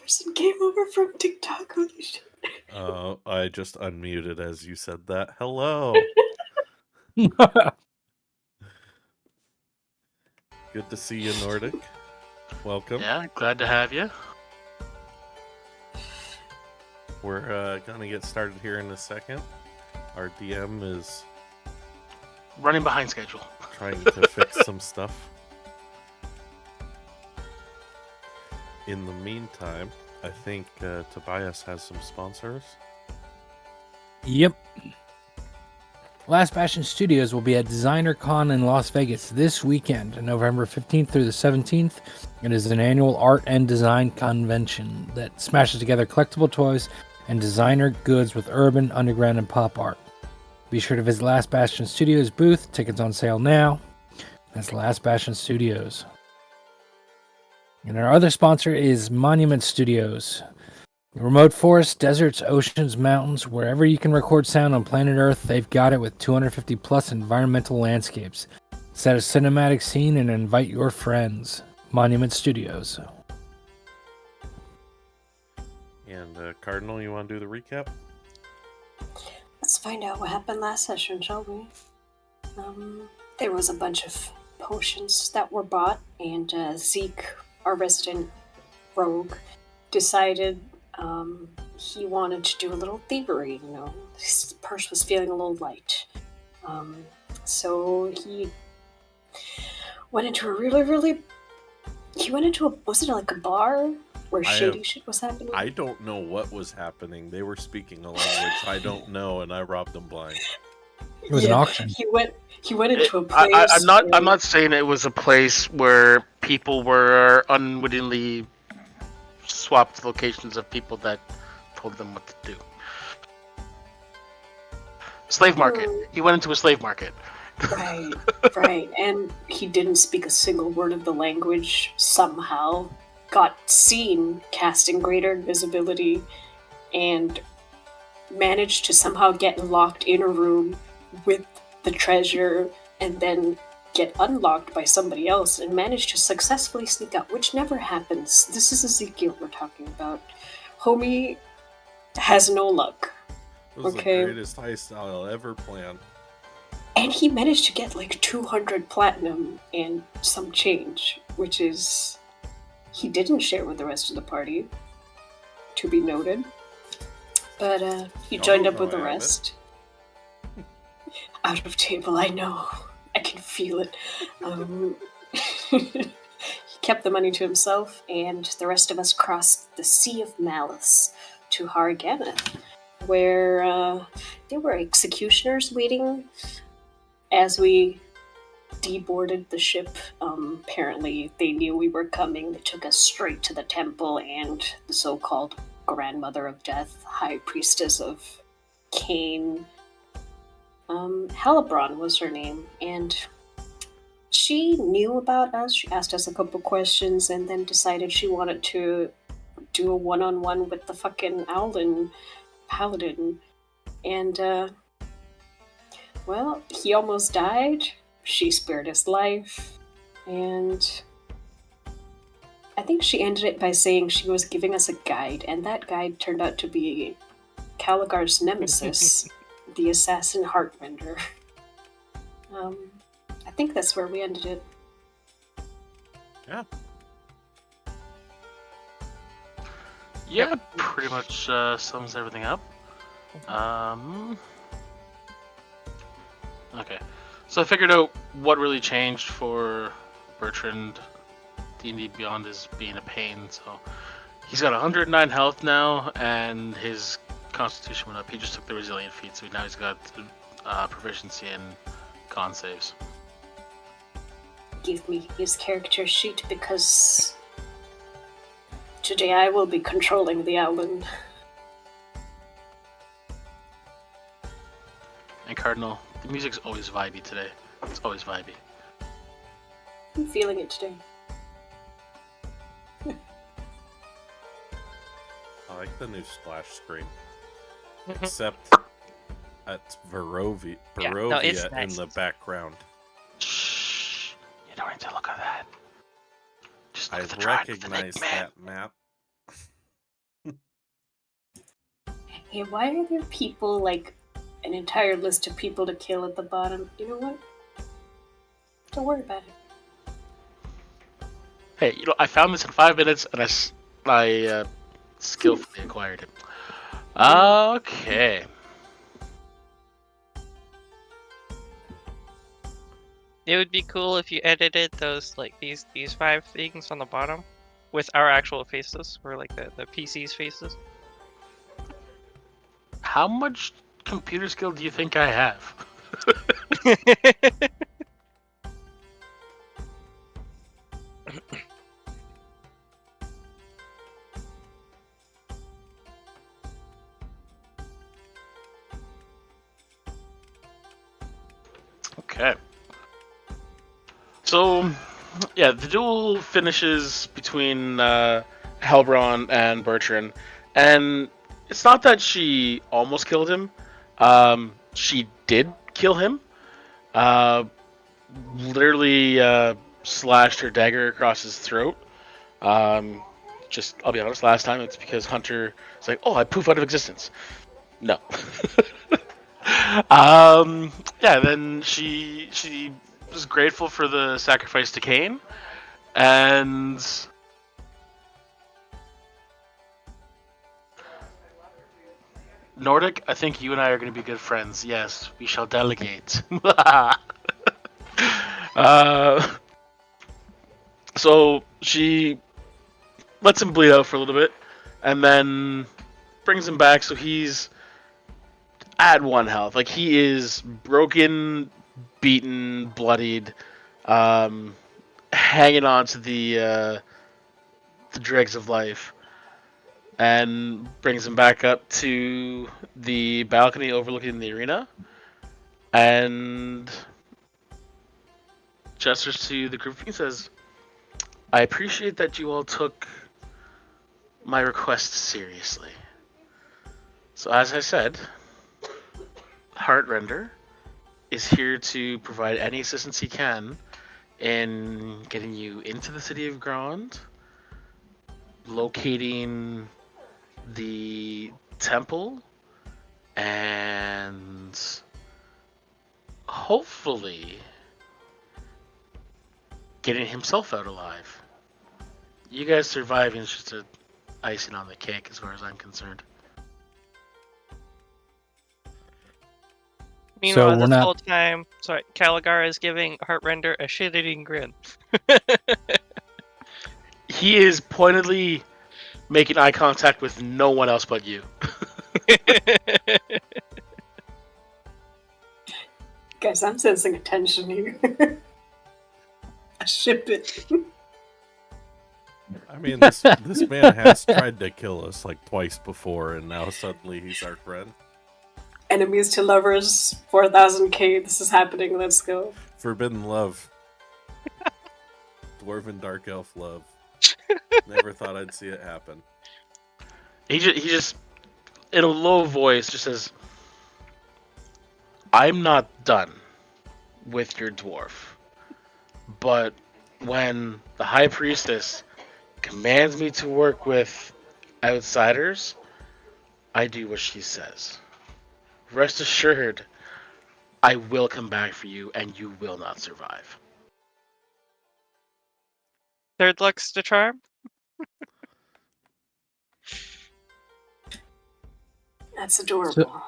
person came over from TikTok. Holy shit. I just unmuted as you said that. Hello. Good to see you, Nordic. Welcome. Yeah, glad to have you. We're gonna get started here in a second. Our DM is running behind schedule. Trying to fix some stuff. In the meantime, I think Tobias has some sponsors. Yep. Last Bastion Studios will be at Designer Con in Las Vegas this weekend, November 15th through the 17th. It is an annual art and design convention that smashes together collectible toys and designer goods with urban, underground, and pop art. Be sure to visit Last Bastion Studios booth. Tickets on sale now. That's Last Bastion Studios. And our other sponsor is Monument Studios. Remote forests, deserts, oceans, mountains, wherever you can record sound on planet Earth, they've got it with 250 plus environmental landscapes. Set a cinematic scene and invite your friends. Monument Studios. And Cardinal, you want to do the recap? Let's find out what happened last session, shall we? There was a bunch of potions that were bought, and Zeke, our resident rogue, decided he wanted to do a little thievery. His purse was feeling a little light. So he went into was it like a bar where shady shit was happening? I don't know what was happening. They were speaking a language I don't know, and I robbed them blind. It was an auction. He went into a place. I'm not saying it was a place where people were unwittingly swapped locations of people that told them what to do. Slave market. He went into a slave market. Right. And he didn't speak a single word of the language. Somehow got seen casting greater invisibility and managed to somehow get locked in a room with the treasure and then get unlocked by somebody else and managed to successfully sneak out, which never happens. This is Ezekiel we're talking about. Homie has no luck. It was the greatest heist I'll ever plan. And he managed to get like 200 platinum and some change, which is... he didn't share with the rest of the party, to be noted. But he joined up with the rest. Out of table, I know. I can feel it. He kept the money to himself, and the rest of us crossed the Sea of Malice to Hargana, where there were executioners waiting as we deboarded the ship. Apparently, they knew we were coming. They took us straight to the temple, and the so-called Grandmother of Death, High Priestess of Cain, Halibron was her name, and she knew about us. She asked us a couple questions and then decided she wanted to do a one-on-one with the fucking Owlin Paladin. And, well, he almost died. She spared his life. And I think she ended it by saying she was giving us a guide, and that guide turned out to be Caligar's nemesis, the assassin Heartrender. I think that's where we ended it. Yeah. Yeah, pretty much sums everything up. Okay. So I figured out what really changed for Bertrand. D&D Beyond is being a pain, so he's got 109 health now, and his constitution went up. He just took the resilient feat, so now he's got proficiency in con saves. Give me his character sheet, because today I will be controlling the Owlin. And Cardinal, the music's always vibey today. It's always vibey. I'm feeling it today. I like the new splash screen. Except at Barovia in the background. Shh. You don't need to look at that. Just look I at the drawing recognize that map. Hey, why are there people, like, an entire list of people to kill at the bottom? You know what? Don't worry about it. Hey, I found this in 5 minutes, and I skillfully acquired it. Okay. It would be cool if you edited those, like, these 5 things on the bottom with our actual faces, or like the PC's faces. How much computer skill do you think I have? Okay. So, yeah, the duel finishes between Helbron and Bertrand, and it's not that she almost killed him. She did kill him. Literally slashed her dagger across his throat. I'll be honest, last time it's because Hunter is like, oh, I poof out of existence. No. Yeah, then she was grateful for the sacrifice to Cain, and Nordic, I think you and I are going to be good friends. Yes, we shall delegate. So she lets him bleed out for a little bit, and then brings him back. So he's at 1 health. Like, he is broken, beaten, bloodied, hanging on to the dregs of life, and brings him back up to the balcony overlooking the arena, and gestures to the group and says, I appreciate that you all took my request seriously. So as I said, Heartrender is here to provide any assistance he can in getting you into the city of Grand, locating the temple, and hopefully getting himself out alive. You guys surviving is just a icing on the cake as far as I'm concerned. Meanwhile, this whole time, Caligara is giving Heartrender a shit-eating grin. He is pointedly making eye contact with no one else but you. Guys, I'm sensing a tension here. I ship it. I mean, this man has tried to kill us like twice before, and now suddenly he's our friend. Enemies to lovers, 4000K, this is happening, let's go. Forbidden love. Dwarven dark elf love. Never thought I'd see it happen. He just, in a low voice, just says, I'm not done with your dwarf. But when the High Priestess commands me to work with outsiders, I do what she says. Rest assured, I will come back for you, and you will not survive. Third luck's the charm? That's adorable.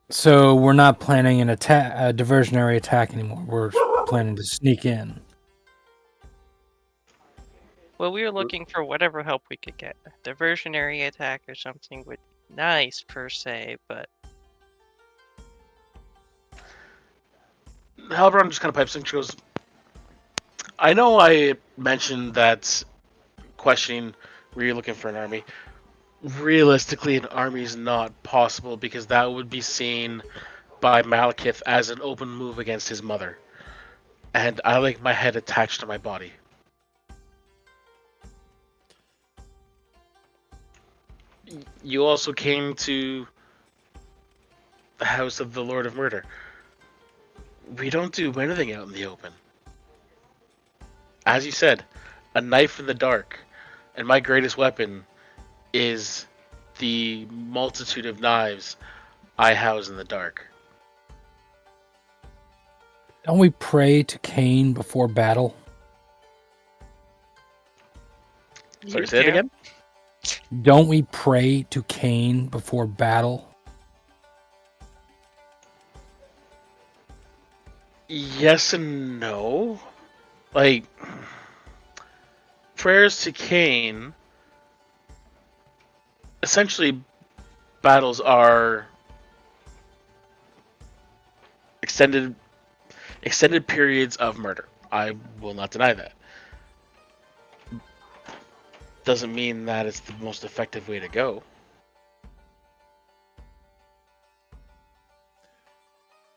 So we're not planning a diversionary attack anymore. We're planning to sneak in. Well, we were looking for whatever help we could get. A diversionary attack or something would be nice, per se, but... Halbron just kind of pipes in. She goes, I know I mentioned that questioning where you're looking for an army. Realistically, an army is not possible because that would be seen by Malekith as an open move against his mother. And I like my head attached to my body. You also came to the house of the Lord of Murder. We don't do anything out in the open. As you said, a knife in the dark, and my greatest weapon is the multitude of knives I house in the dark. Don't we pray to Cain before battle? Sorry, say it again? Don't we pray to Cain before battle? Yes and no. Like, prayers to Cain, essentially, battles are extended periods of murder. I will not deny that. Doesn't mean that it's the most effective way to go.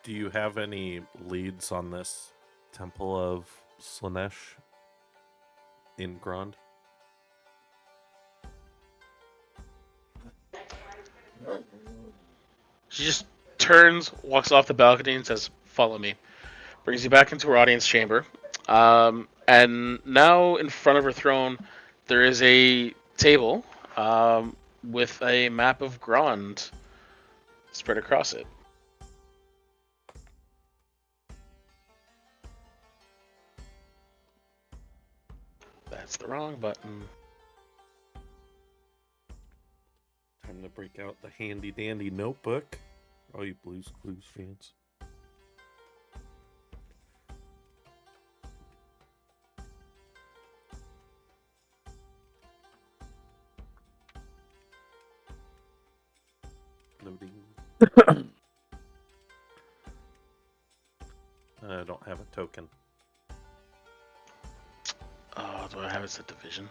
Do you have any leads on this Temple of Slanesh in Grond? She just turns, walks off the balcony, and says, "Follow me." Brings you back into her audience chamber. And now in front of her throne, there is a table with a map of Grond spread across it. That's the wrong button. Time to break out the handy dandy notebook. All you Blues Clues fans. Loading. I don't have a token. Oh, do I have it set to vision?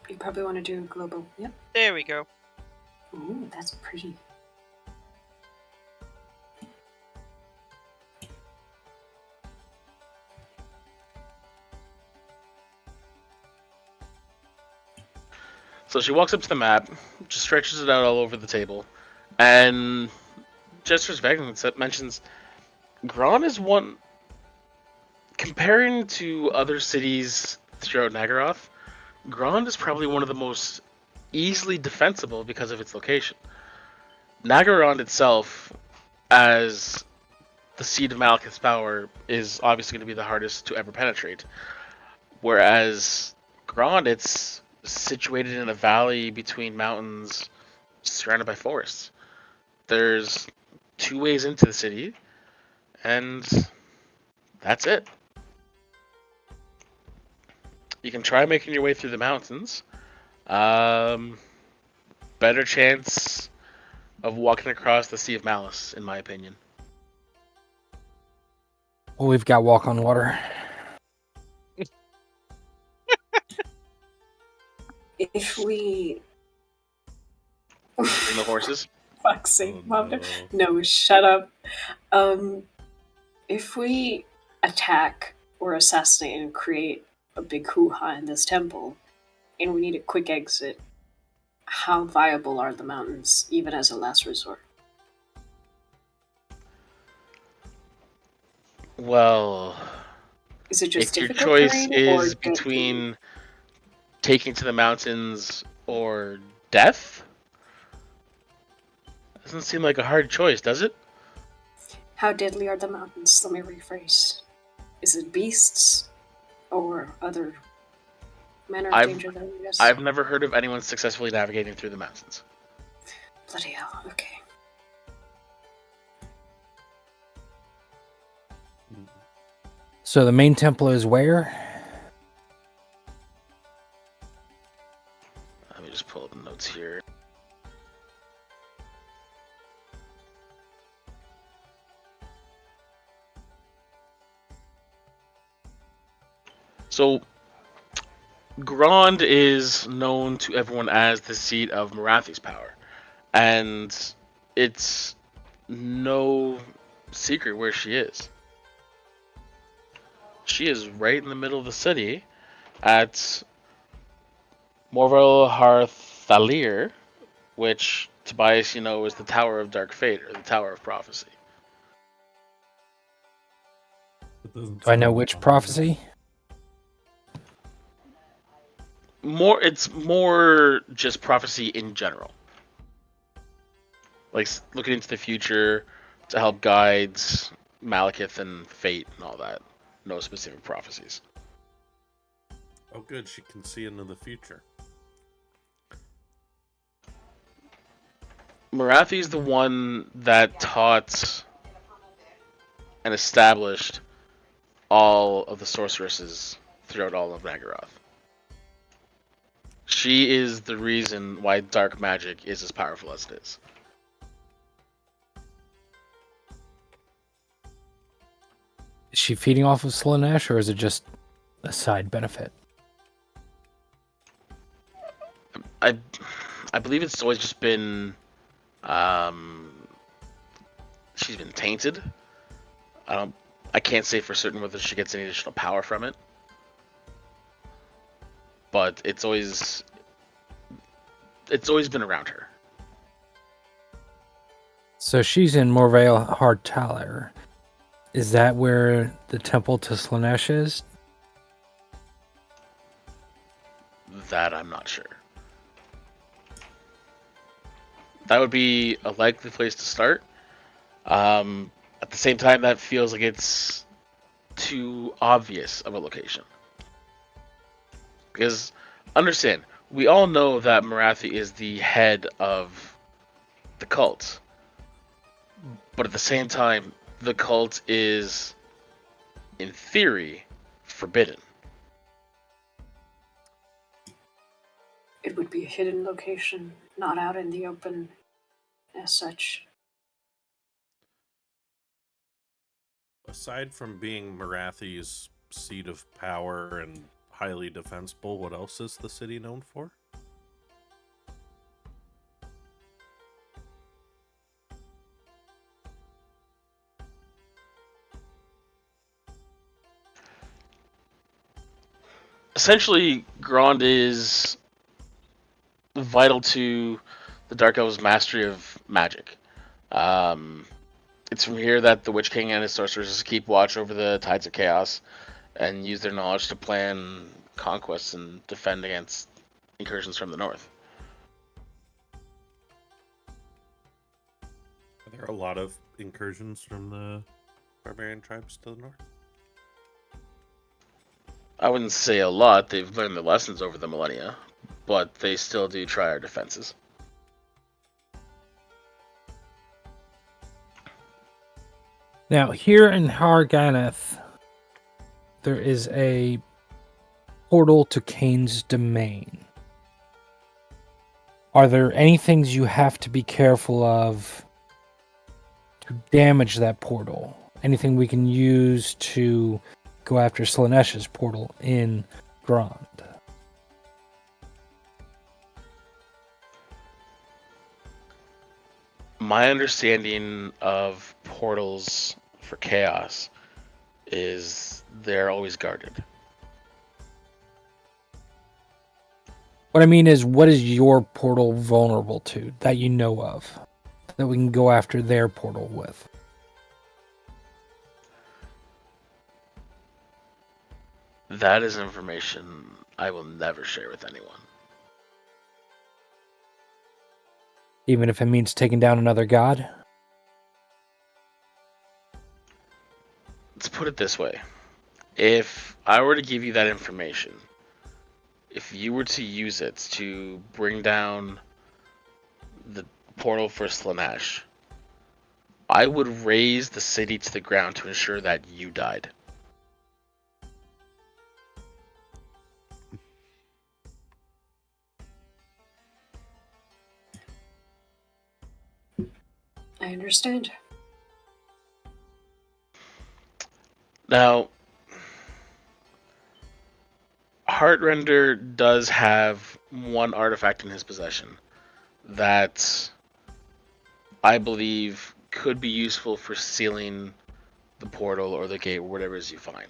You probably want to do global. Yep. There we go. Ooh, that's pretty. So she walks up to the map, just stretches it out all over the table, and gestures vaguely and mentions Grond is one. Comparing to other cities throughout Nagaroth, Grond is probably one of the most easily defensible because of its location. Nagaroth itself, as the seat of Malekith's power, is obviously going to be the hardest to ever penetrate. Whereas Grond, it's situated in a valley between mountains surrounded by forests. There's 2 ways into the city, and that's it. You can try making your way through the mountains. Better chance of walking across the Sea of Malice, in my opinion. Well, we've got walk on water. If we... Bring the horses? Fuck's sake, Oh, no, shut up. If we attack or assassinate and create a big hoo-ha in this temple, and we need a quick exit, how viable are the mountains, even as a last resort? Well, Is it just if your difficult choice terrain is or between taking to the mountains or death, doesn't seem like a hard choice, does it? How deadly are the mountains? Let me rephrase. Is it beasts or other manner of danger that we guess? I've never heard of anyone successfully navigating through the mountains. Bloody hell, okay. So the main temple is where? Let me just pull up the notes here. So, Grond is known to everyone as the seat of Marathi's power, and it's no secret where she is. She is right in the middle of the city at Morval Harthalir, which Tobias, you know, is the Tower of Dark Fate, or the Tower of Prophecy. Do I know which prophecy? It's more just prophecy in general. Like looking into the future to help guide Malekith and fate and all that. No specific prophecies. Oh, good. She can see into the future. Marathi's the one that taught and established all of the sorceresses throughout all of Nagaroth. She is the reason why dark magic is as powerful as it is. Is she feeding off of Slaanesh, or is it just a side benefit? I believe it's always just been, she's been tainted. I can't say for certain whether she gets any additional power from it, but it's always been around her. So she's in Morvale Hardtaler. Is that where the temple to Slaanesh is? That I'm not sure. That would be a likely place to start. At the same time, that feels like it's too obvious of a location. Because, understand, we all know that Marathi is the head of the cult. But at the same time, the cult is, in theory, forbidden. It would be a hidden location, not out in the open as such. Aside from being Marathi's seat of power and highly defensible, what else is the city known for? Essentially, Grand is vital to the Dark Elves' mastery of magic. It's from here that the Witch King and his sorcerers keep watch over the tides of chaos and use their knowledge to plan conquests and defend against incursions from the north. Are there a lot of incursions from the barbarian tribes to the north? I wouldn't say a lot. They've learned their lessons over the millennia, but they still do try our defenses. Now, here in Harganeth, there is a portal to Kane's domain. Are there any things you have to be careful of to damage that portal? Anything we can use to go after Slaanesh's portal in Grand? My understanding of portals for chaos is they're always guarded. What I mean is, what is your portal vulnerable to that you know of that we can go after their portal with? That is information I will never share with anyone. Even if it means taking down another god? Let's put it this way. If I were to give you that information, if you were to use it to bring down the portal for Slaanesh, I would raise the city to the ground to ensure that you died. I understand. Now, Heartrender does have one artifact in his possession that I believe could be useful for sealing the portal or the gate or whatever it is you find.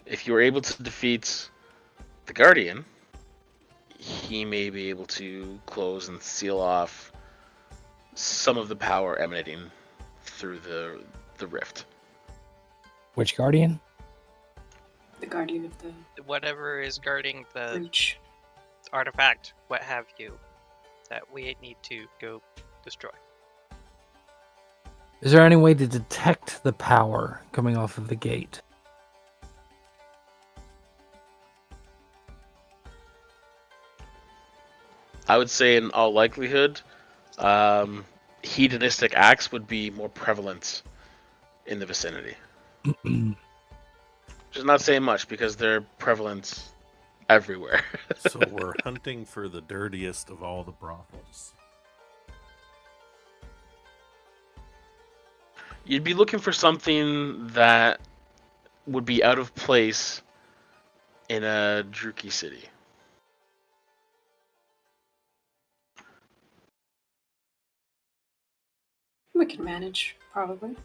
If you were able to defeat the Guardian, he may be able to close and seal off some of the power emanating through the rift. Which Guardian? The guardian of the whatever is guarding the breach. artifact, what have you, that we need to go destroy. Is there any way to detect the power coming off of the gate? I would say, in all likelihood, hedonistic acts would be more prevalent in the vicinity. Which is not saying much because they're prevalent everywhere. So we're hunting for the dirtiest of all the brothels. You'd be looking for something that would be out of place in a Druki city. We can manage, probably.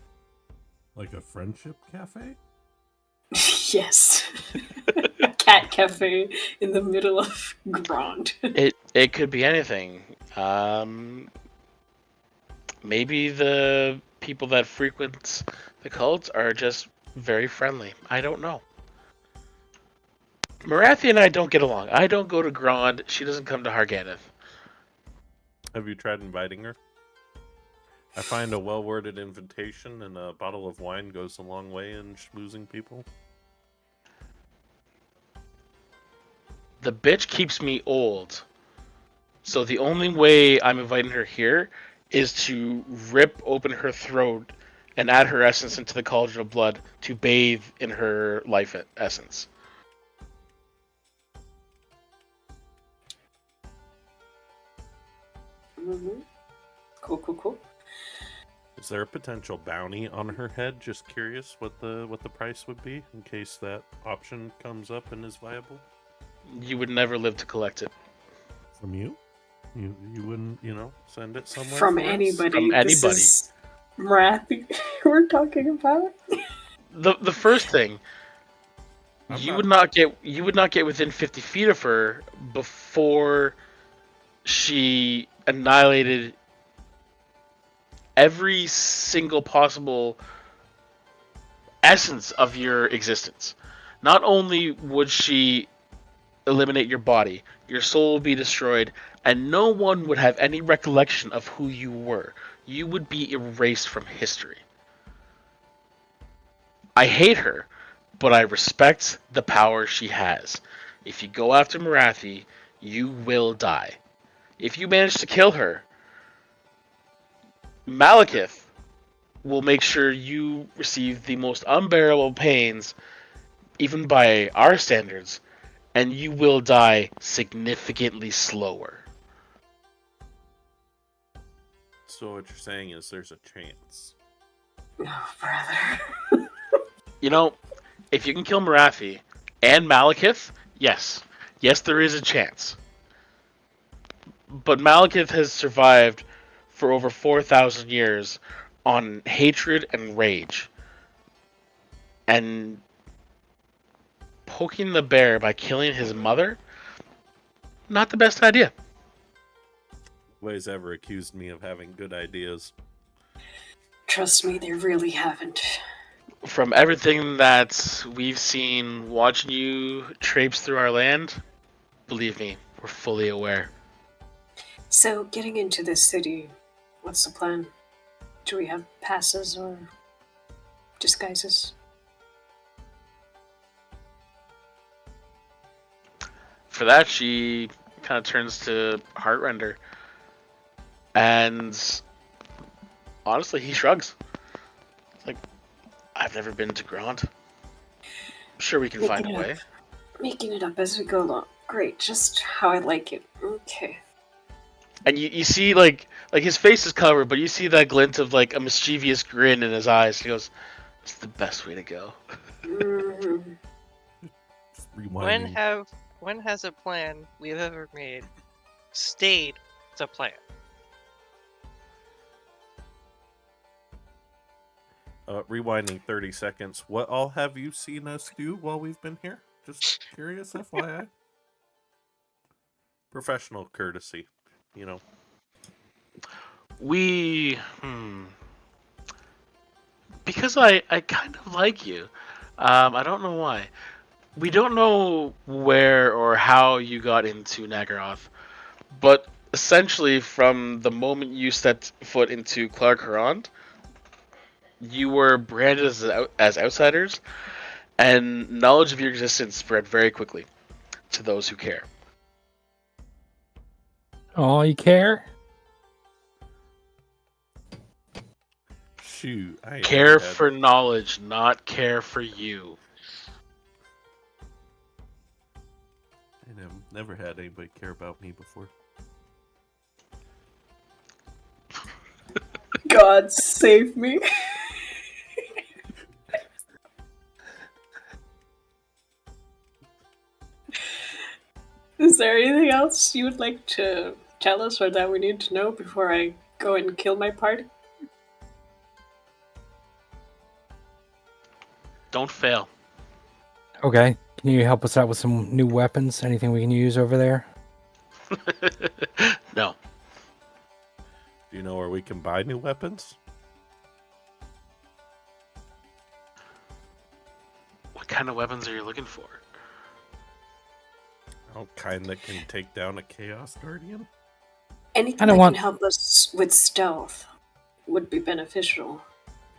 Like a friendship cafe? Yes. A cat cafe in the middle of Grand. It could be anything. Maybe the people that frequent the cult are just very friendly. I don't know. Marathi and I don't get along. I don't go to Grand. She doesn't come to Harganeth. Have you tried inviting her? I find a well-worded invitation and a bottle of wine goes a long way in schmoozing people. The bitch keeps me old. So the only way I'm inviting her here is to rip open her throat and add her essence into the cauldron of blood to bathe in her life essence. Mm-hmm. Cool. Is there a potential bounty on her head? Just curious what the price would be in case that option comes up and is viable. You would never live to collect it. From you? You wouldn't, send it somewhere From for us? anybody. From anybody. This is Marathi we're talking about. The first thing, you would not get within 50 feet of her before she annihilated every single possible essence of your existence. Not only would she eliminate your body, your soul would be destroyed, and no one would have any recollection of who you were. You would be erased from history. I hate her, but I respect the power she has. If you go after Marathi, you will die. If you manage to kill her, Malekith will make sure you receive the most unbearable pains, even by our standards, and you will die significantly slower. So what you're saying is there's a chance. Oh, brother. If you can kill Marathi and Malekith, yes. Yes, there is a chance. But Malekith has survived for over 4,000 years on hatred and rage. And poking the bear by killing his mother, not the best idea. Nobody's ever accused me of having good ideas. Trust me, they really haven't. From everything that we've seen watching you traipse through our land, believe me, we're fully aware. So, getting into this city, what's the plan? Do we have passes or disguises? For that, she kind of turns to Heartrender. And honestly, he shrugs. Like, I've never been to Grand. I'm sure we can find a way. Making it up as we go along. Great, just how I like it. Okay. And you see, like his face is covered, but you see that glint of, like, a mischievous grin in his eyes. He goes, it's the best way to go. Mm-hmm. When has a plan we've ever made stayed the plan? Rewinding 30 seconds. What all have you seen us do while we've been here? Just curious, FYI. Professional courtesy, Because I kind of like you. I don't know why. We don't know where or how you got into Nagaroth, but essentially from the moment you stepped foot into Clark-Harrond, you were branded as outsiders, and knowledge of your existence spread very quickly to those who care. Oh, you care? Shoot, I ain't Care never for knowledge, not care for you. never had anybody care about me before. God save me. Is there anything else you would like to tell us or that we need to know before I go and kill my party? Don't fail. Okay. Can you help us out with some new weapons? Anything we can use over there? No. Do you know where we can buy new weapons? What kind of weapons are you looking for? Oh, kind that can take down a Chaos Guardian? Anything that can help us with stealth would be beneficial.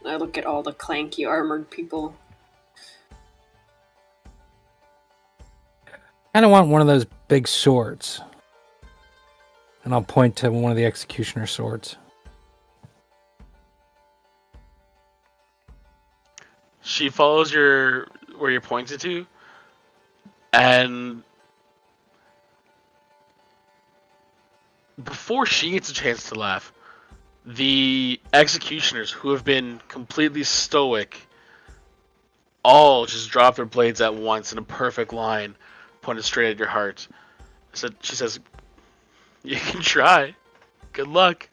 I look at all the clanky armored people. I don't want one of those big swords. And I'll point to one of the executioner swords. She follows where you're pointed to, and before she gets a chance to laugh, the executioners, who have been completely stoic, all just drop their blades at once in a perfect line, pointed straight at your heart. So she says, "You can try. Good luck."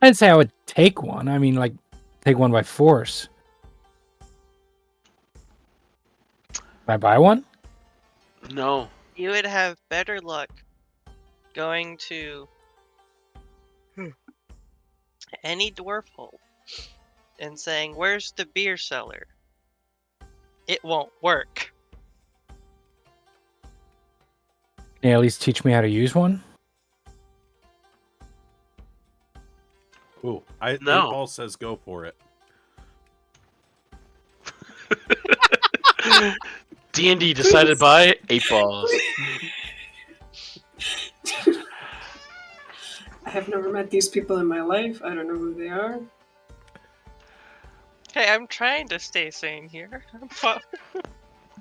I didn't say I would take one. I mean, like, take one by force. Can I buy one? No. You would have better luck going to any dwarf hole and saying, "Where's the beer cellar?" It won't work. Can you at least teach me how to use one? Ooh, No. 8-Ball says go for it. D&D decided by 8-Balls. I have never met these people in my life. I don't know who they are. Hey, I'm trying to stay sane here.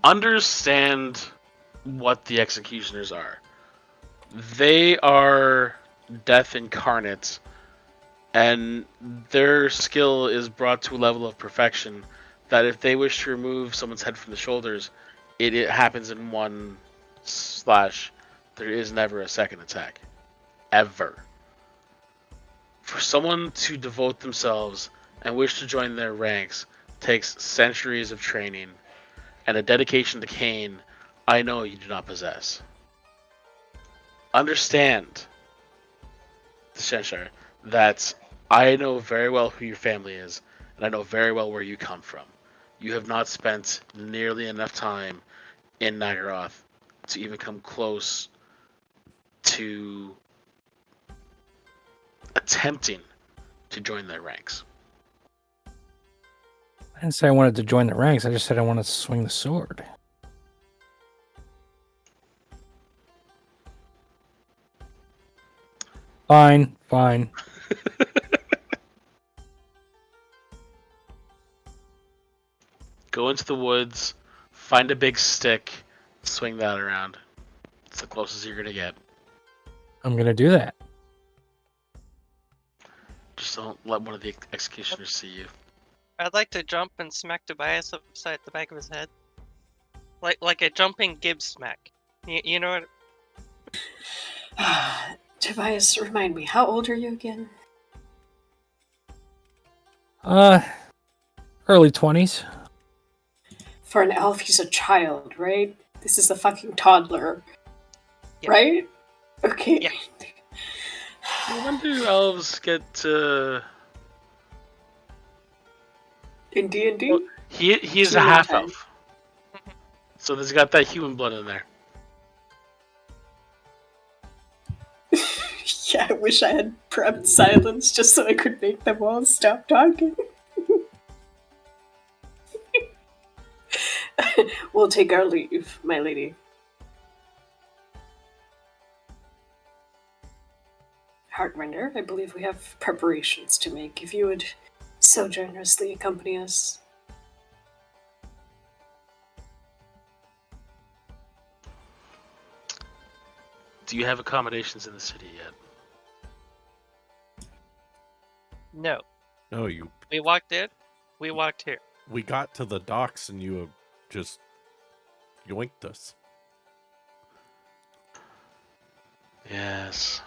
Understand what the executioners are. They are death incarnate, and their skill is brought to a level of perfection that if they wish to remove someone's head from the shoulders, it happens in one slash. There is never a second attack. Ever. For someone to devote themselves and wish to join their ranks takes centuries of training and a dedication to Kane I know you do not possess. Understand, Shenshar, that I know very well who your family is, and I know very well where you come from. You have not spent nearly enough time in Nagaroth to even come close to attempting to join their ranks. I didn't say I wanted to join the ranks. I just said I wanted to swing the sword. Fine. Go into the woods, find a big stick, swing that around. It's the closest you're going to get. I'm going to do that. Just don't let one of the executioners see you. I'd like to jump and smack Tobias upside the back of his head. Like a jumping Gibbs smack. You know what? Tobias, remind me, how old are you again? Early 20s. For an elf, he's a child, right? This is a fucking toddler. Yeah. Right? Okay. Yeah. When do elves get in D&D? Well, he is a Human half time. elf. So there's got that human blood in there. Yeah, I wish I had prepped silence just so I could make them all stop talking. We'll take our leave, my lady. Heartrender, I believe we have preparations to make. If you would so generously accompany us. Do you have accommodations in the city yet? No, No, you. we walked in. We walked here. We got to the docks and you just yoinked us. Yes.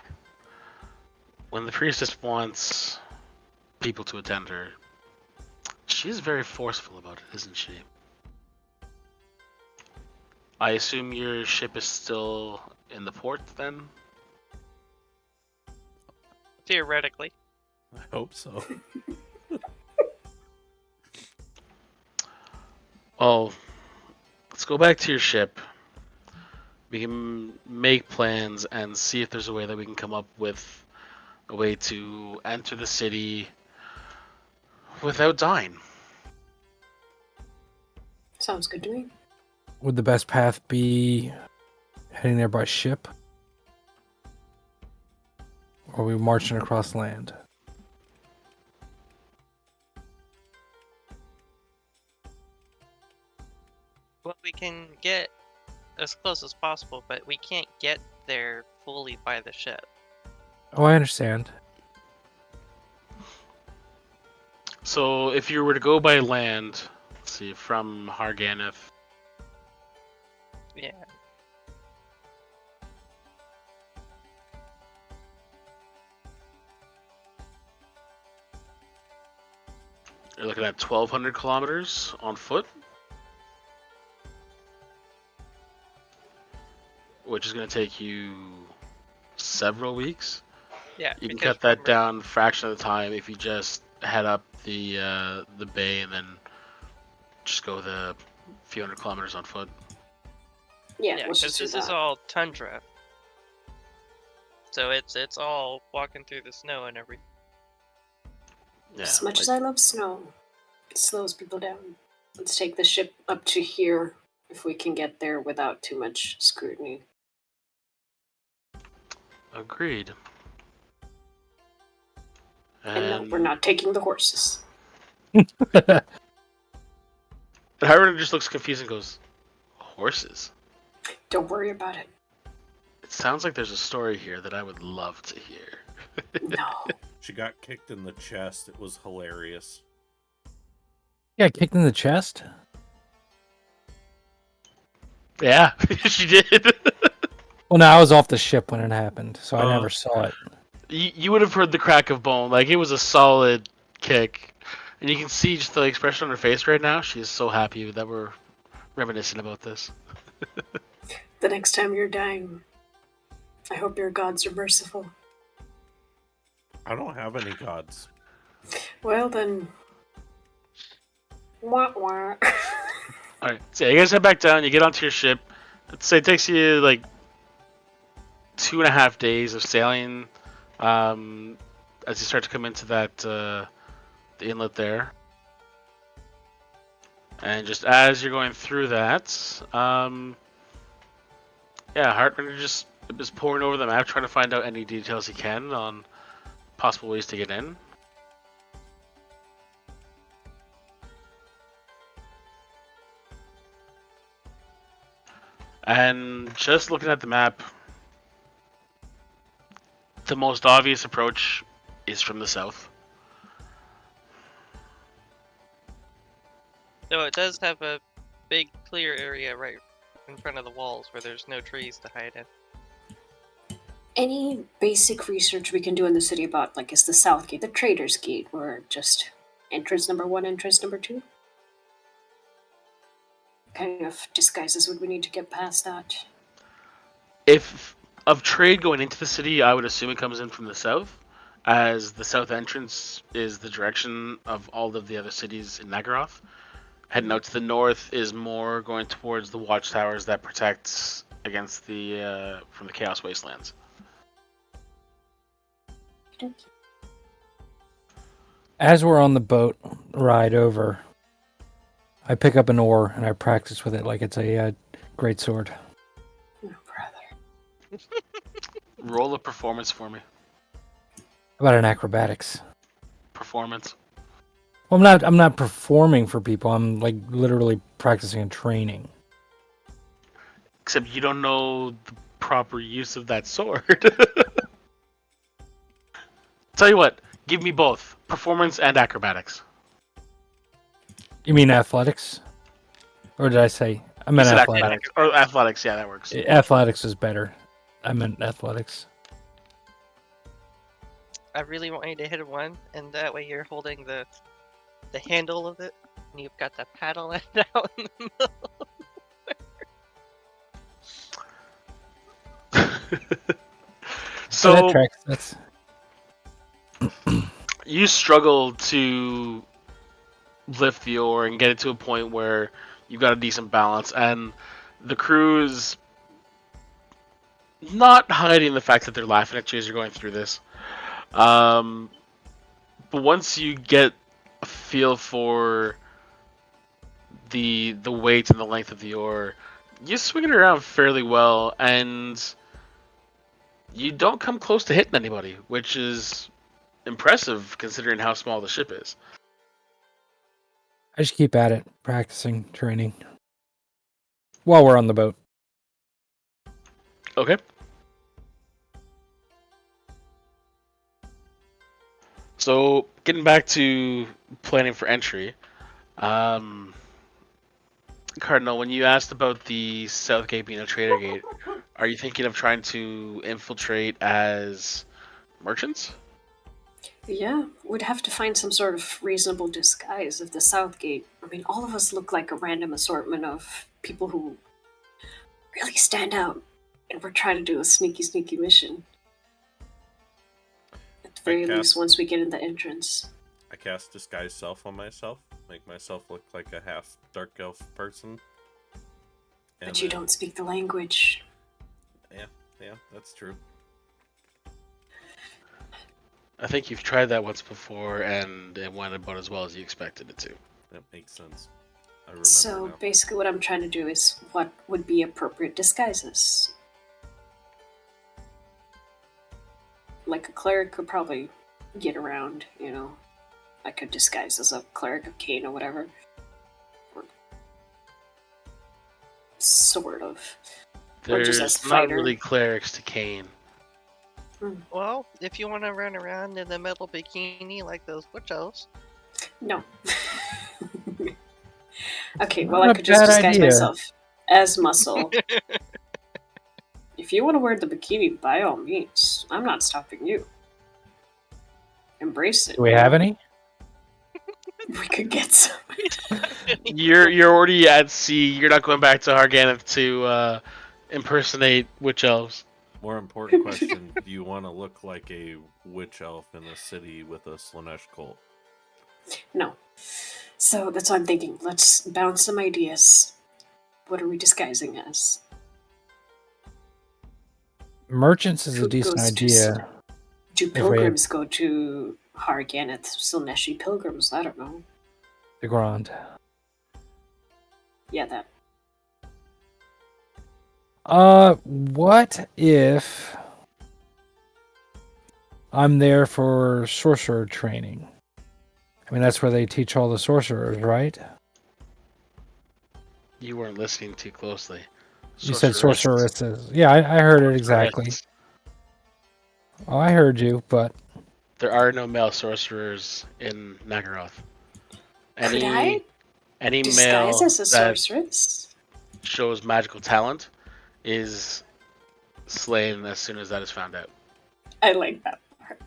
When the priestess wants people to attend her, she's very forceful about it, isn't she? I assume your ship is still in the port then? Theoretically. I hope so. Well, let's go back to your ship. We can make plans and see if there's a way that we can come up with a way to enter the city without dying. Sounds good to me. Would the best path be heading there by ship? Or are we marching across land? Well, we can get as close as possible, but we can't get there fully by the ship. Oh, I understand. So if you were to go by land, let's see, from Harganeth, Yeah. you're looking at 1,200 kilometers on foot, which is going to take you several weeks. Yeah. You can because cut that remember- down a fraction of the time if you just head up the bay and then just go the few hundred kilometers on foot. Yeah, Yeah, let's because just do this is that. all tundra. So it's all walking through the snow and everything. Yeah, As much as I love snow, it slows people down. Let's take the ship up to here if we can get there without too much scrutiny. agreed. And no, we're not taking the horses. Howard just looks confused and goes, "Horses? Don't worry about it. It sounds like there's a story here that I would love to hear." No. She got kicked in the chest. It was hilarious. Yeah, kicked in the chest. Yeah, she did. Well, no, I was off the ship when it happened, so I Oh. never saw it. You would have heard the crack of bone. Like, it was a solid kick. And you can see just the expression on her face right now. She is so happy that we're reminiscing about this. The next time you're dying, I hope your gods are merciful. I don't have any gods. Well then. Wah wah. Alright, so yeah, you guys head back down. You get onto your ship. Let's say it takes you like 2.5 days of sailing as you start to come into that the inlet there. And just as you're going through that, yeah, Hartman just is pouring over the map, trying to find out any details he can on possible ways to get in. And just looking at the map, the most obvious approach is from the south. So it does have a big clear area right in front of the walls where there's no trees to hide in. Any basic research we can do in the city about, like, is the South Gate, the Trader's Gate, or just entrance number 1, entrance number 2? What kind of disguises would we need to get past that? If of trade going into the city, I would assume it comes in from the south, as the south entrance is the direction of all of the other cities in Nagaroth. Heading out to the north is more going towards the watchtowers that protects against the from the Chaos Wastelands. As we're on the boat ride over, I pick up an oar and I practice with it like it's a great sword. Oh, brother. Roll a performance for me. How about an acrobatics? Performance. Well, I'm not performing for people. I'm like literally practicing and training. Except you don't know the proper use of that sword. Tell you what, give me both performance and acrobatics. You mean athletics? Or did I say? I You meant said athletics. acrobatics. Or athletics, yeah, that works. Athletics is better. I meant athletics. I really want you to hit one, and that way you're holding the handle of it, and you've got the paddle end out in the middle. So that tracks. That's you struggle to lift the oar and get it to a point where you've got a decent balance, and the crew is not hiding the fact that they're laughing at you as you're going through this. But once you get a feel for the weight and the length of the oar, you swing it around fairly well, and you don't come close to hitting anybody, which is impressive considering how small the ship is. I just keep at it, practicing, training. While we're on the boat. Okay. So, getting back to planning for entry, Cardinal, when you asked about the South Gate being a trader gate, are you thinking of trying to infiltrate as merchants? Yeah, we'd have to find some sort of reasonable disguise of the Southgate. I mean, all of us look like a random assortment of people who really stand out, and we're trying to do a sneaky mission. At the very least, once we get in the entrance. I cast Disguise Self on myself, make myself look like a half dark elf person. But you don't speak the language. Yeah, that's true. I think you've tried that once before, and it went about as well as you expected it to. That makes sense. I remember So now. basically what I'm trying to do is what would be appropriate disguises. Like a cleric could probably get around, you know. I could disguise as a cleric of Cain or whatever. Or sort of. Or just as There's not fighter. really clerics to Cain. Well, if you want to run around in the metal bikini like those witch elves. No. Okay, well Not I a could just bad disguise idea. myself as Muscle. If you want to wear the bikini, by all means. I'm not stopping you. Embrace it. Do we have any? We could get some. You're already at sea. You're not going back to Harganeth to impersonate witch elves. More important question, do you want to look like a witch elf in a city with a Slanesh cult? No. So that's what I'm thinking. Let's bounce some ideas. What are we disguising as? Merchants is a Who decent goes to idea. Do pilgrims go to Harganeth? Slaneshi pilgrims? I don't know. The Grand. Yeah, that. What if I'm there for sorcerer training? I mean, that's where they teach all the sorcerers, right? You weren't listening too closely. You said sorceresses. Yeah, I heard it exactly. Oh, I heard you, but there are no male sorcerers in Nagaroth. Could I any disguise male as a that sorceress? shows magical talent is slain as soon as that is found out. I like that part.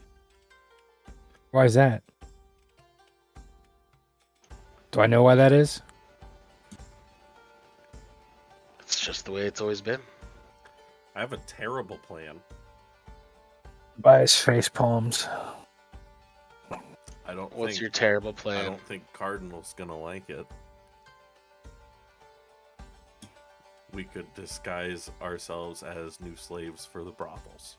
why is that? Do I know why that is? It's just the way it's always been. I have a terrible plan. By his face palms. What's your terrible plan? I don't think Cardinal's gonna like it. we could disguise ourselves as new slaves for the brothels.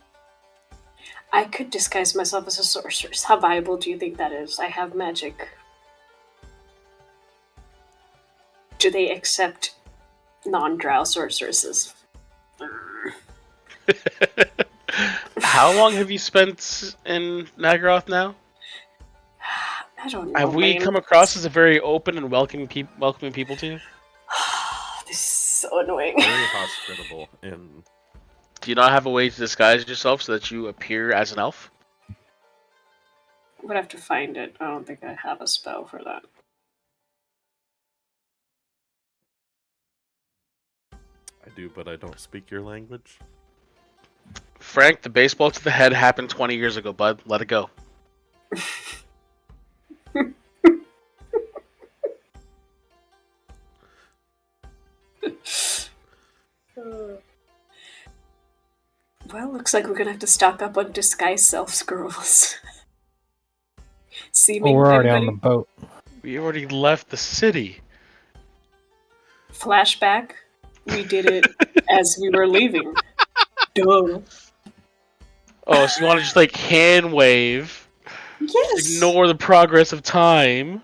I could disguise myself as a sorceress. How viable do you think that is? I have magic. Do they accept non-drow sorceresses? How long have you spent in Nagaroth now? I don't know. Have we come across as a very open and welcoming people to you? This is so annoying. Very hospitable, and Do you not have a way to disguise yourself so that you appear as an elf? Would have to find it. I don't think I have a spell for that. I do, but I don't speak your language. Frank, the baseball to the head happened 20 years ago, bud. Let it go. Well, looks like we're gonna have to stock up on disguise selves, girls. Well, we're already on the boat. We already left the city. Flashback. We did it as we were leaving. Duh. Oh, so you want to just like hand wave? Yes. Ignore the progress of time?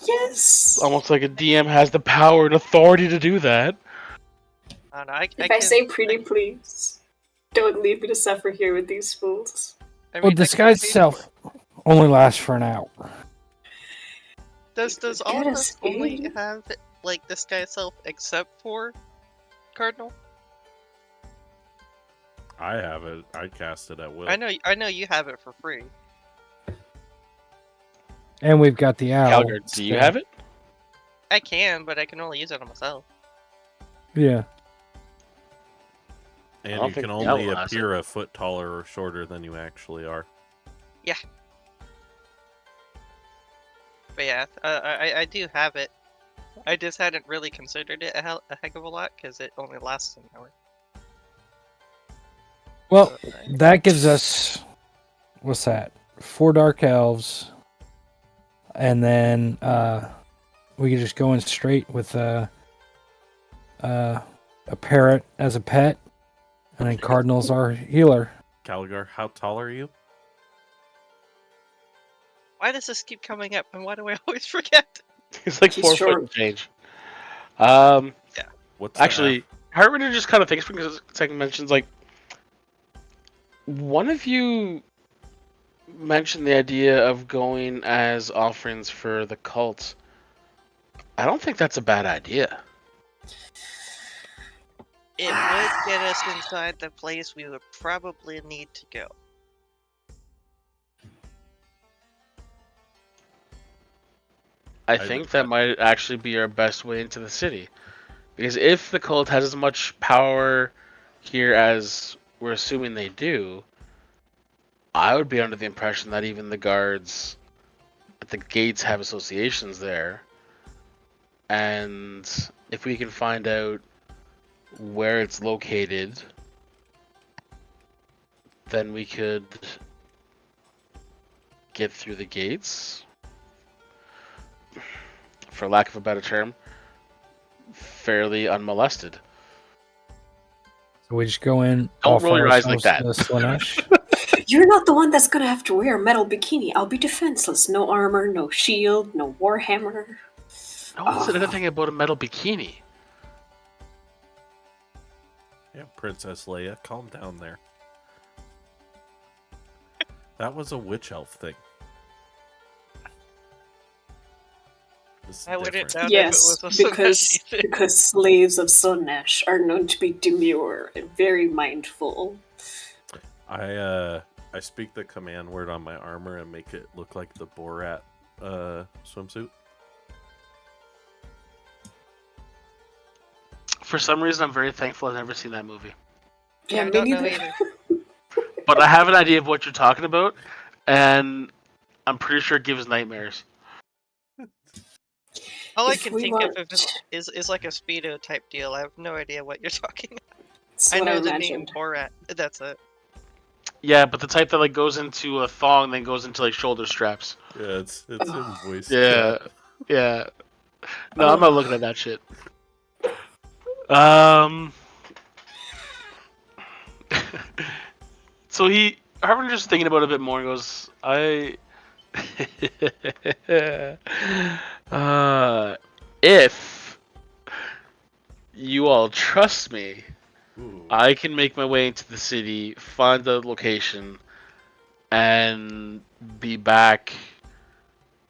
Yes. Almost like a DM has the power and authority to do that. I don't know. If I say pretty please, don't leave me to suffer here with these fools. Well, disguise self only lasts for an hour. Does all of Get us us only in. have like disguise self except for Cardinal? I have it. I cast it at will. I know you have it for free. And we've got the owl. Calgar, do you have it? I can, but I can only use it on myself. Yeah. I And don't you think can the only owl has appear a foot taller or shorter than you actually are. But yeah, I do have it. I just hadn't really considered it a heck of a lot because it only lasts an hour. Well, So, that gives us, what's that? 4 dark elves. And then we could just go in straight with a parrot as a pet. And then Cardinal's our healer. Calgar, how tall are you? why does this keep coming up, and why do I always forget? It's like He's 4 short. foot and change. What's the Actually, Heartreader just kind of thinks because second mentions like one of you mentioned the idea of going as offerings for the cult. I don't think that's a bad idea. It would get us inside the place we would probably need to go. I think that might actually be our best way into the city. Because if the cult has as much power here as we're assuming they do, I would be under the impression that even the guards at the gates have associations there. And if we can find out where it's located, then we could get through the gates, for lack of a better term, fairly unmolested. So we just go in. Don't roll your eyes like that. You're not the one that's gonna have to wear a metal bikini. I'll be defenseless. No armor, no shield, no warhammer. No one said anything about a metal bikini. Yeah, Princess Leia, calm down there. That was a witch elf thing. This is I wouldn't different. doubt Yes, if it was a because Suneshi thing. because slaves of Slaanesh are known to be demure and very mindful. I speak the command word on my armor and make it look like the Borat swimsuit. For some reason, I'm very thankful I've never seen that movie. Yeah, I me don't know neither. either. But I have an idea of what you're talking about, and I'm pretty sure it gives nightmares. All I If can we think of weren't- is like a Speedo type deal. I have no idea what you're talking about. That's I what know the imagined. name Borat. That's it. Yeah, but the type that like goes into a thong, then goes into like shoulder straps. Yeah, it's in voice. Yeah, yeah. No, I'm not looking at that shit. So Harbinger's thinking about it a bit more and goes, if you all trust me, Ooh. I can make my way into the city, find the location, and be back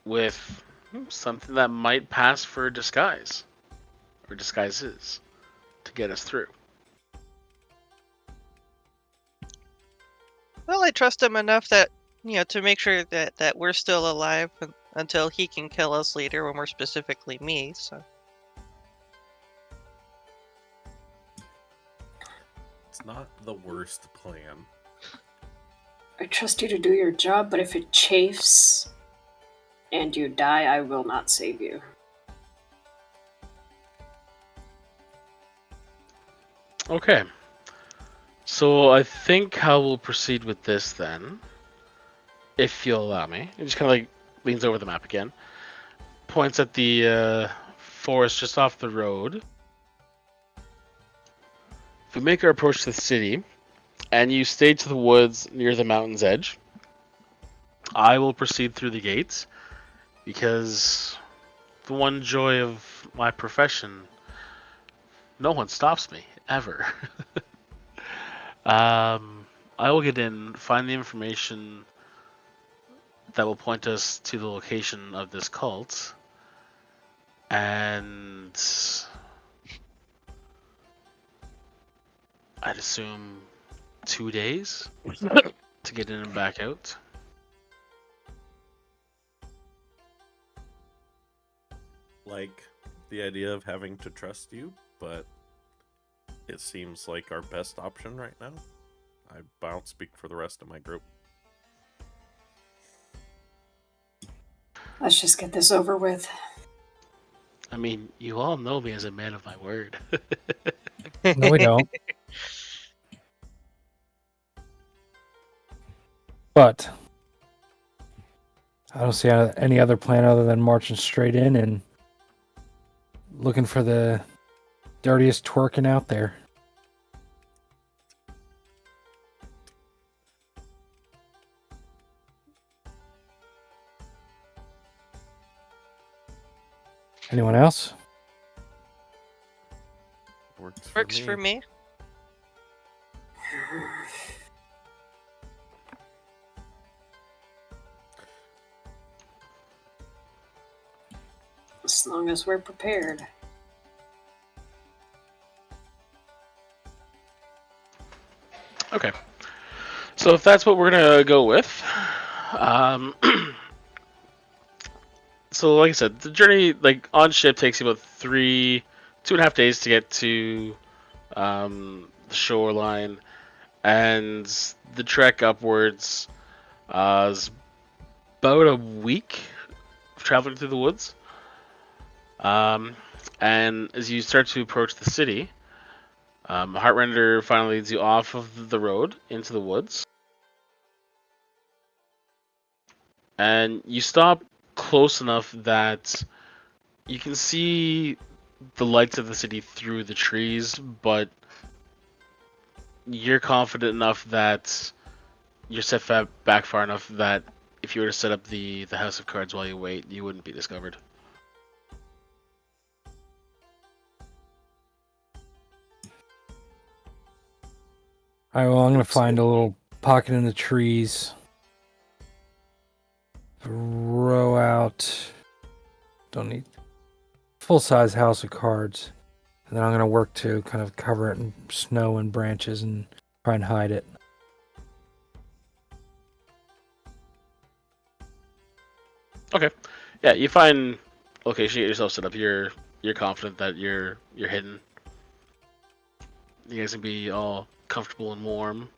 with something that might pass for a disguise, or disguises, to get us through. Well, I trust him enough that to make sure that we're still alive until he can kill us later when we're specifically me. So It's not the worst plan. I trust you to do your job, but if it chafes and you die, I will not save you. Okay. So I think how we'll proceed with this then, if you'll allow me. He just kind of leans over the map again, points at the forest just off the road. If we make our approach to the city, and you stay to the woods near the mountain's edge, I will proceed through the gates, because the one joy of my profession, no one stops me, ever. I will get in, find the information that will point us to the location of this cult, and I'd assume 2 days to get in and back out. Like the idea of having to trust you, but it seems like our best option right now. I don't speak for the rest of my group. Let's just get this over with. I mean, you all know me as a man of my word. No, we don't. But I don't see any other plan other than marching straight in and looking for the dirtiest twerking out there. Anyone else? Works for me. As long as we're prepared. Okay. So if that's what we're gonna go with, so like I said, the journey on ship takes you about 2.5 days to get to the shoreline, and the trek upwards is about a week of traveling through the woods. And as you start to approach the city, Heartrender finally leads you off of the road into the woods. And you stop close enough that you can see the lights of the city through the trees, but you're confident enough that you're set back far enough that if you were to set up the house of cards while you wait, you wouldn't be discovered. All right, well, I'm going to find a little pocket in the trees. Throw out. Don't need full-size house of cards. And then I'm going to work to kind of cover it in snow and branches and try and hide it. Okay. Yeah, you find location, you get yourself set up. You're confident that you're hidden. You guys can be all comfortable and warm.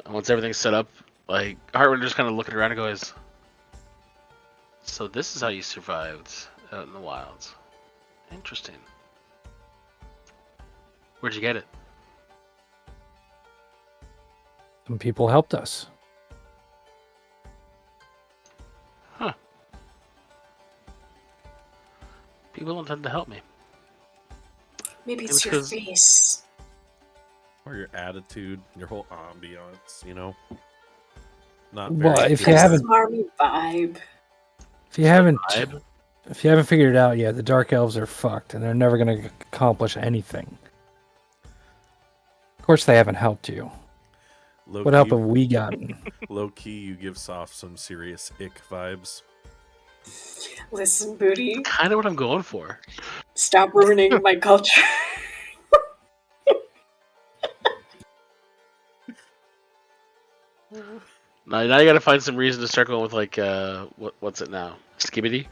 And once everything's set up, Heartwind just kind of looking around and goes, "So this is how you survived out in the wilds. Interesting. Where'd you get it?" Some people helped us. Huh. People don't tend to help me. Maybe was it's your 'cause- face. Or your attitude, your whole ambiance, you know? Not Well, very if you good. haven't- Smarmy vibe. If you haven't vibe. figured it out yet, the Dark Elves are fucked, and they're never going to accomplish anything. Of course, they haven't helped you. Low What help key, have we gotten? low key, you give Soph some serious ick vibes. Listen, Booty, Kind of what I'm going for. stop ruining my culture. Now you gotta find some reason to start going with like what's it now? Skibidi?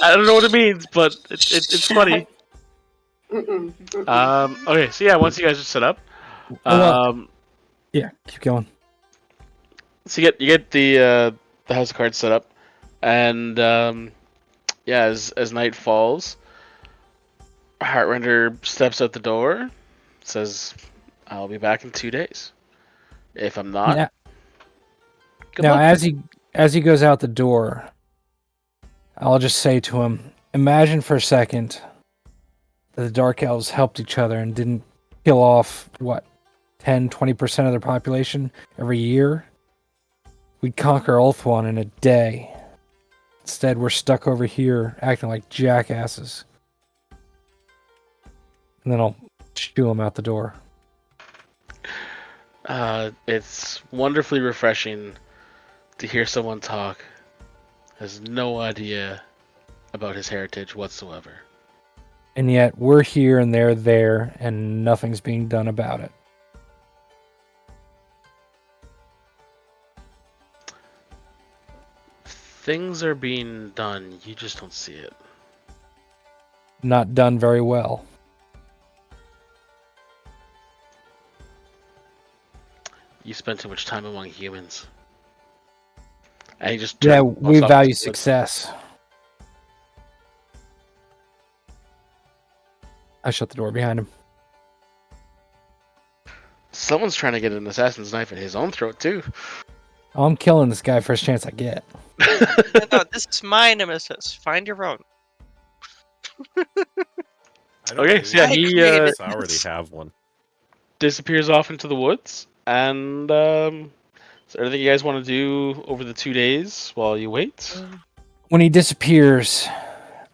I don't know what it means, but it's funny. Mm-mm, mm-mm. Okay, so yeah, once you guys are set up, Well, yeah, keep going. so you get the house of cards set up, and yeah, as night falls, Heartrender steps out the door, says, "I'll be back in 2 days. If I'm not, Now, good now luck." as he goes out the door, I'll just say to him, imagine for a second that the Dark Elves helped each other and didn't kill off, 10-20% of their population every year? We'd conquer Ulthuan in a day. Instead, we're stuck over here acting like jackasses. And then I'll shoo him out the door. It's wonderfully refreshing to hear someone talk. Has no idea about his heritage whatsoever. And yet, we're here and they're there, and nothing's being done about it. Things are being done, you just don't see it. Not done very well. You spend too much time among humans. And he just Yeah, walks we off value into the woods. success. I shut the door behind him. Someone's trying to get an assassin's knife in his own throat too. Oh, I'm killing this guy first chance I get. No, this is my nemesis. Find your own. Okay, so yeah, he created I already have one. disappears off into the woods. And is there anything you guys want to do over the 2 days while you wait? When he disappears,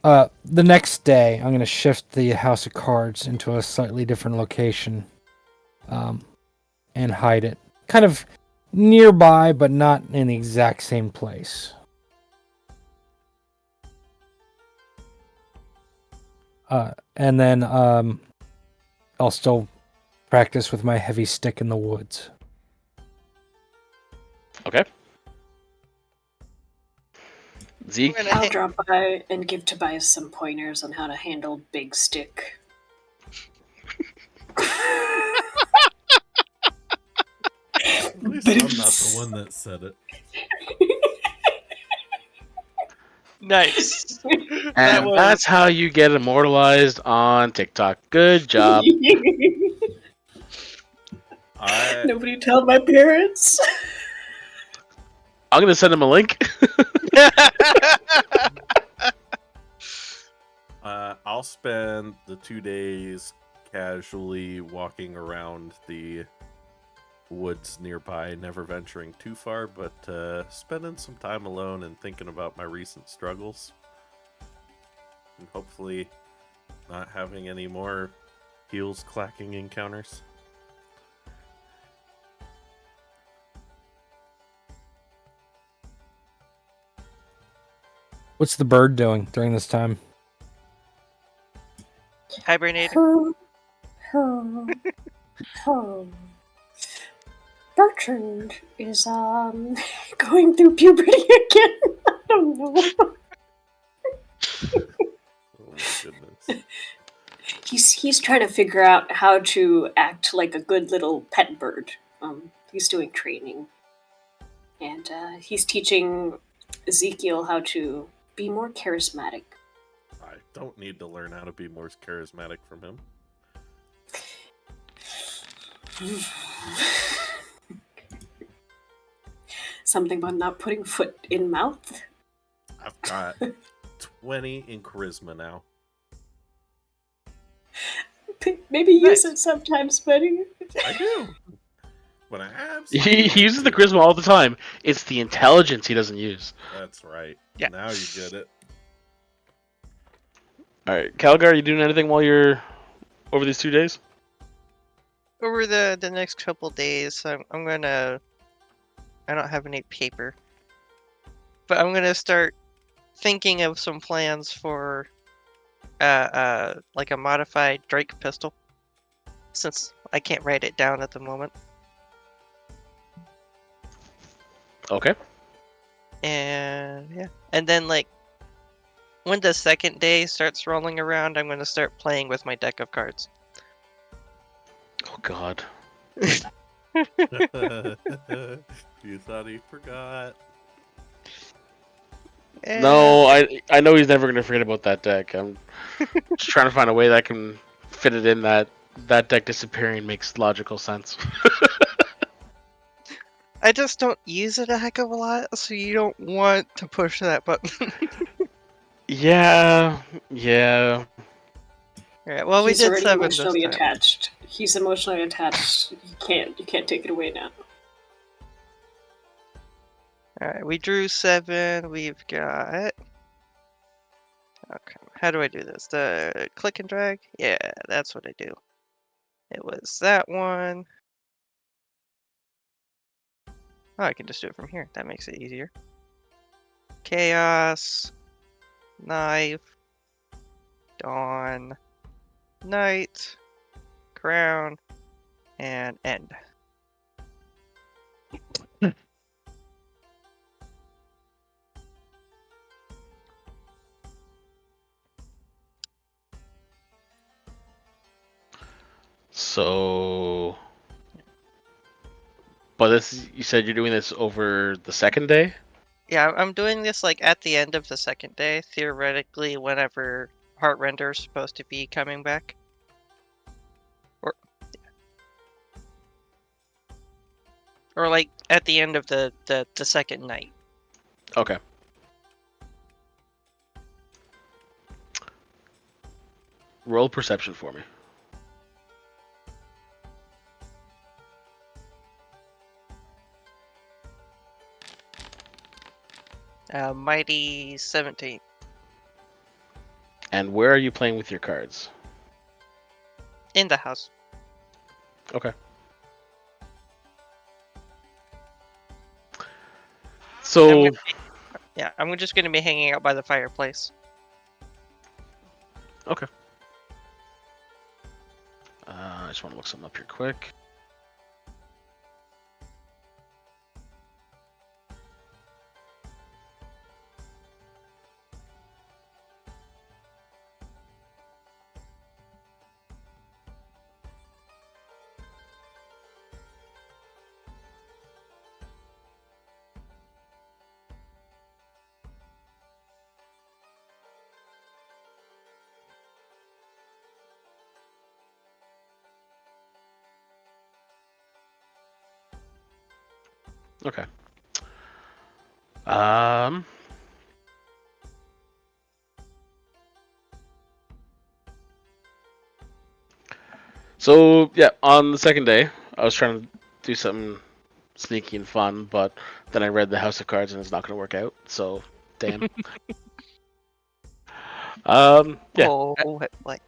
the next day, I'm going to shift the House of Cards into a slightly different location, and hide it. Kind of nearby, but not in the exact same place. And then I'll still practice with my heavy stick in the woods. Okay. Zeke? We're gonna I'll hit- drop by and give Tobias some pointers on how to handle Big Stick. At least I'm not the one that said it. Nice. And was- that's how you get immortalized on TikTok. Good job. Nobody tell my parents. I'm gonna send him a link. I'll spend the 2 days casually walking around the woods nearby, never venturing too far, but spending some time alone and thinking about my recent struggles. And hopefully not having any more heels clacking encounters. What's the bird doing during this time? Hibernating. Bertrand is going through puberty again. I don't know. Oh my goodness. He's trying to figure out how to act like a good little pet bird. He's doing training, and he's teaching Ezekiel how to be more charismatic. I don't need to learn how to be more charismatic from him. Something about not putting foot in mouth. I've got 20 in charisma now. Maybe use Nice. it sometimes, buddy. I do. When I absolutely He need uses the to. charisma all the time. It's the intelligence he doesn't use. That's right. Yeah. Now you get it. All right, Calgar, you doing anything while you're over these 2 days? Over the next couple days, I'm gonna. I don't have any paper, but I'm gonna start thinking of some plans for like a modified Drake pistol, since I can't write it down at the moment. Okay. And yeah, and then like when the second day starts rolling around, I'm gonna start playing with my deck of cards. Oh God. You thought he forgot. No, I know he's never gonna forget about that deck. I'm just trying to find a way that I can fit it in that deck disappearing makes logical sense. I just don't use it a heck of a lot, so you don't want to push that button. Yeah. Alright, well, we He's did already 7 this emotionally time. attached. He's emotionally attached. You can't take it away now. Alright, we drew 7. We've got. Okay, how do I do this? The click and drag? Yeah, that's what I do. It was that one. Oh, I can just do it from here. That makes it easier. Chaos, Knife, Dawn, Knight, Crown, and End. So, but this you said you're doing this over the second day? Yeah, I'm doing this like at the end of the second day, theoretically, whenever Heartrender is supposed to be coming back. Or like at the end of the second night. Okay. Roll perception for me. Mighty 17. And where are you playing with your cards? In the house. Okay. So, I'm just gonna be hanging out by the fireplace. okay. I just want to look something up here quick. Okay. Um. So yeah, on the second day, I was trying to do something sneaky and fun, but then I read the House of Cards and it's not going to work out. So, damn. Yeah. Oh, like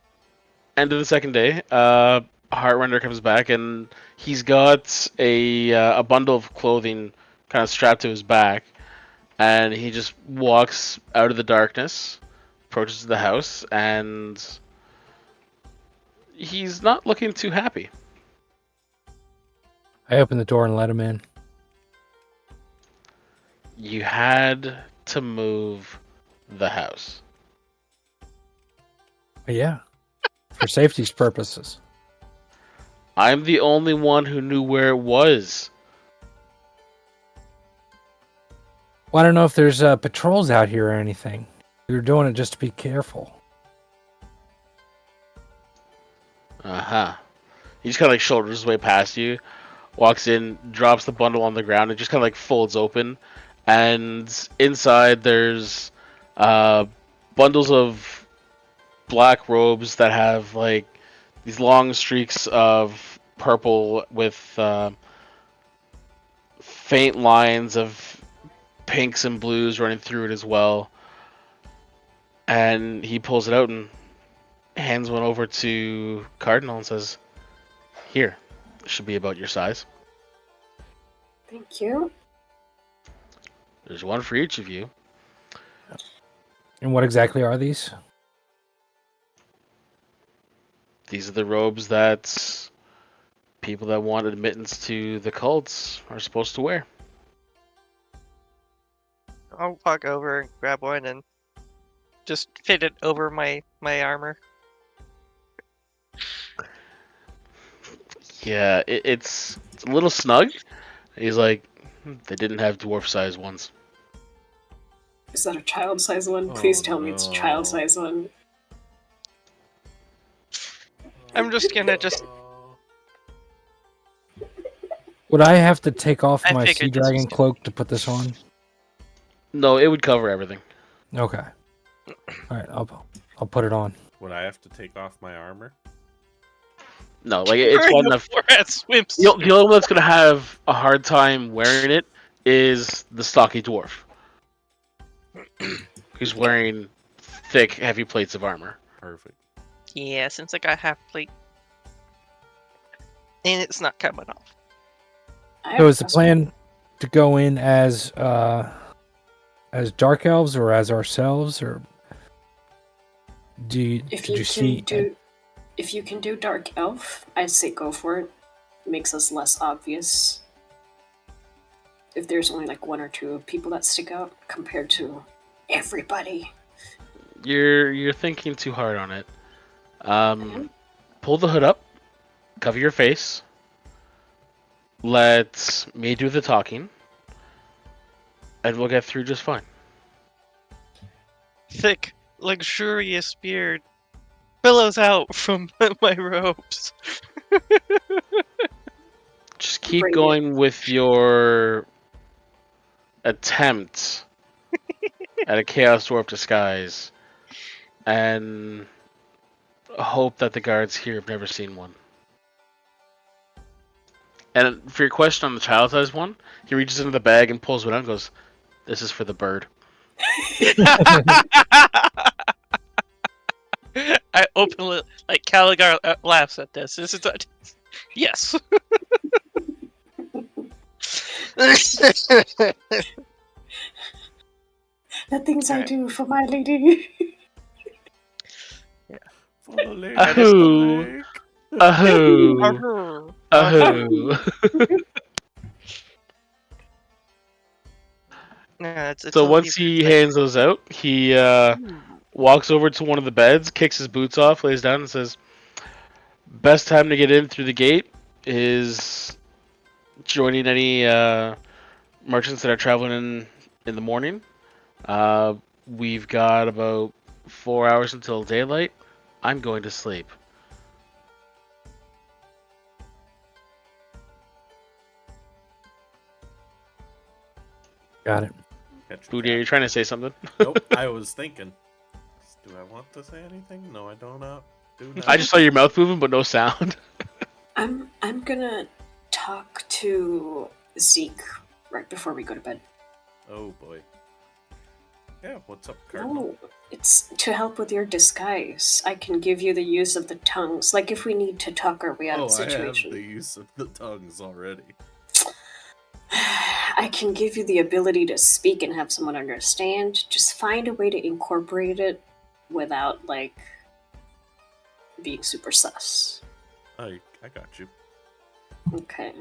End of the second day, Heartrender comes back and he's got a bundle of clothing kind of strapped to his back, and he just walks out of the darkness, approaches the house, and he's not looking too happy. I open the door and let him in. You had to move the house. Yeah, for safety's purposes. I'm the only one who knew where it was. Well, I don't know if there's patrols out here or anything. We were doing it just to be careful. Uh-huh. He just kind of like shoulders his way past you, walks in, drops the bundle on the ground, and just kind of like folds open. And inside there's bundles of black robes that have like these long streaks of purple with faint lines of pinks and blues running through it as well. And he pulls it out and hands one over to Cardinal and says, "Here, this should be about your size. Thank you. There's one for each of you." And what exactly are these? These are the robes that people that want admittance to the cults are supposed to wear. I'll walk over and grab one and just fit it over my armor. Yeah, it's a little snug. He's like, they didn't have dwarf size ones. Is that a child size one? Oh, Please tell me it's a child no. size one. I'm just gonna just. Would I have to take off I my figured sea this was dragon gonna- cloak to put this on? No, it would cover everything. Okay. All right, I'll put it on. Would I have to take off my armor? No, like it's Wearing one a of Borat swimsuit. the only one that's gonna have a hard time wearing it is the stocky dwarf. He's wearing thick, heavy plates of armor. Perfect. Yeah, since I got half plate, and it's not coming off. I have So a is the question. plan to go in as dark elves or as ourselves, or did you see? If you can do dark elf, I'd say go for it. Makes us less obvious. If there's only like one or two people that stick out compared to everybody. You're thinking too hard on it. Pull the hood up, cover your face. Let me do the talking, and we'll get through just fine. Thick, luxurious beard billows out from my robes. Just keep Bring going with your attempt at a Chaos Dwarf disguise, and hope that the guards here have never seen one. And for your question on the child size one, he reaches into the bag and pulls one out and goes, "This is for the bird." I openly, like, Caligar laughs at this. This is yes. The things I Alright. do for my lady. For the lady I of just- the Ahoo! lake. Ahoo! Ahoo! Yeah, it's So a once he hands those out, he walks over to one of the beds, kicks his boots off, lays down, and says, "Best time to get in through the gate is joining any merchants that are traveling in the morning. We've got about 4 hours until daylight. I'm going to sleep." Got it. Catch a Booty, are cat. you trying to say something? Nope, I was thinking. Do I want to say anything? No, I don't. Do not. I just saw your mouth moving, but no sound. I'm gonna talk to Zeke right before we go to bed. Oh boy. Yeah, what's up, Cardinal? No, it's to help with your disguise. I can give you the use of the tongues, like if we need to talk our way out of a I have situation. the use of the tongues already. I can give you the ability to speak and have someone understand. Just find a way to incorporate it without, like, being super sus. I got you. Okay.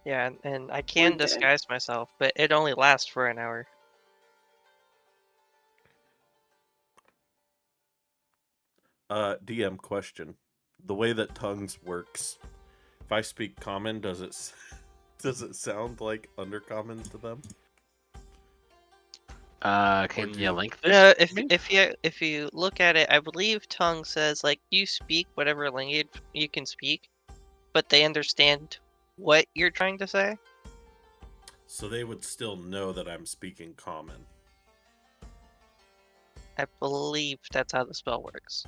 Yeah, and I can We're good. disguise myself, but it only lasts for an hour. DM question. The way that tongues works, if I speak common, does it sound like undercommon to them? Can do you you- link this? If you look at it, I believe tongue says like you speak whatever language you can speak, but they understand what you're trying to say. So they would still know that I'm speaking common. I believe that's how the spell works.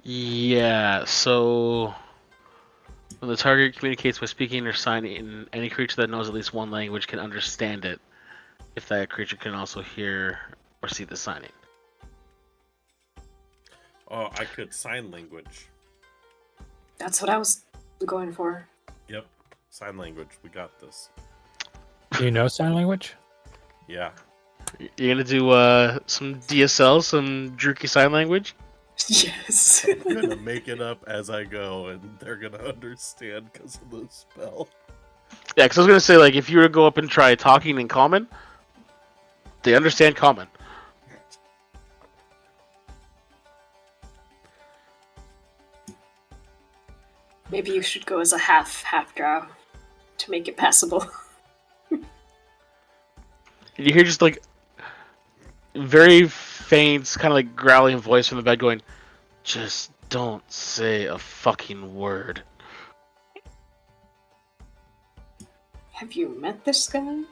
Yeah, so when the target communicates by speaking or signing, any creature that knows at least one language can understand it if that creature can also hear or see the signing. Oh, I could sign language. That's what I was going for. Yep, sign language. We got this. Do you know sign language? Yeah. You're gonna do some DSL, some Druki sign language? Yes. I'm gonna make it up as I go, and they're gonna understand because of the spell. Yeah, because I was gonna say, like, if you were to go up and try talking in common, they understand common. Maybe you should go as a half drow to make it passable. And you hear just like very faint, kind of like growling voice from the bed going, "Just don't say a fucking word." Have you met this guy?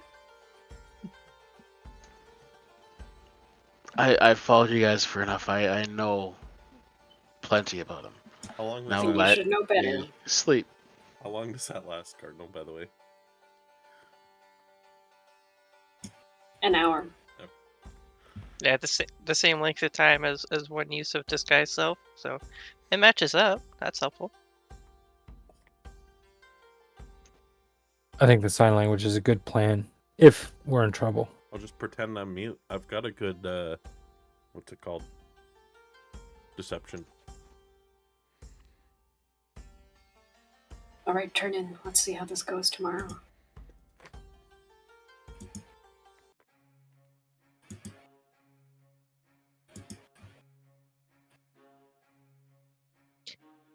I've followed you guys for enough. I know plenty about him. How long I does think that? you should know better. Sleep. How long does that last, Cardinal? By the way. An hour. Yeah, the same length of time as one use of disguise self, so it matches up. That's helpful. I think the sign language is a good plan if we're in trouble. I'll just pretend I'm mute. I've got a good, what's it called? Deception. All right, turn in. Let's see how this goes tomorrow.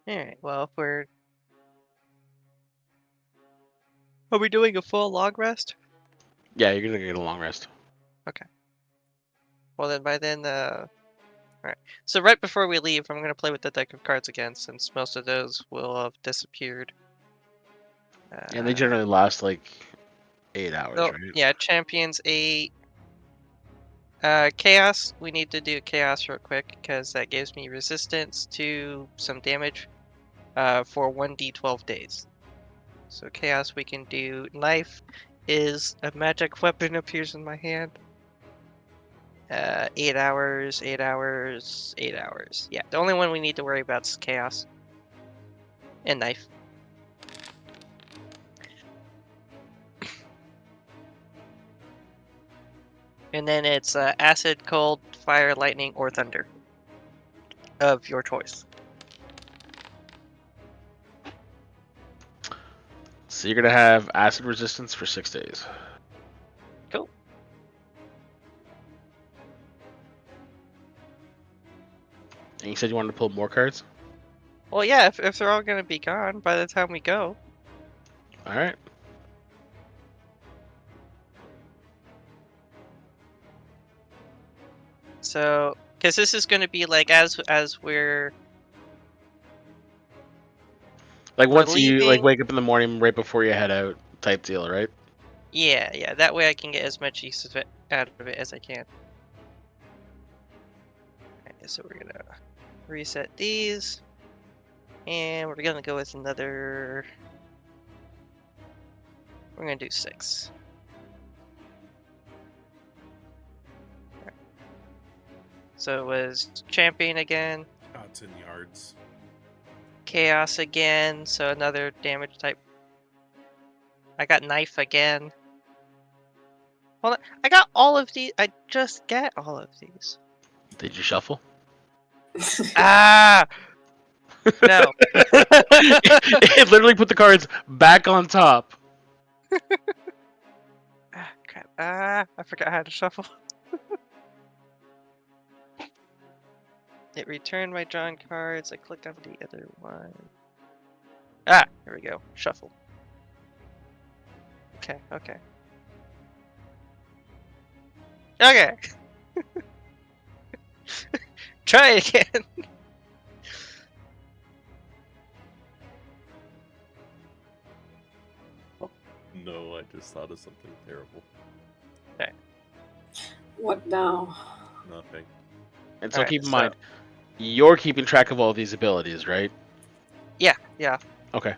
Alright, well, are we doing a full log rest? Yeah, you're gonna get a long rest. Well, then by then, alright. So right before we leave, I'm gonna play with the deck of cards again, since most of those will have disappeared. And they generally last like 8 hours, Oh, right? yeah, Champions 8. Chaos, we need to do Chaos real quick, because that gives me resistance to some damage for 1d12 days. So Chaos we can do. Knife is a magic weapon appears in my hand. 8 hours, 8 hours, 8 hours. Yeah, the only one we need to worry about is Chaos. And Knife. And then it's Acid, Cold, Fire, Lightning, or Thunder. Of your choice. So you're gonna have acid resistance for 6 days. Cool. And you said you wanted to pull more cards? Well, yeah, if they're all going to be gone by the time we go. Alright. So, because this is going to be like as we're Like we're once you like leaving. wake up in the morning right before you head out type deal, right? Yeah. That way I can get as much use of it out of it as I can. Okay, so we're gonna reset these, and we're gonna go with another. We're gonna do 6. Right. So it was Champion again, Odds and yards. Chaos again, so another damage type. I got Knife again. Hold on, I got all of these. I just got all of these. Did you shuffle? Ah! No. It literally put the cards back on top. Ah, crap. Ah, I forgot how to shuffle. It returned my drawn cards. I clicked on the other one. Ah, here we go. Shuffle. Okay. Okay. Try again. No, I just thought of something terrible. What now? Nothing. And so Alright, keep in mind, you're keeping track of all these abilities, right? Yeah. Okay.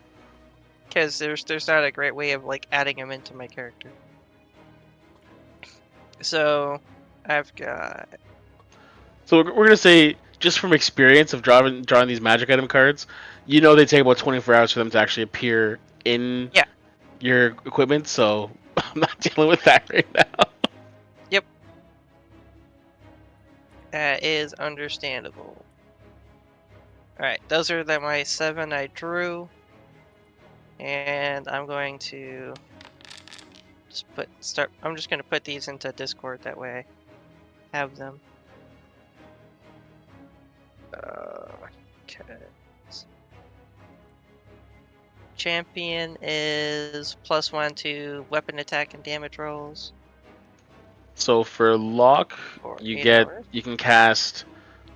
Because there's not a great way of like adding them into my character. So I've got So we're gonna say, just from experience of drawing these magic item cards, you know they take about 24 hours for them to actually appear in Yeah. your equipment. So I'm not dealing with that right now. that is understandable. All right, those are my 7 I drew, and I'm going to just start. I'm just going to put these into Discord, that way I have them. Okay. Champion is +1 to weapon attack and damage rolls So for lock, for you 8 hours. can cast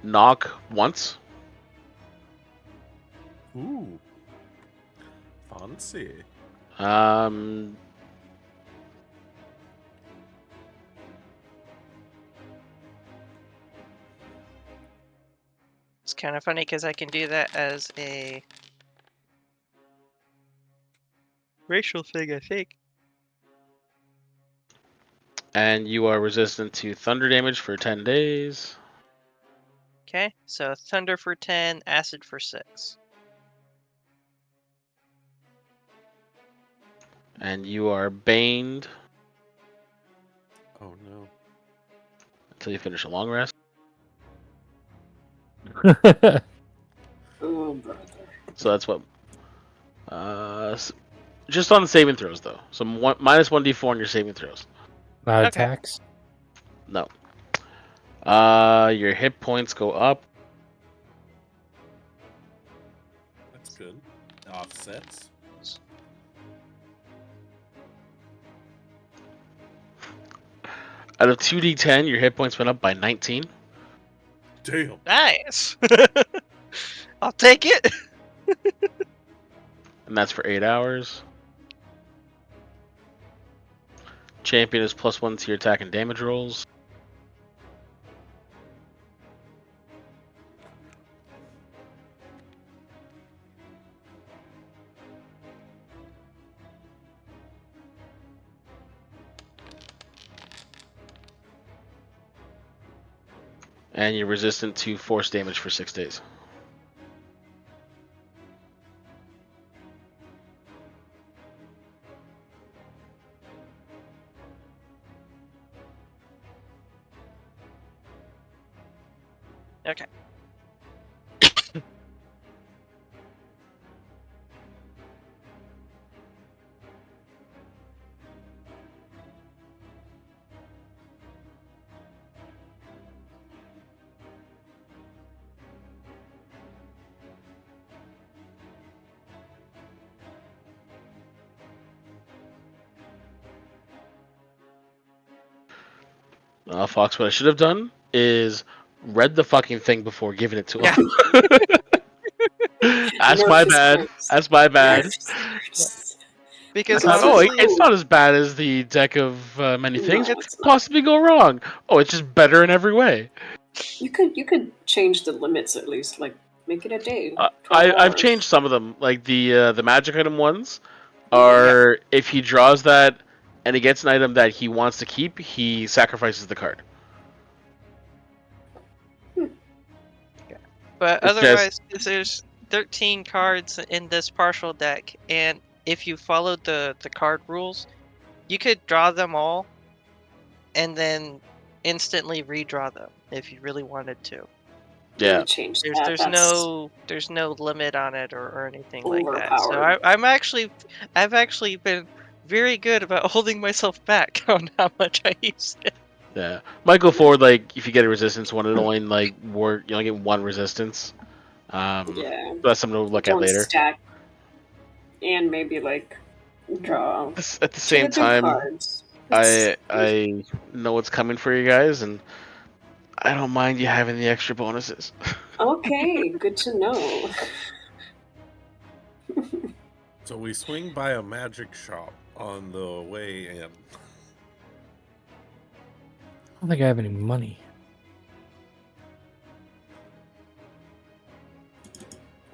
knock once. Ooh. Fancy. It's kind of funny because I can do that as a racial thing, I think. And you are resistant to thunder damage for 10 days. Okay, so thunder for 10, acid for 6. And you are baned Oh no. until you finish a long rest. Oh, brother. So that's what. Just on the saving throws though. So minus 1d4 on your saving throws. Not Okay. attacks. No. Your hit points go up. That's good. Offsets. Out of 2d10, your hit points went up by 19. Damn. Nice! I'll take it! And that's for 8 hours. Champion is +1 to your attack and damage rolls. And you're resistant to force damage for 6 days. Okay. Fox, what I should have done is read the fucking thing before giving it to him. That's Nerf my his bad. cards. That's my bad. Nerf his cards. Because I thought, honestly, it's not as bad as the deck of many things. No, What it's could not. possibly go wrong? Oh, it's just better in every way. You could change the limits at least, like make it a day, 12 I've hours. changed some of them, like the magic item ones. Yeah. Are if he draws that and he gets an item that he wants to keep, he sacrifices the card. but It's otherwise, 'cause there's 13 cards in this partial deck, and if you followed the card rules, you could draw them all and then instantly redraw them if you really wanted to. Yeah. Change There's that. That's there's no limit on it or anything like that. So overpowered. I've actually been very good about holding myself back on how much I use it. Yeah, might go forward. Like if you get a resistance one, it only you only get one resistance. Yeah. That's something to look at Don't later. stack, and maybe like draw At the two same of the good time, cards. It's- I know what's coming for you guys, and I don't mind you having the extra bonuses. Okay, good to know. So we swing by a magic shop on the way in. I don't think I have any money.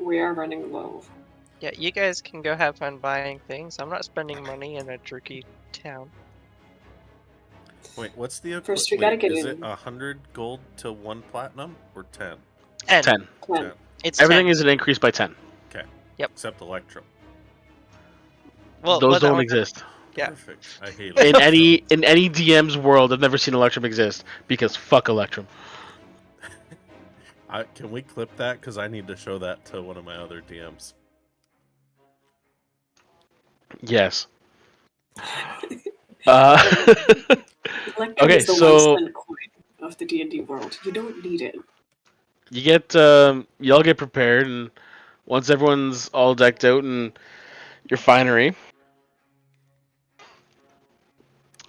We are running low. Yeah, you guys can go have fun buying things. I'm not spending money in a jerky town. Wait, what's the First, we gotta get is in. it 100 gold to 1 platinum or 10? 10. 10. 10. It's Everything 10. is an increase by 10. Okay. Yep. Except Electrum. Well, Those that don't one- exist. Yeah. Perfect. I hate In Electrum. any DM's world, I've never seen Electrum exist because fuck Electrum. Can we clip that? Because I need to show that to one of my other DMs. Yes. Electrum Okay, is the so- 1 cent coin of the D&D world. You don't need it. you get y'all get prepared, and once everyone's all decked out in your finery,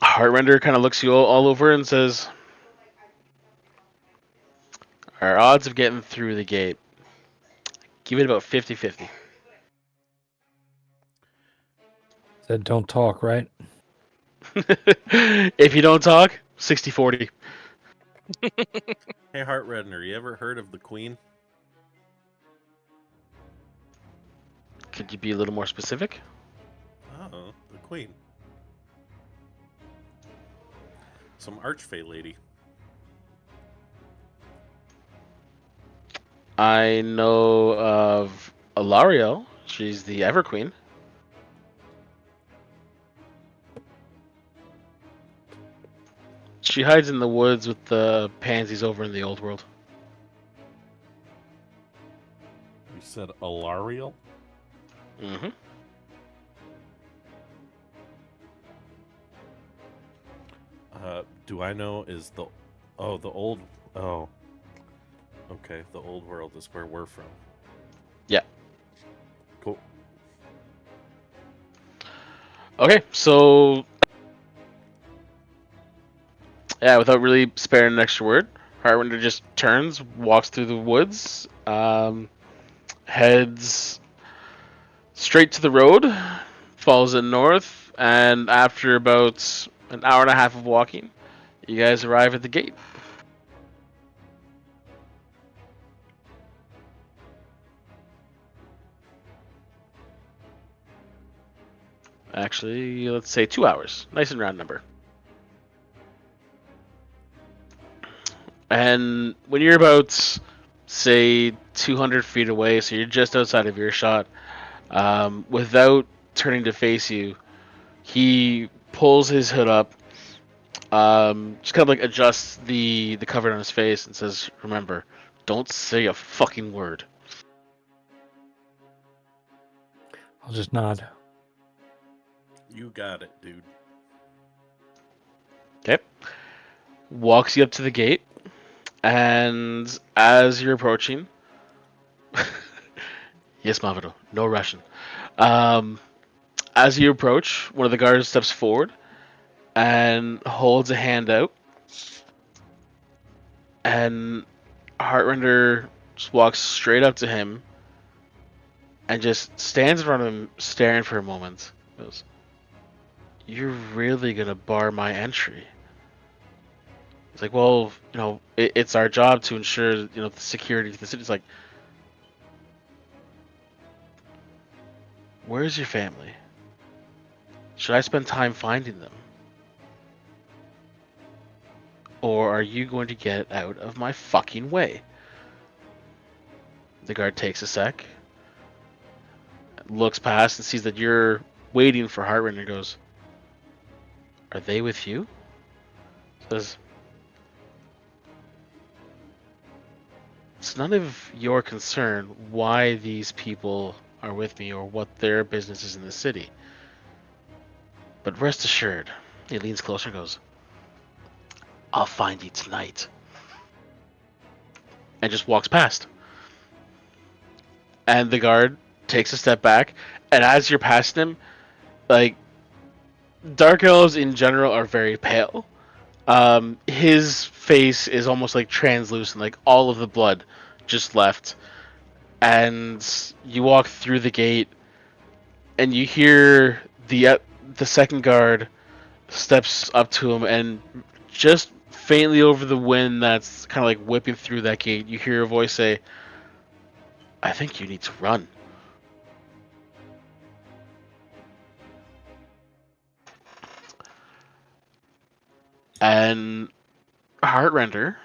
Heartrender kind of looks you all over and says, our odds of getting through the gate, give it about 50-50. Said don't talk, right? If you don't talk, 60-40. Hey, Heartrender, you ever heard of the Queen? Could you be a little more specific? Oh, the Queen. Some archfey lady. I know of Alariel. She's the Ever Queen. She hides in the woods with the pansies over in the old world. You said Alariel? Mm-hmm. Do I know is the... Oh, the old... Oh. Okay, the old world is where we're from. Yeah. Cool. Okay, so... yeah, without really sparing an extra word, Heartwinder just turns, walks through the woods, heads straight to the road, follows it north, and after about an hour and a half of walking, you guys arrive at the gate. Actually, let's say 2 hours. Nice and round number. And when you're about, say, 200 feet away, so you're just outside of earshot, without turning to face you, he pulls his hood up, just kind of like adjusts the cover on his face and says, remember, don't say a fucking word. I'll just nod. You got it, dude. Okay. Walks you up to the gate, and as you're approaching, yes, Mavito, no Russian. As you approach, one of the guards steps forward and holds a hand out, and Heartrender just walks straight up to him and just stands in front of him, staring for a moment. Goes, "You're really gonna bar my entry?" It's like, well, it's our job to ensure, the security of the city. It's like, where's your family? Should I spend time finding them? Or are you going to get out of my fucking way? The guard takes a sec, looks past and sees that you're waiting for Heartrender and goes, are they with you? Says, it's none of your concern why these people are with me or what their business is in the city. But rest assured, he leans closer and goes, I'll find you tonight. And just walks past. And the guard takes a step back, and as you're past him, like, dark elves in general are very pale. His face is almost like translucent, like all of the blood just left. And you walk through the gate, and you hear the second guard steps up to him, and just faintly over the wind that's kind of like whipping through that gate, you hear a voice say, I think you need to run. And Heartrender,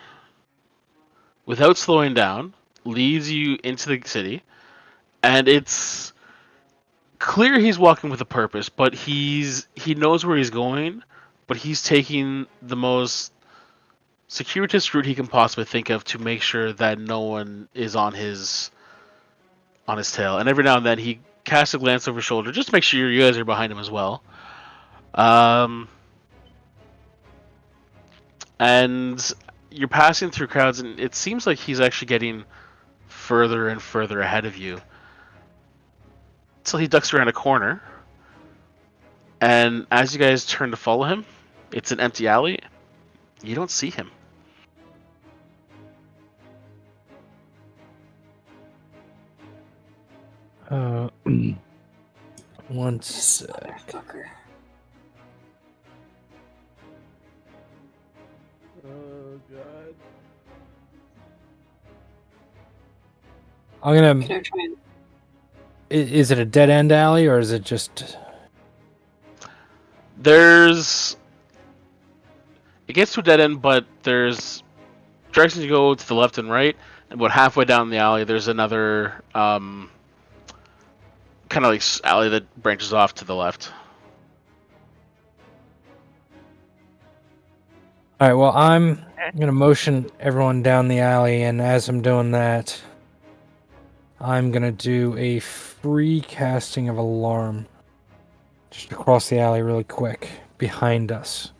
without slowing down, leads you into the city, and it's clear he's walking with a purpose, but he knows where he's going, but he's taking the most circuitous route he can possibly think of to make sure that no one is on his tail. And every now and then he casts a glance over his shoulder just to make sure you guys are behind him as well. And you're passing through crowds, and it seems like he's actually getting further and further ahead of you until he ducks around a corner. And as you guys turn to follow him, it's an empty alley. You don't see him. One This sec. motherfucker. Oh god. I'm gonna. Can I try and Is it a dead end alley or is it just? It gets to a dead end, but there's directions you go to the left and right, and about halfway down the alley, there's another kind of like alley that branches off to the left. All right. Well, I'm gonna motion everyone down the alley, and as I'm doing that, I'm gonna do a free casting of alarm just across the alley, really quick, behind us.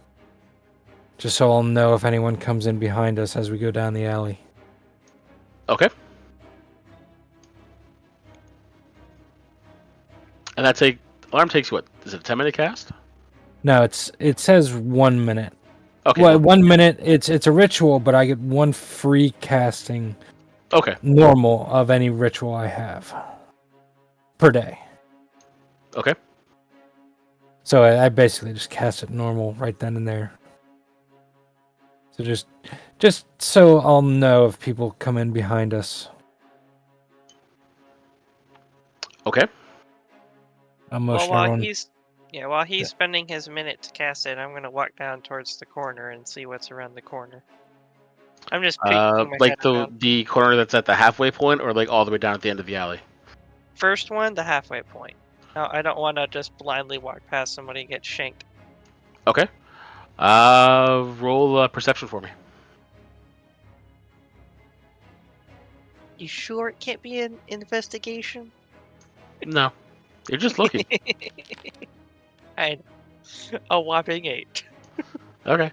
Just so I'll know if anyone comes in behind us as we go down the alley. Okay. And alarm takes what? Is it a 10-minute cast? No, it says 1 minute. Okay. Well, 1 minute. It's a ritual, but I get one free casting. Okay. Normal of any ritual I have per day. Okay. So I basically just cast it normal right then and there. So just so I'll know if people come in behind us. Okay. I'll Well, motion while everyone. he's spending his minute to cast it, I'm gonna walk down towards the corner and see what's around the corner. I'm just peeking my Like head around. the corner that's at the halfway point, or like all the way down at the end of the alley. First one, the halfway point. No, I don't want to just blindly walk past somebody and get shanked. Okay. Roll perception for me. You sure it can't be an investigation? No, you're just looking. I know. A whopping 8. Okay.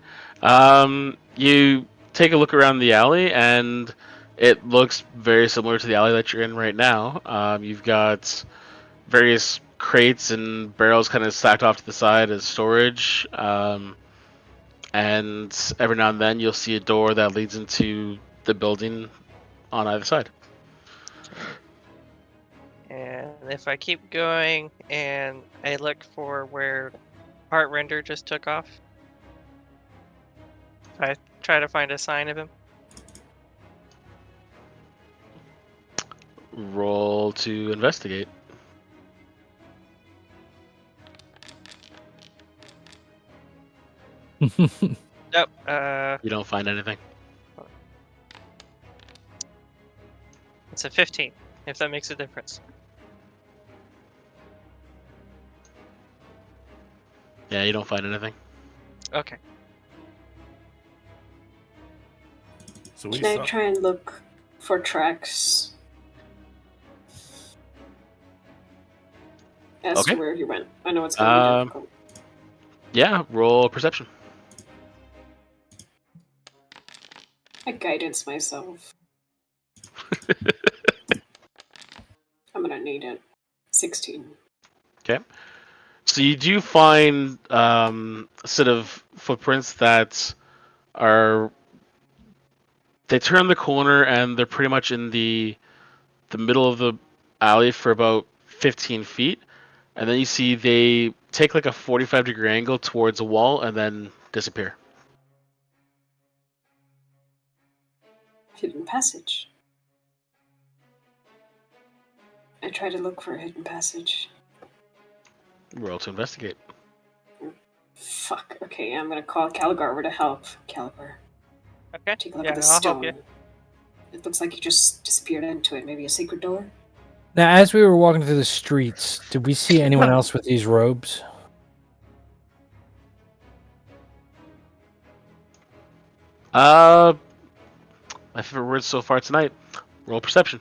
You take a look around the alley, and it looks very similar to the alley that you're in right now. You've got various crates and barrels kind of stacked off to the side as storage. And every now and then you'll see a door that leads into the building on either side. And if I keep going and I look for where Heartrender just took off, I try to find a sign of him. Roll to investigate. Nope. You don't find anything. It's a 15, if that makes a difference. Yeah, you don't find anything. Okay. So we Can I saw. try and look for tracks as Okay. to where he went? I know it's going to be difficult. Yeah, roll perception. I guidance myself. I'm gonna need it. 16. Okay. So you do find a set of footprints that are. They turn the corner and they're pretty much in the middle of the alley for about 15 feet, and then you see they take like a 45-degree angle towards a wall and then disappear. Hidden passage. I try to look for a hidden passage. Roll to investigate. Fuck. Okay, I'm gonna call Caligar over to help. Caligar, Okay. take a look Yeah, at the I'll help stone. you. It looks like you just disappeared into it. Maybe a secret door? Now, as we were walking through the streets, did we see anyone else with these robes? My favorite words so far tonight. Roll perception.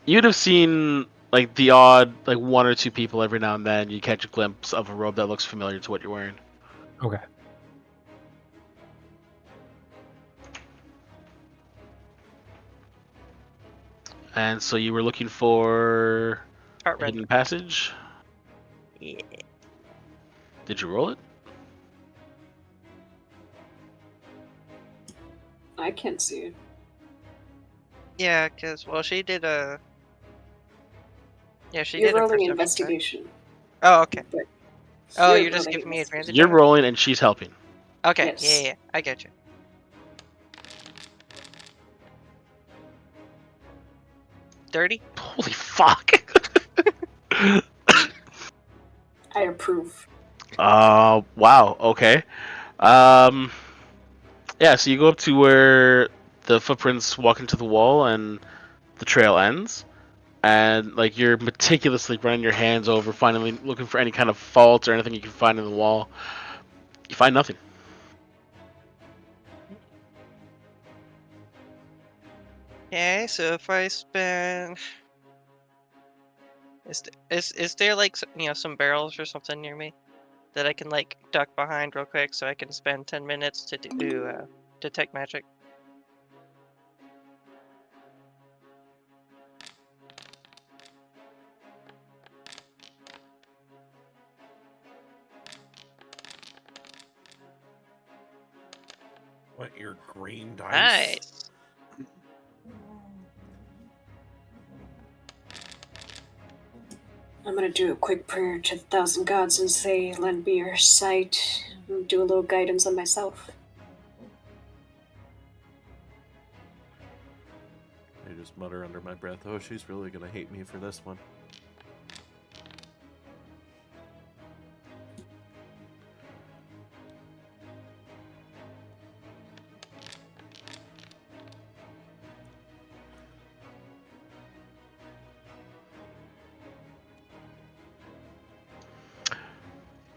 You'd have seen like the odd like one or two people every now and then. You catch a glimpse of a robe that looks familiar to what you're wearing. Okay. And so you were looking for Heart a hidden render. passage. Yeah. Did you roll it? I can't see it. Yeah, because, well, she did a... Yeah, she You're did a rolling perception check. investigation. Oh, okay. But Oh, you're you're just rolling giving me investigation. advantage? You're on it? rolling and she's helping. Okay, Yes. yeah, I get you. $30? Holy fuck! I approve. Wow. Okay. Yeah. So you go up to where the footprints walk into the wall and the trail ends, and like you're meticulously running your hands over, finally looking for any kind of fault or anything you can find in the wall. You find nothing. Okay, so if I spend... Is there like, some barrels or something near me that I can like duck behind real quick so I can spend 10 minutes to do detect magic? What, your green dice? Nice. I'm gonna do a quick prayer to the 1,000 gods and say, lend me your sight, and do a little guidance on myself. I just mutter under my breath, oh, she's really gonna hate me for this one.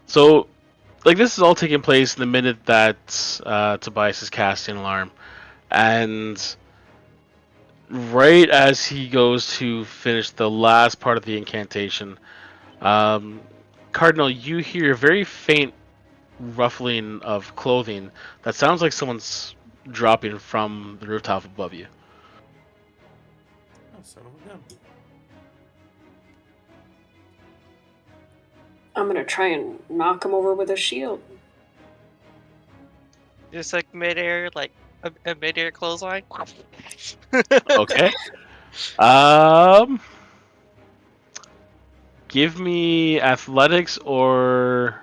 So, like this is all taking place in the minute that Tobias is casting alarm, and right as he goes to finish the last part of the incantation, Cardinal, you hear a very faint ruffling of clothing that sounds like someone's dropping from the rooftop above you. Oh, son of a gun. I'm gonna try and knock him over with a shield. Just like midair, like a midair clothesline. Okay. Give me athletics or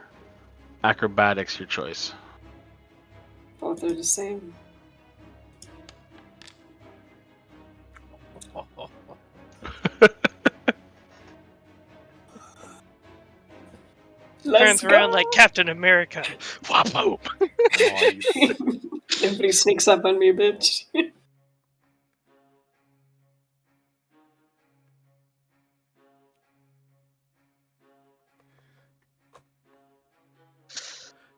acrobatics, your choice. Both are the same. Let's Turns around go! like Captain America. Whop whoop. Nice. Nobody sneaks up on me, bitch.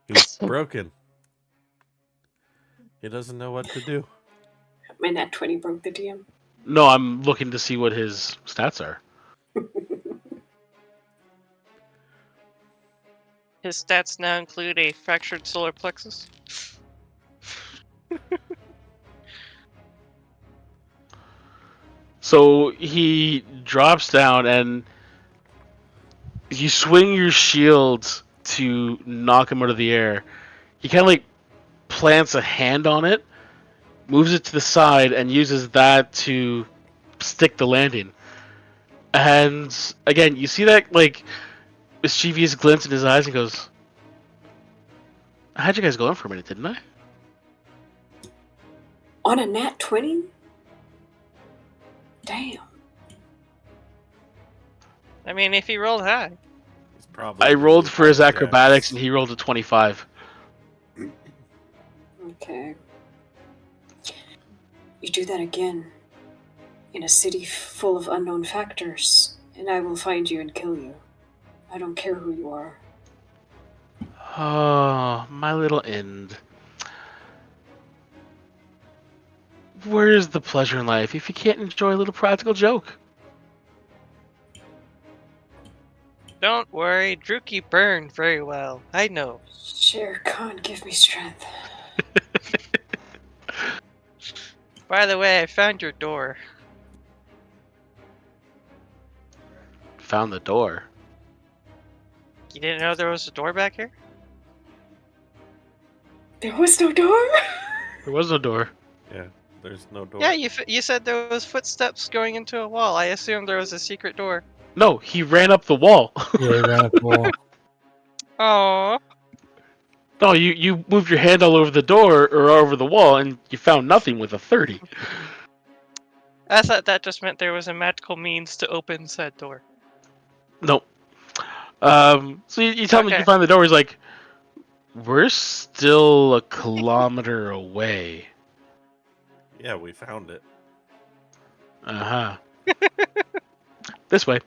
He's broken. He doesn't know what to do. My nat 20 broke the DM. No, I'm looking to see what his stats are. His stats now include a fractured solar plexus. So he drops down and you swing your shield to knock him out of the air. He kind of like plants a hand on it, moves it to the side, and uses that to stick the landing. And again, you see that like mischievous glint in his eyes and goes, I had you guys going for a minute, didn't I? On a nat 20? Damn. I mean, if he rolled high. It's probably I rolled really for his high acrobatics, dex. and he rolled a 25. Okay. You do that again. In a city full of unknown factors, and I will find you and kill you. I don't care who you are. Oh, my little end. Where's the pleasure in life if you can't enjoy a little practical joke? Don't worry, Druki burned very well. I know. Shere Khan, give me strength. By the way, I found your door. Found the door. You didn't know there was a door back here? There was no door? There was no door. Yeah, there's no door. Yeah, you said there was footsteps going into a wall. I assumed there was a secret door. No, he ran up the wall. Yeah, he ran up the wall. Oh, No, you moved your hand all over the door or over the wall, and you found nothing with a 30. I thought that just meant there was a magical means to open said door. Nope. So you tell me Okay. you find the door. He's like, we're still a kilometer away. Yeah, we found it. Uh huh. This way.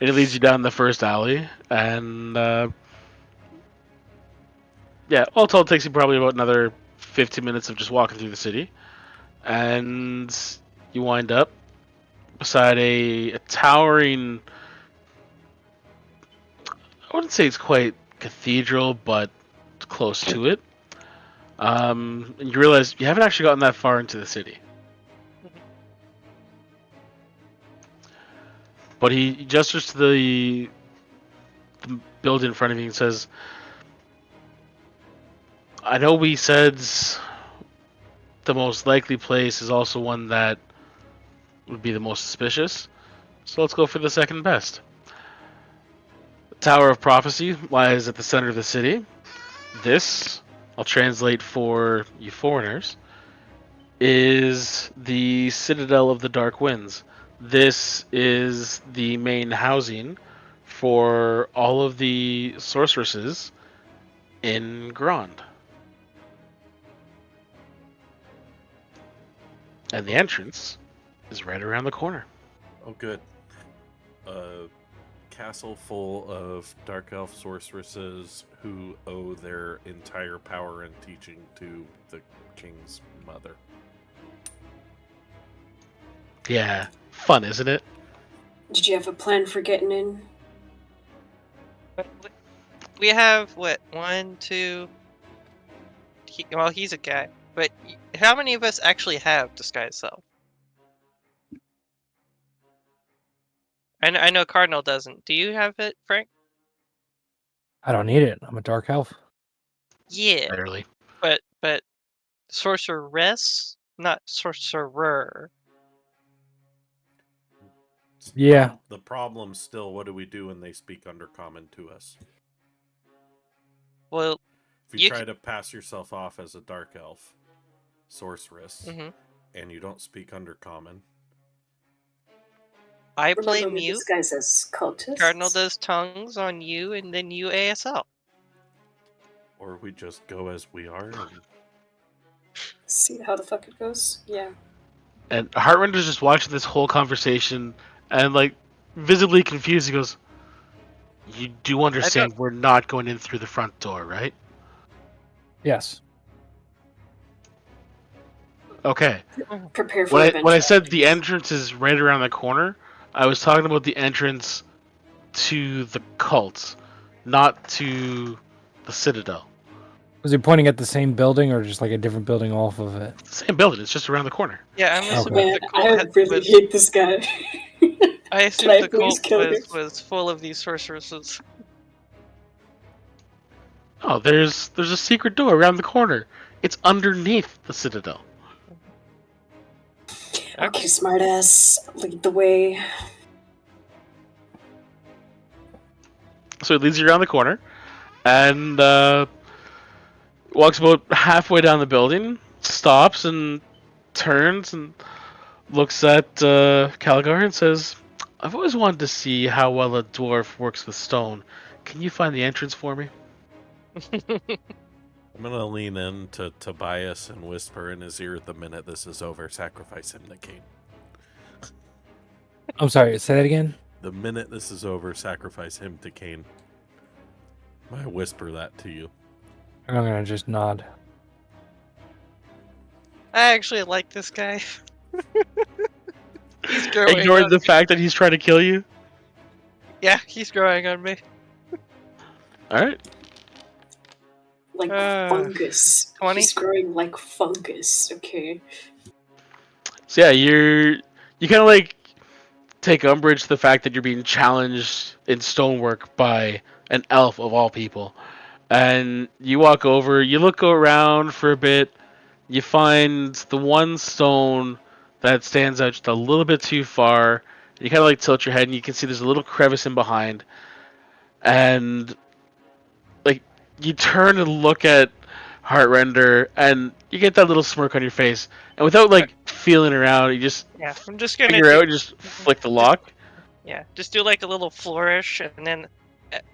And it leads you down the first alley, and yeah, all told, it takes you probably about another 15 minutes of just walking through the city, and you wind up beside a towering. I wouldn't say it's quite cathedral, but close to it. And you realize you haven't actually gotten that far into the city. But he gestures to the building in front of you and says, I know we said the most likely place is also one that would be the most suspicious, so let's go for the second best. The Tower of Prophecy lies at the center of the city. This, I'll translate for you foreigners, is the Citadel of the Dark Winds. This is the main housing for all of the sorceresses in Grand. And the entrance is right around the corner. Oh, good. A castle full of dark elf sorceresses who owe their entire power and teaching to the king's mother. Yeah, fun, isn't it? Did you have a plan for getting in? We have what? 1, 2. Well, he's a guy, but how many of us actually have disguise self? I know Cardinal doesn't. Do you have it, Frank? I don't need it. I'm a dark elf. Yeah, Barely. but sorceress, not sorcerer. Yeah. The problem's still, what do we do when they speak Undercommon to us? Well, If you You try to pass yourself off as a dark elf sorceress mhm. and you don't speak Undercommon, I play Remember, we mute. disguise as cultists. Cardinal does tongues on you, and then you ASL. or we just go as we are and See how the fuck it goes? Yeah. And Heartrender's just watching this whole conversation and, like, visibly confused. He goes, you do understand we're not going in through the front door, right? Yes. Okay. Prepare for When I eventuality. said the entrance is right around the corner, I was talking about the entrance to the cult, not to the Citadel. Was he pointing at the same building or just like a different building off of it? Same building, it's just around the corner. Yeah, I'm Okay. assuming Man, the cult I really hate this guy. I Can assumed I the please cult kill him? was full of these sorceresses. Oh, there's a secret door around the corner. It's underneath the Citadel. Okay, smartass, lead the way. So it leads you around the corner, and walks about halfway down the building, stops, and turns and looks at Calgar and says, "I've always wanted to see how well a dwarf works with stone. Can you find the entrance for me?" I'm gonna lean in to Tobias and whisper in his ear, "The minute this is over, sacrifice him to Cain." I'm sorry, say that again? The minute this is over, sacrifice him to Cain. I whisper that to you. I'm gonna just nod. I actually like this guy. He's growing Ignore on the me. fact that he's trying to kill you. Yeah, he's growing on me. All right. Like fungus. 20? He's growing like fungus, okay? So yeah, you kind of like take umbrage to the fact that you're being challenged in stonework by an elf of all people. And you walk over, you look around for a bit, you find the one stone that stands out just a little bit too far. You kind of like tilt your head and you can see there's a little crevice in behind. And like you turn and look at Heartrender and you get that little smirk on your face. And without like feeling around, you just Yeah, I'm just gonna figure do. out and just flick the lock. Yeah, just do like a little flourish and then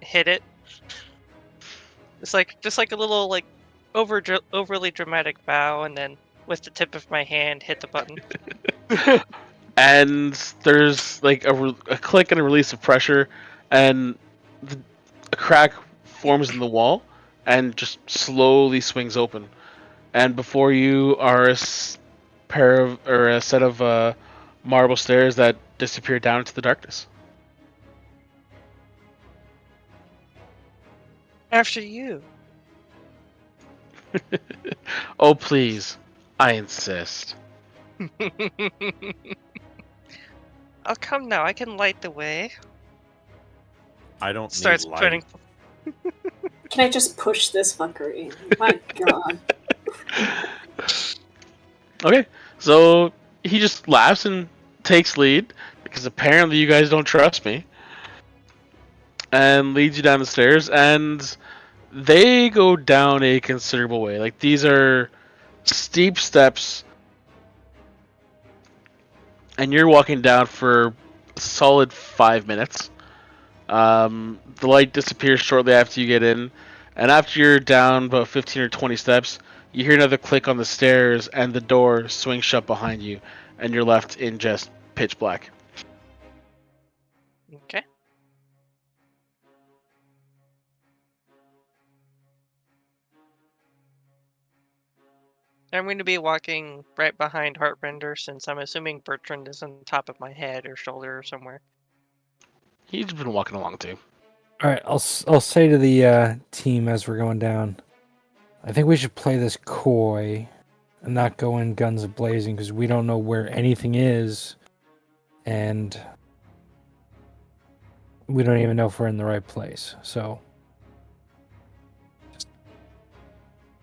hit it. Just like a little like overly dramatic bow, and then with the tip of my hand hit the button. And there's like a click and a release of pressure, and a crack forms in the wall and just slowly swings open. And before you are pair of or a set of marble stairs that disappear down into the darkness. After you. Oh please, I insist. I'll come now. I can light the way. I don't Starts need light. putting. Can I just push this fucker in? My god. Okay, so he just laughs and takes lead because apparently you guys don't trust me, and leads you down the stairs. And they go down a considerable way. Like these are steep steps, and you're walking down for a solid 5 minutes. The light disappears shortly after you get in, and after you're down about 15 or 20 steps, you hear another click on the stairs, and the door swings shut behind you, and you're left in just pitch black. Okay. I'm going to be walking right behind Heartrender, since I'm assuming Bertrand is on top of my head or shoulder or somewhere. He's been walking along too. All right, I'll say to the team as we're going down, I think we should play this coy and not go in guns blazing because we don't know where anything is, and we don't even know if we're in the right place. So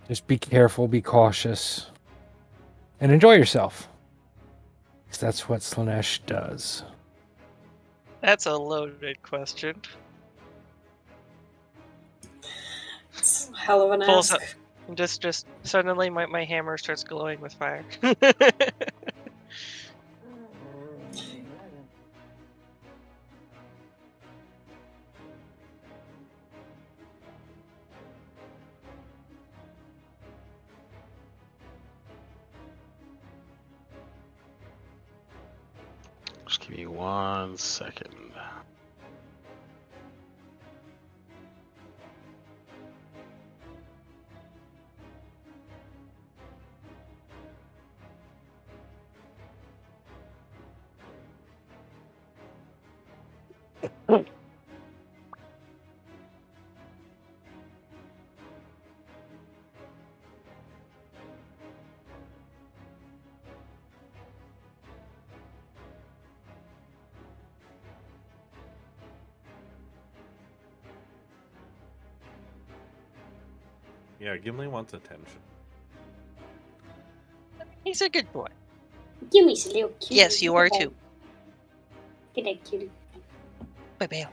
just be careful, be cautious, and enjoy yourself. Because that's what Slanesh does. That's a loaded question. It's a hell of an Pulls ask. up. Just suddenly my hammer starts glowing with fire. Just give me 1 second. Yeah, Gimli wants attention. He's a good boy. Gimmy's a little cute. Yes, you are too. Get that cutie. Bye-bye.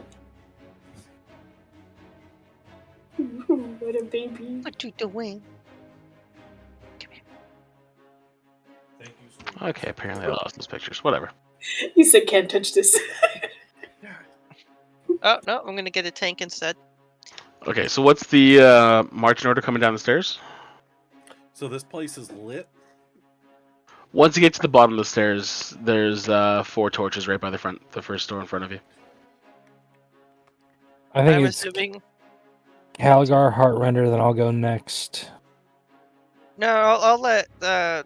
What a baby. What you doing? Thank you so Okay, apparently I lost those pictures. Whatever. He said, "Can't touch this." Oh no, I'm gonna get a tank instead. Okay, so what's the marching order coming down the stairs? So this place is lit. Once you get to the bottom of the stairs, there's 4 torches right by the first door in front of you. I think I'm it's assuming. Calgar, Heartrender, then I'll go next. No, I'll let the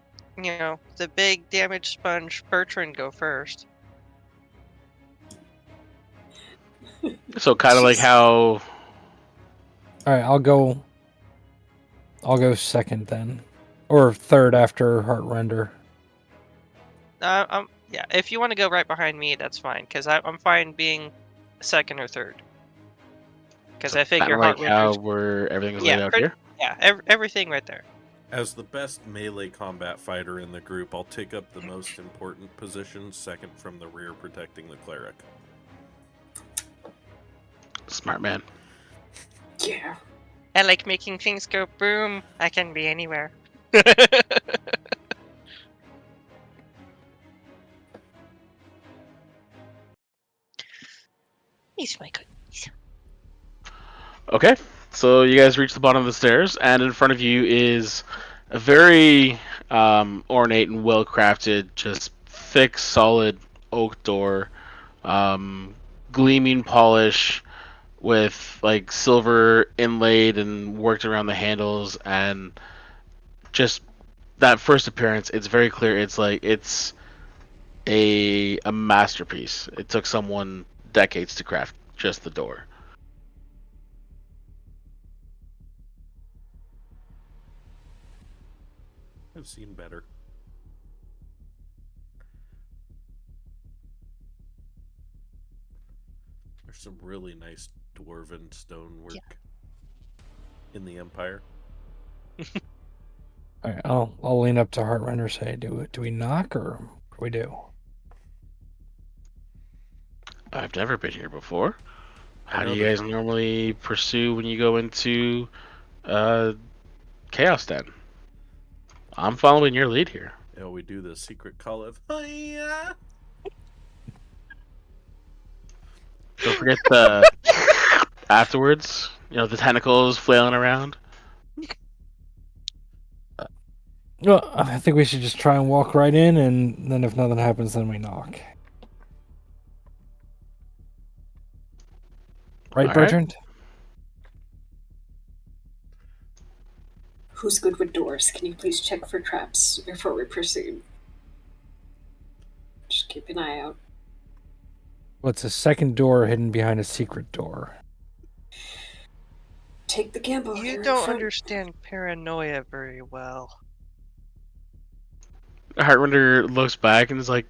the big damage sponge Bertrand go first. So kind of like Jeez. how. All right, I'll go second then, or third after Heartrender. Yeah. If you want to go right behind me, that's fine. Cause I'm fine being second or third. Because I Kind figure of like how Heartrender's. everything is laid out here. Yeah, everything right there. As the best melee combat fighter in the group, I'll take up the most important position, second from the rear, protecting the cleric. Smart man. Yeah. I like making things go boom. I can be anywhere. He's my goodness. Okay, so you guys reach the bottom of the stairs, and in front of you is a very ornate and well-crafted, just thick, solid oak door, gleaming polish with like silver inlaid and worked around the handles, and just that first appearance, it's very clear. It's a masterpiece. It took someone decades to craft just the door. I've seen better. There's some really nice dwarven stonework in the Empire. All right, I'll lean up to Heartrender. Say, do we knock or what do we do? I've never been here before. I How do know you that- guys normally pursue when you go into Chaos Den? I'm following your lead here. Yeah, we do the secret call of "Hiya!" Don't forget the afterwards. You know, the tentacles flailing around. Well, I think we should just try and walk right in, and then if nothing happens, then we knock. Right, All right. Bertrand? Who's good with doors? Can you please check for traps before we proceed? Just keep an eye out. What's a second door hidden behind a secret door? Take the gamble. You You're in don't front. understand paranoia very well. Heartrender looks back and is like,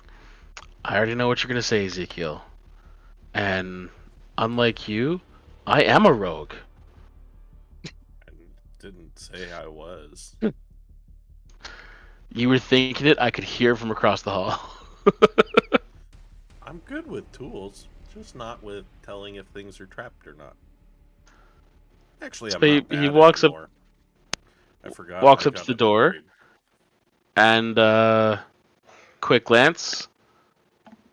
I already know what you're going to say, Ezekiel. And unlike you, I am a rogue. I didn't say I was. You were thinking it, I could hear from across the hall. I'm good with tools, just not with telling if things are trapped or not. Actually, I'm So not he bad walks up- anymore. I forgot. walks I up to got the an door. upgrade. And quick glance,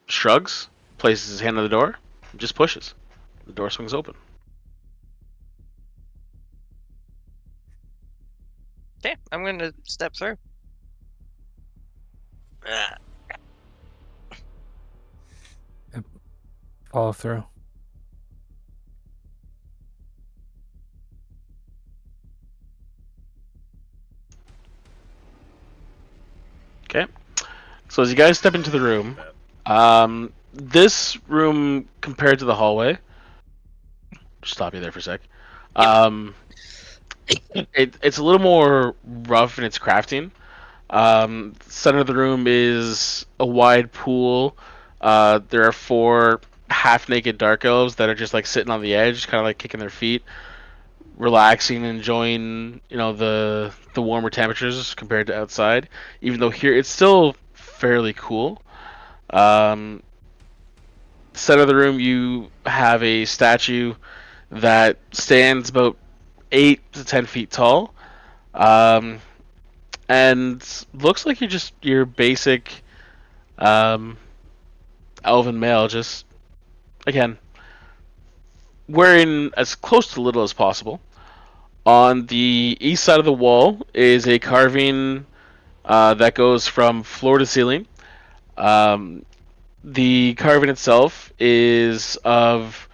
shrugs, places his hand on the door, and just pushes. The door swings open. Okay, I'm gonna step through. Follow through. Okay. So as you guys step into the room, this room compared to the hallway, just stop you there for a sec. It's a little more rough in its crafting. Center of the room is a wide pool. There are 4 half-naked dark elves that are just like sitting on the edge, kind of like kicking their feet, relaxing, enjoying the warmer temperatures compared to outside. Even though here it's still fairly cool. Center of the room, you have a statue that stands about 8 to 10 feet tall, and looks like you're just your basic elven male, just again wearing as close to little as possible. On the east side of the wall is a carving that goes from floor to ceiling. Um, the carving itself is of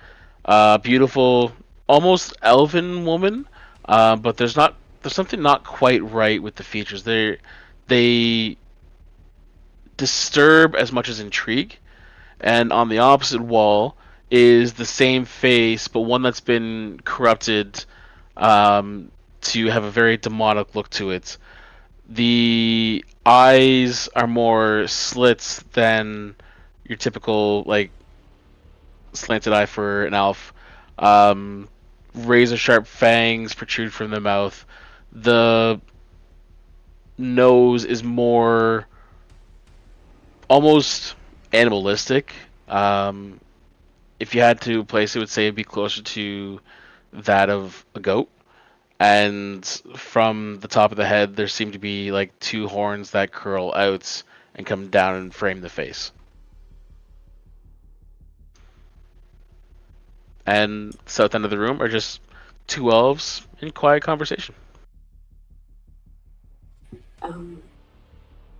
a beautiful, almost elven woman, but there's something not quite right with the features. They disturb as much as intrigue. And on the opposite wall is the same face, but one that's been corrupted um, to have a very demonic look to it. The eyes are more slits than your typical like slanted eye for an elf. Um, Razor sharp fangs protrude from the mouth. The nose is more almost animalistic. If you had to place it, would say it'd be closer to that of a goat. And from the top of the head, there seem to be like two horns that curl out and come down and frame the face. And south end of the room are just two elves in quiet conversation.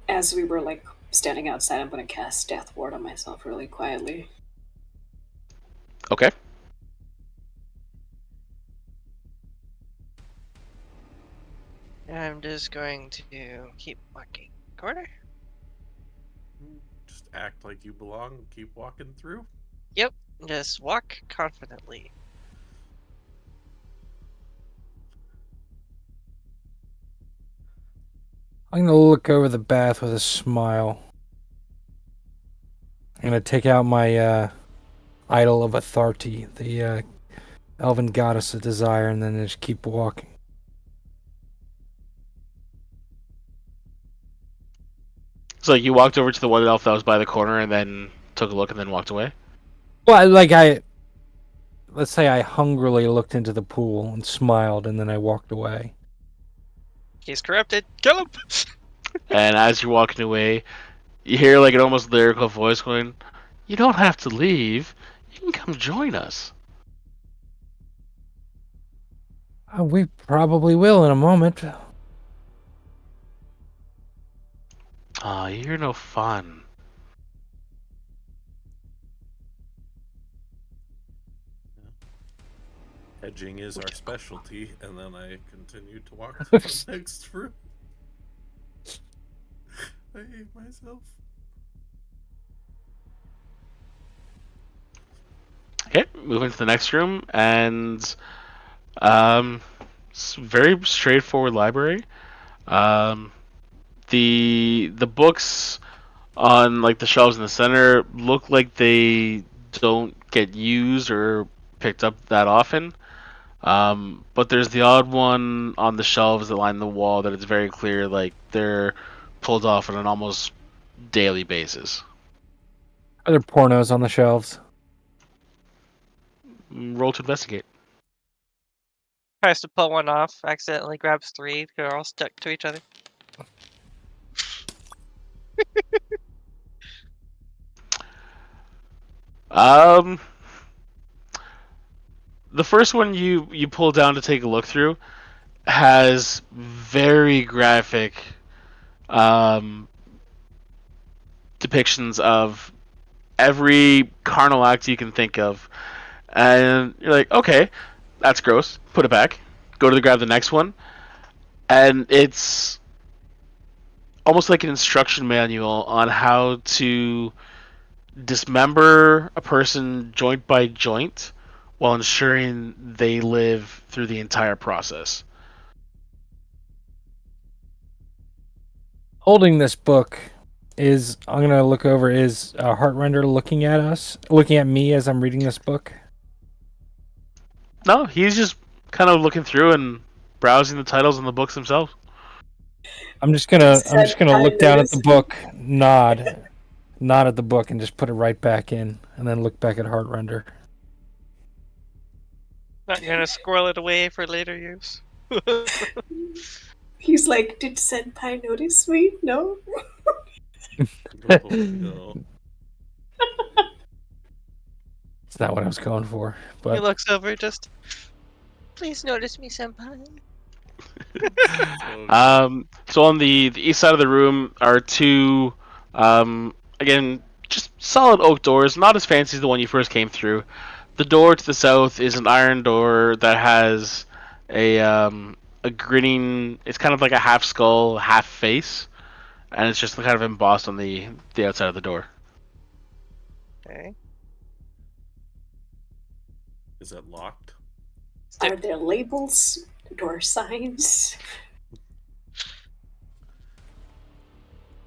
As we were like standing outside, I'm going to cast Death Ward on myself really quietly. Okay. I'm just going to keep walking. Corner? Just act like you belong. Keep walking through. Yep. Just walk confidently. I'm gonna look over the bath with a smile. I'm gonna take out my idol of authority, the elven goddess of desire, and then just keep walking. So you walked over to the one elf that was by the corner and then took a look and then walked away? Well, let's say I hungrily looked into the pool and smiled, and then I walked away. He's corrupted. Kill him! And as you're walking away, you hear like an almost lyrical voice going, "You don't have to leave. You can come join us." We probably will in a moment. Aw, you're no fun. Hedging is our specialty, and then I continue to walk to the next room. I hate myself. Okay, move into the next room, and it's a very straightforward library. Um, the books on like the shelves in the center look like they don't get used or picked up that often. But there's the odd one on the shelves that line the wall that it's very clear like they're pulled off on an almost daily basis. Are there pornos on the shelves? Roll to investigate. Tries to pull one off, accidentally grabs three. They're all stuck to each other. Um, the first one you pull down to take a look through has very graphic um, depictions of every carnal act you can think of, and you're like, okay, that's gross. Put it back. Go to grab the next one, and it's almost like an instruction manual on how to dismember a person joint by joint while ensuring they live through the entire process. Holding this book I'm gonna look over. Is Heartrender looking at us, looking at me as I'm reading this book? No, he's just kind of looking through and browsing the titles on the books themselves. I'm just gonna look down at the book, nod at the book, and just put it right back in, and then look back at Heartrender. Not gonna squirrel it away for later use. He's like, did Senpai notice me? No? Oh, no. It's not what I was going for, He but looks over, just please notice me, senpai. So on the east side of the room are two, again, just solid oak doors, not as fancy as the one you first came through. The door to the south is an iron door that has a grinning. It's kind of like a half skull, half face, and it's just kind of embossed on the outside of the door. Okay. Is it locked? Are there labels? Door signs?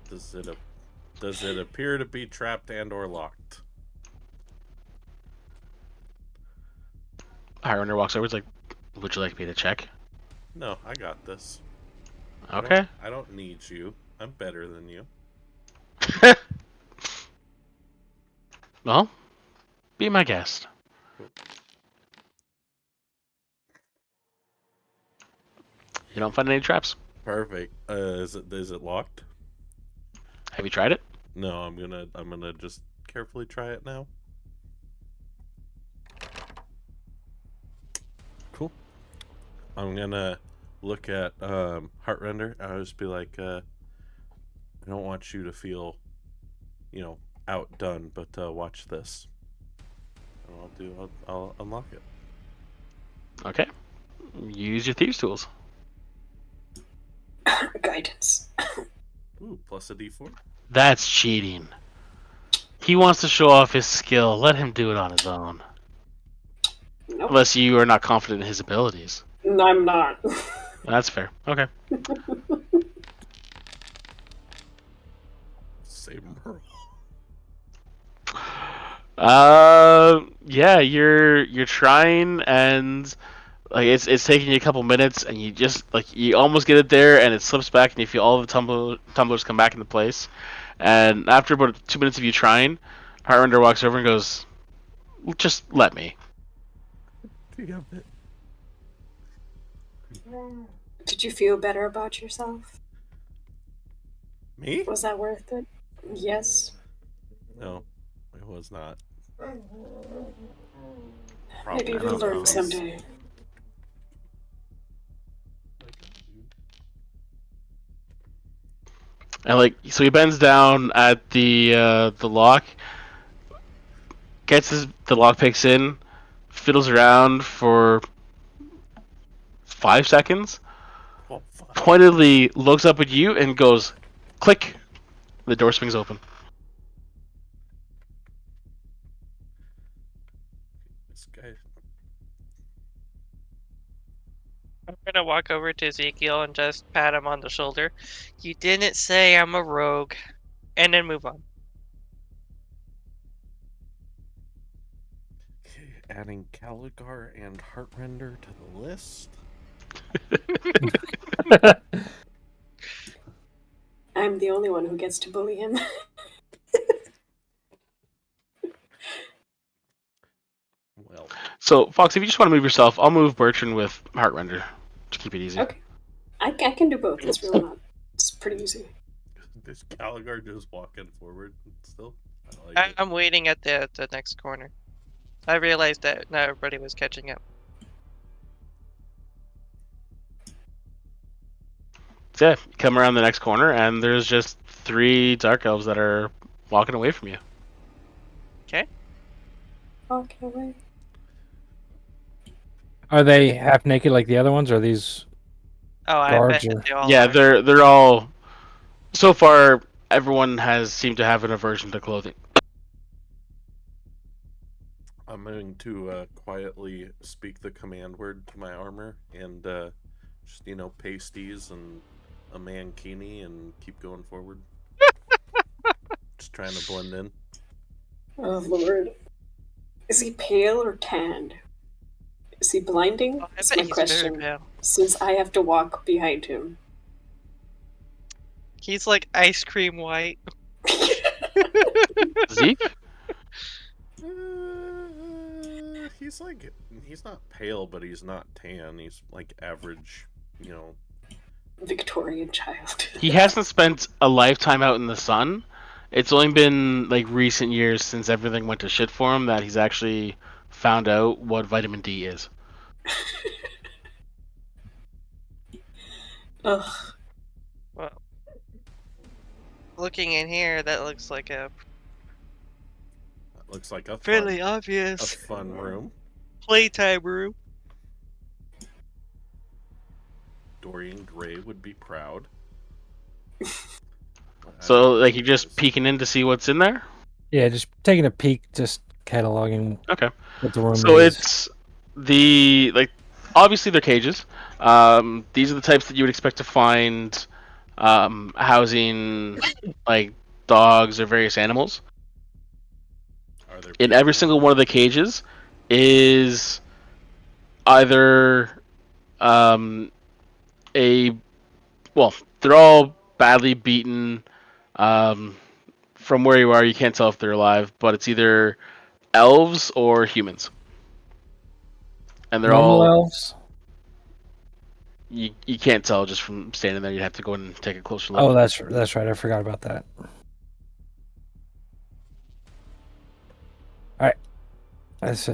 Does it appear to be trapped and or locked? Highlander walks over. It's like, "Would you like me to check?" No, I got this. Okay. I don't need you. I'm better than you. Well, be my guest. You don't find any traps. Perfect. Is it locked? Have you tried it? No, I'm gonna just carefully try it now. Cool. I'm gonna look at Heartrender. I'll just be like, I don't want you to feel, outdone, but watch this. And I'll unlock it. Okay. Use your thieves' tools. Guidance. Ooh, plus a D4. That's cheating. He wants to show off his skill. Let him do it on his own. Nope. Unless you are not confident in his abilities. No, I'm not. That's fair. Okay. Same roll. Yeah, you're trying, and like it's taking you a couple minutes, and you just you almost get it there, and it slips back, and you feel all the tumblers come back into place. And after about 2 minutes of you trying, Heartrender walks over and goes, "Just let me." Damn it. Did you feel better about yourself? Me? Was that worth it? Yes. No, it was not. Maybe I we'll don't learn know. someday. And so he bends down at the lock, gets the lock picks in, fiddles around for 5 seconds, Oh, fuck. pointedly looks up at you and goes, click. The door swings open. This guy. I'm gonna walk over to Ezekiel and just pat him on the shoulder. You didn't say I'm a rogue. And then move on. Okay, adding Caligar and Heartrender to the list. I'm the only one who gets to bully him. Well, So, Fox, if you just want to move yourself, I'll move Bertrand with Heartrender to keep it easy. Okay. I can do both. It's really not. It's pretty easy. is Caligar just walking forward still? I like it. I'm waiting at the next corner. I realized that not everybody was catching up. So, yeah, you come around the next corner, and there's just 3 Dark Elves that are walking away from you. Okay. Okay, wait. are they half naked like the other ones? Or are these Oh, I guards? bet Or... they all Yeah, are. they're all. So far, everyone has seemed to have an aversion to clothing. I'm going to quietly speak the command word to my armor and just, pasties and a mankini and keep going forward. Just trying to blend in. Oh, Lord. Is he pale or tanned? Is he blinding? Oh, I That's bet my he's question. very pale. Since I have to walk behind him. He's like ice cream white. Zeke? He's not pale, but he's not tan. He's like average, Victorian child. He hasn't spent a lifetime out in the sun, It's only been like recent years since everything went to shit for him that he's actually found out what vitamin D is. Ugh. Well, looking in here, that looks like a That looks like a fairly fun obvious room. playtime room. Dorian Gray would be proud. So, like, you're just peeking in to see what's in there? Yeah, just taking a peek, just cataloging Okay. what the room So is. it's obviously they're cages. These are the types that you would expect to find housing like dogs or various animals. Are there In every people single in one of the them? cages is either a well, they're all badly beaten. From where you are, you can't tell if they're alive, but it's either elves or humans, and they're Normal all elves? you can't tell just from standing there. You'd have to go and take a closer look. Oh, that's right. I forgot about that. All right. That's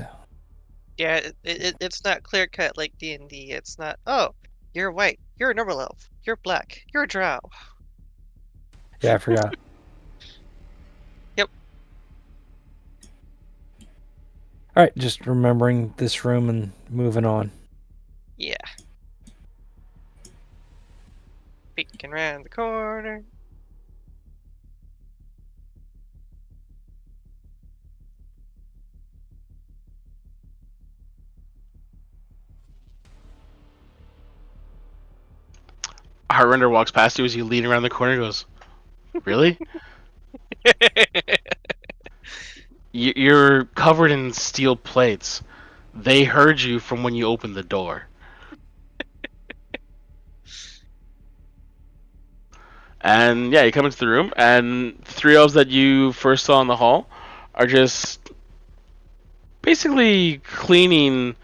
Yeah, it's not clear cut like D&D. It's not, oh, you're white, you're a normal elf, you're black, you're a drow. yeah, I forgot. Yep. All right, just remembering this room and moving on. Yeah. Peeking around the corner. Heartrender walks past you as you lean around the corner and goes, "Really? You're covered in steel plates. They heard you from when you opened the door." And yeah, you come into the room, and the three elves that you first saw in the hall are just basically cleaning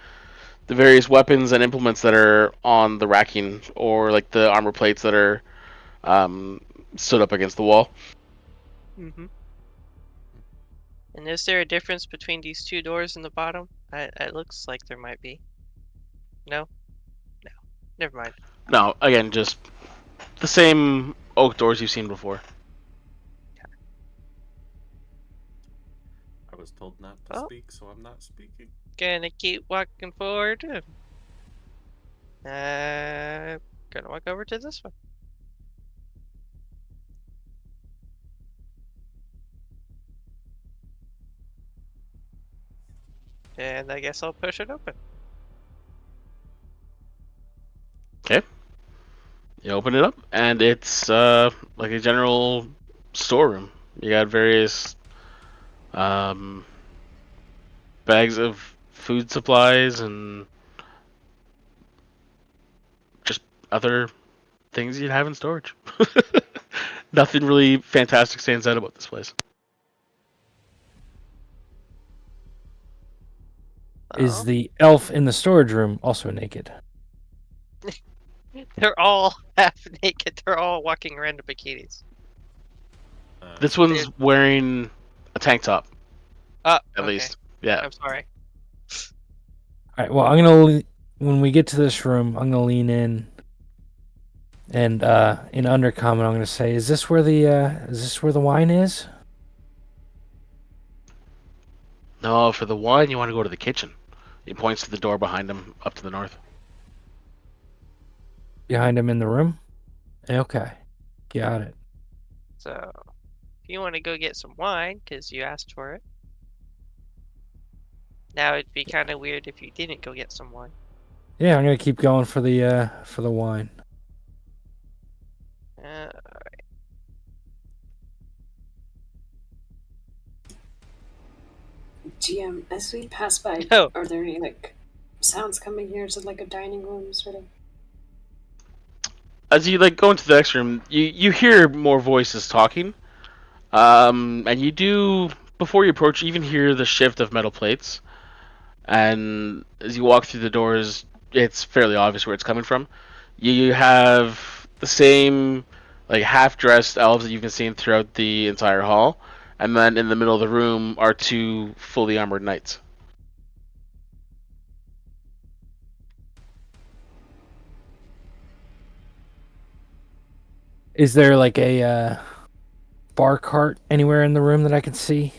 the various weapons and implements that are on the racking or like the armor plates that are um, stood up against the wall. Mm-hmm. And is there a difference between these two doors in the bottom? It looks like there might be. No? No. Never mind. No, again, just the same oak doors you've seen before. I was told not to Oh. speak, so I'm not speaking. Gonna keep walking forward. Gonna walk over to this one. And I guess I'll push it open. Okay. You open it up, and it's like a general storeroom. You got various bags of food supplies and just other things you'd have in storage. Nothing really fantastic stands out about this place. Is Oh. the elf in the storage room also naked? They're all half naked. They're all walking around in bikinis. This one's wearing a tank top, Oh, at okay. least. Yeah. I'm sorry. All right. Well, I'm gonna when we get to this room, I'm gonna lean in, and in undercommon, I'm gonna say, "Is this where the wine is?" No, for the wine, you want to go to the kitchen. He points to the door behind him, up to the north. Behind him in the room. Okay, got it. So, if you want to go get some wine, because you asked for it. Now it'd be kind of weird if you didn't go get some wine. Yeah, I'm gonna keep going for the wine. Uh, GM, as we pass by, No. are there any like sounds coming here? Is it like a dining room sort of? As you like go into the next room, you hear more voices talking, and you do before you approach, you even hear the shift of metal plates. And as you walk through the doors, it's fairly obvious where it's coming from. You have the same like half-dressed elves that you can see throughout the entire hall, and then in the middle of the room are two fully armored knights. Is there like a bar cart anywhere in the room that I can see?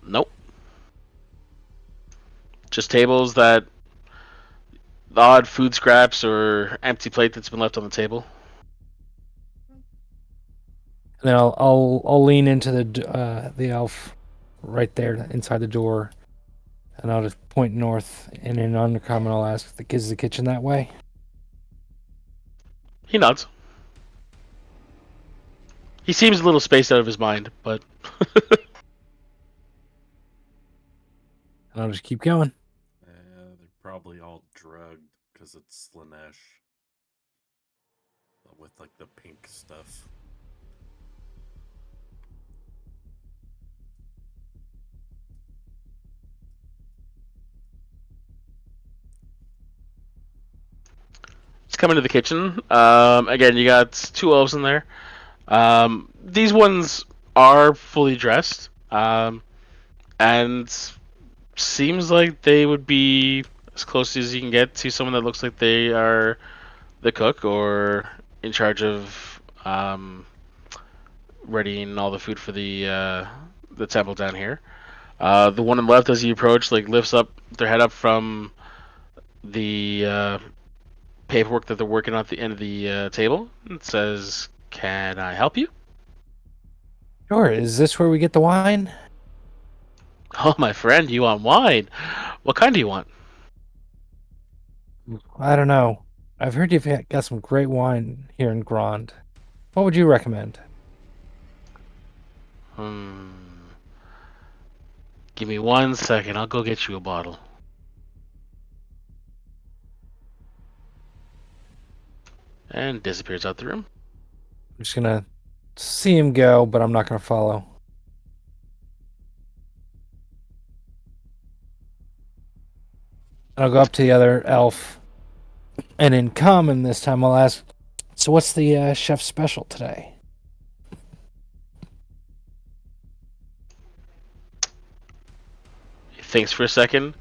Nope. Just tables that the odd food scraps or empty plate that's been left on the table. And then I'll lean into the elf right there inside the door, and I'll just point north. And in undercommon, I'll ask, "Is the kitchen that way?" He nods. He seems a little spaced out of his mind, but And I'll just keep going. They're probably all drugged because it's Slanesh. With like the pink stuff. let's come into the kitchen. Again, you got two elves in there. These ones are fully dressed, and seems like they would be as close as you can get to someone that looks like they are the cook or in charge of readying all the food for the temple down here. The one on the left, as you approach, like lifts up their head up from the paperwork that they're working on at the end of the table. It says, "Can I help you?" Sure. Is this where we get the wine? Oh, my friend, you want wine? What kind do you want? I don't know. I've heard you've got some great wine here in Grand. What would you recommend? Give me 1 second. I'll go get you a bottle. And disappears out the room. I'm just gonna see him go, but I'm not gonna follow. I'll go up to the other elf, and in common this time I'll ask, "So what's the chef's special today?" He thinks for a second,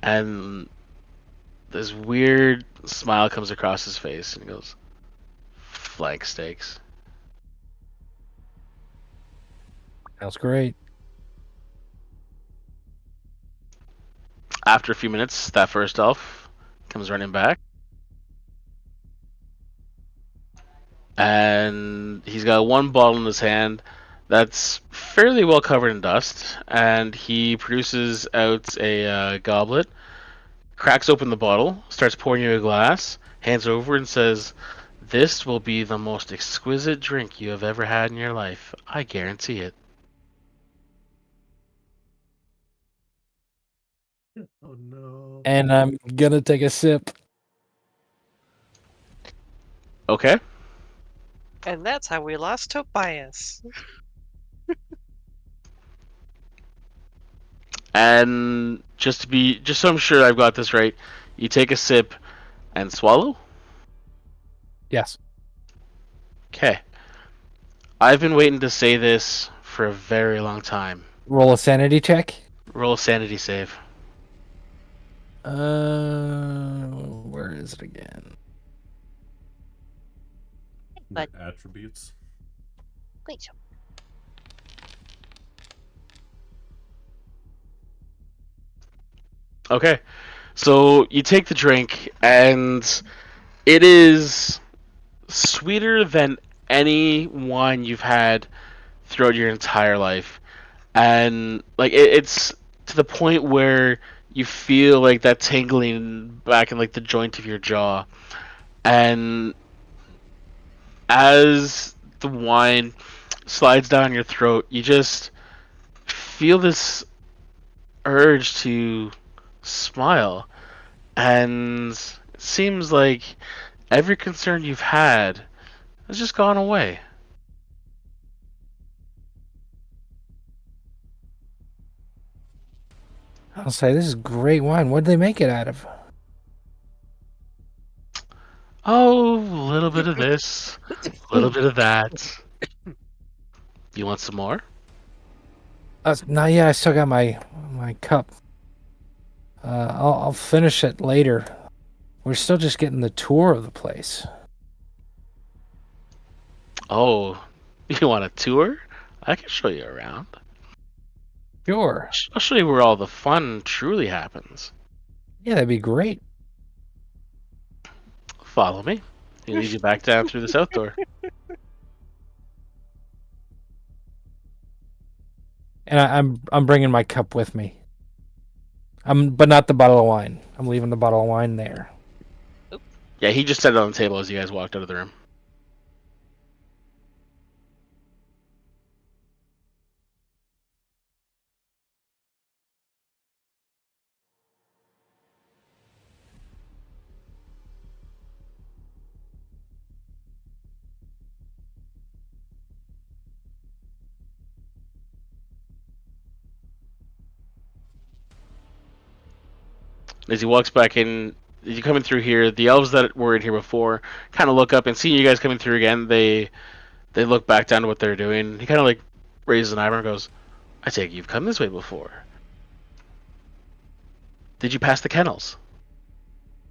and this weird smile comes across his face, and he goes, "Flank steaks." Sounds great. After a few minutes, that first elf comes running back. And he's got one bottle in his hand that's fairly well covered in dust. And he produces out a goblet, cracks open the bottle, starts pouring you a glass, hands over, and says, "This will be the most exquisite drink you have ever had in your life. I guarantee it." Oh no. And I'm gonna take a sip. Okay. And that's how we lost Tobias. And just so I'm sure I've got this right, you take a sip and swallow. Yes. Okay. I've been waiting to say this for a very long time. Roll a sanity check. Roll a sanity save. Where is it again? But attributes. Please. Okay. So you take the drink, and it is sweeter than any wine you've had throughout your entire life. And like it's to the point where you feel like that tingling back in like the joint of your jaw. And as the wine slides down your throat, you just feel this urge to smile. And it seems like every concern you've had has just gone away. I'll say this is great wine. What did they make it out of? Oh, little bit of this, a little bit of that. You want some more? Not yet. I still got my cup. I'll finish it later. We're still just getting the tour of the place. Oh, you want a tour? I can show you around. Sure. I'll show you where all the fun truly happens. Yeah, that'd be great. Follow me. He leads you back down through the south door. And I'm bringing my cup with me. But not the bottle of wine. I'm leaving the bottle of wine there. Yeah, he just set it on the table as you guys walked out of the room. As he walks back in, as you coming through here, the elves that were in here before kind of look up and see you guys coming through again. They look back down to what they're doing. He kind of like raises an eyebrow and goes, "I take it you've come this way before. Did you pass the kennels?"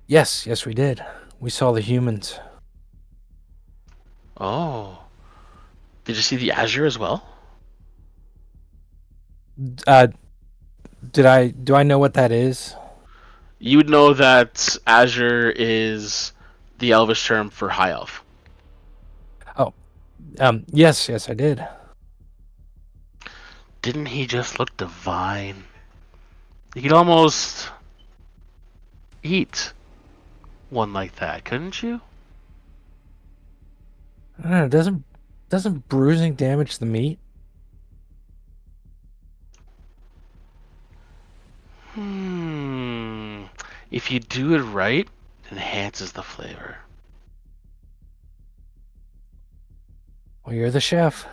Yes, we did. We saw the humans. Oh, did you see the azure as well? Do I know what that is? You would know that azure is the elvish term for high elf. Yes, I did. Didn't he just look divine? You could almost eat one like that, couldn't you? I don't know, doesn't bruising damage the meat? If you do it right, it enhances the flavor. Well, you're the chef.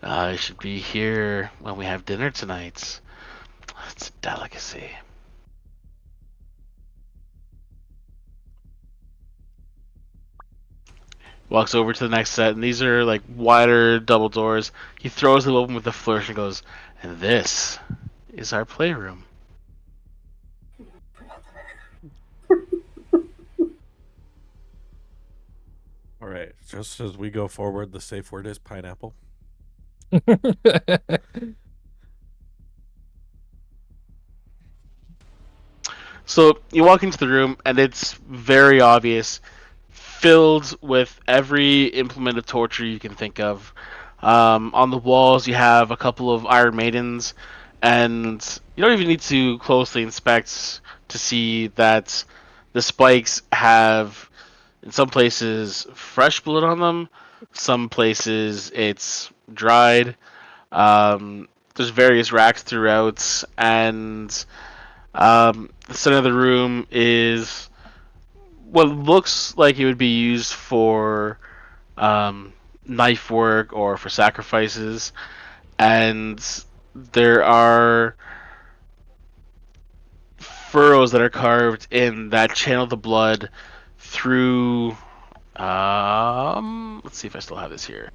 I should be here when we have dinner tonight. It's a delicacy. Walks over to the next set, and these are like wider double doors. He throws them open with a flourish and goes, "And this is our playroom." All right. Just as we go forward, the safe word is pineapple. So you walk into the room, and it's very obvious, filled with every implement of torture you can think of. On the walls, you have a couple of Iron Maidens, and you don't even need to closely inspect to see that the spikes have, in some places, fresh blood on them. Some places it's dried. There's various racks throughout, and the center of the room is what looks like it would be used for knife work or for sacrifices, and there are furrows that are carved in that channel the blood through. Let's see if I still have this here.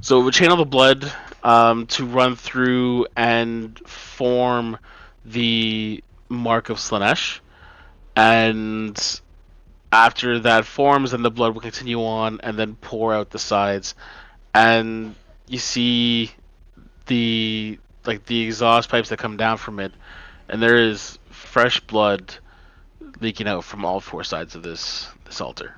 So it would channel the blood to run through and form the mark of Slanesh, and after that forms, then the blood will continue on and then pour out the sides, and you see the exhaust pipes that come down from it, and there is fresh blood leaking out from all four sides of this altar.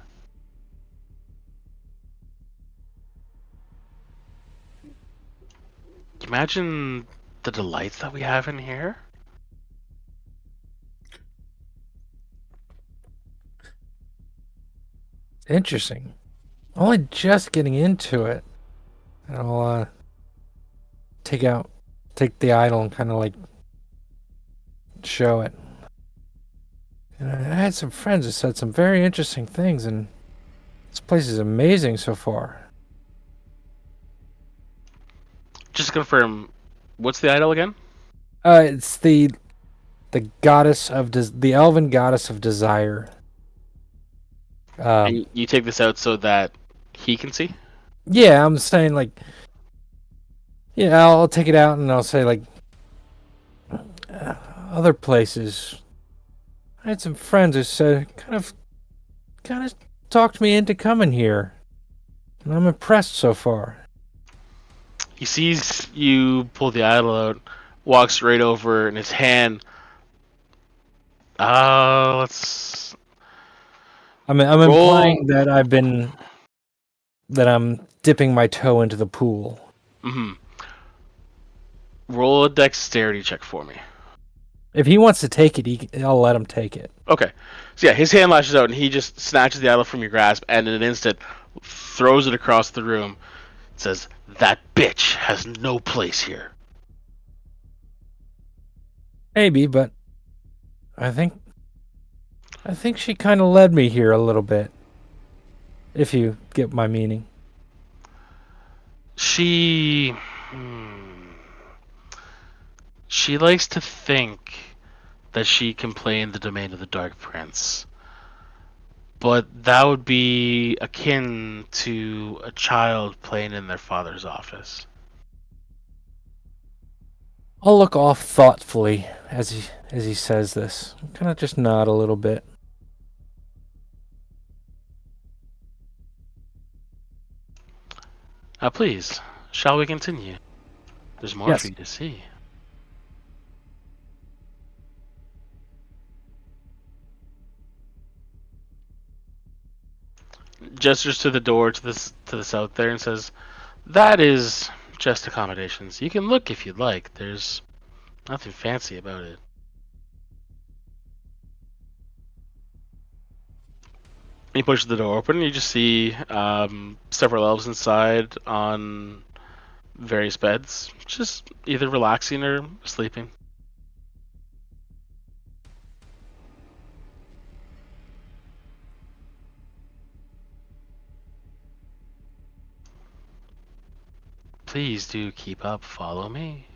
Imagine the delights that we have in here. Interesting. Only just getting into it. And I'll take the idol and kind of like show it. And I had some friends who said some very interesting things, and this place is amazing so far. Just to confirm, what's the idol again? It's the goddess of the elven goddess of desire. And you take this out so that he can see? Yeah, I'm saying like, yeah, I'll take it out and I'll say like, other places. I had some friends who said kind of talked me into coming here, and I'm impressed so far. He sees you pull the idol out, walks right over, and his hand. Let's. I'm Roll. implying that I'm dipping my toe into the pool. Mm-hmm. Roll a dexterity check for me. If he wants to take it, I'll let him take it. Okay. So yeah, his hand lashes out, and he just snatches the idol from your grasp, and in an instant, throws it across the room. Says, "That bitch has no place here." Maybe, but I think she kind of led me here a little bit. If you get my meaning. She likes to think that she can play in the domain of the Dark Prince. But that would be akin to a child playing in their father's office. I'll look off thoughtfully as he says this. Kind of just nod a little bit. Please, shall we continue? There's more Yes. for you to see. Gestures to the door to the south there and says, "That is just accommodations. You can look if you'd like. There's nothing fancy about it." He pushes the door open, and you just see several elves inside on various beds, just either relaxing or sleeping. Please do keep up. Follow me.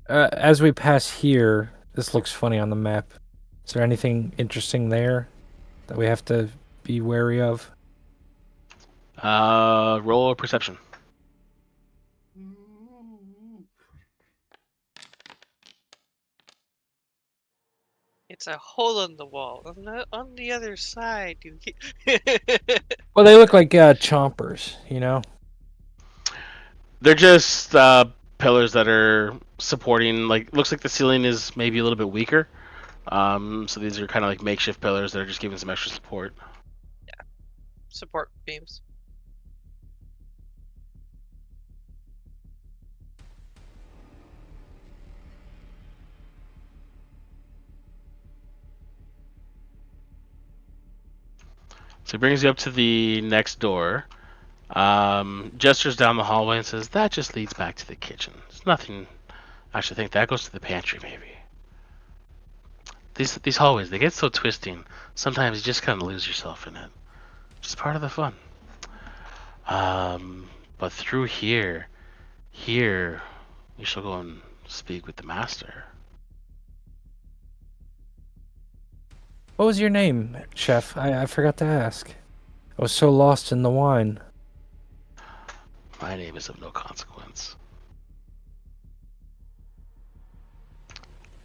As we pass here, this looks funny on the map. Is there anything interesting there that we have to be wary of? Roll a perception. It's a hole in the wall. On the other side, you. Well, they look like chompers, you know? They're just pillars that are supporting. Like, looks like the ceiling is maybe a little bit weaker. So these are kind of like makeshift pillars that are just giving some extra support. Support beams. So he brings you up to the next door. Gestures down the hallway and says, "That just leads back to the kitchen. It's nothing. I should think that goes to the pantry, maybe." These hallways, they get so twisting. Sometimes you just kind of lose yourself in it. Just part of the fun. But through here, you shall go and speak with the master. What was your name, Chef? I forgot to ask. I was so lost in the wine. My name is of no consequence.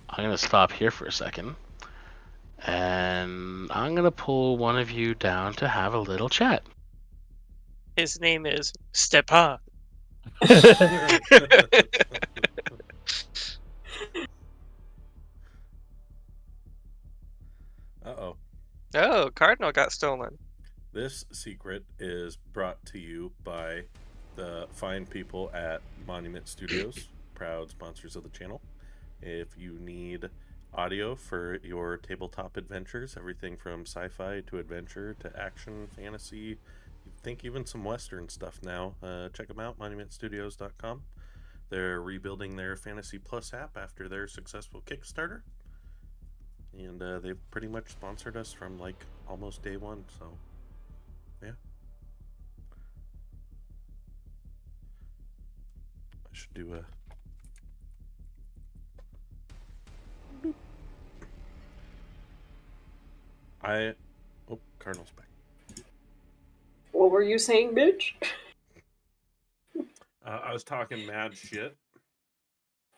I'm going to stop here for a second. And I'm going to pull one of you down to have a little chat. His name is Stepan. Uh-oh. Oh, Cardinal got stolen. This secret is brought to you by the fine people at Monument Studios, proud sponsors of the channel. If you need audio for your tabletop adventures, everything from sci-fi to adventure to action, fantasy, think even some Western stuff now, check them out, monumentstudios.com. They're rebuilding their Fantasy Plus app after their successful Kickstarter. And they've pretty much sponsored us from like almost day one, so yeah. I should do a... Oh, Cardinal's back. What were you saying, bitch? I was talking mad shit.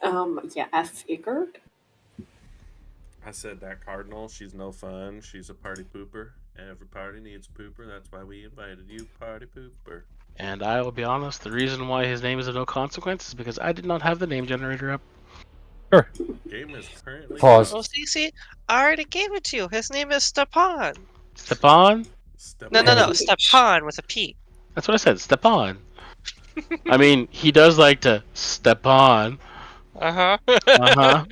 Yeah, I figured. I said that Cardinal, she's no fun. She's a party pooper. Every party needs a pooper. That's why we invited you, party pooper. And I will be honest, the reason why his name is of no consequence is because I did not have the name generator up. Sure. Game is currently... Pause. Well, see, I already gave it to you. His name is Stepan. Stepan? No, Stepan with a P. That's what I said, Stepan. I mean, he does like to step on. Uh-huh. Uh-huh.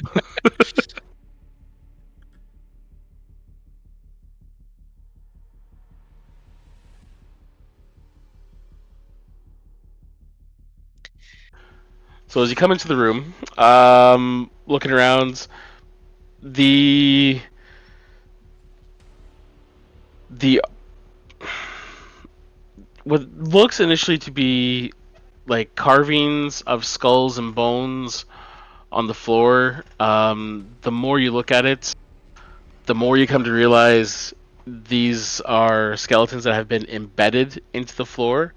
So as you come into the room, looking around, the what looks initially to be like carvings of skulls and bones on the floor, the more you look at it, the more you come to realize these are skeletons that have been embedded into the floor.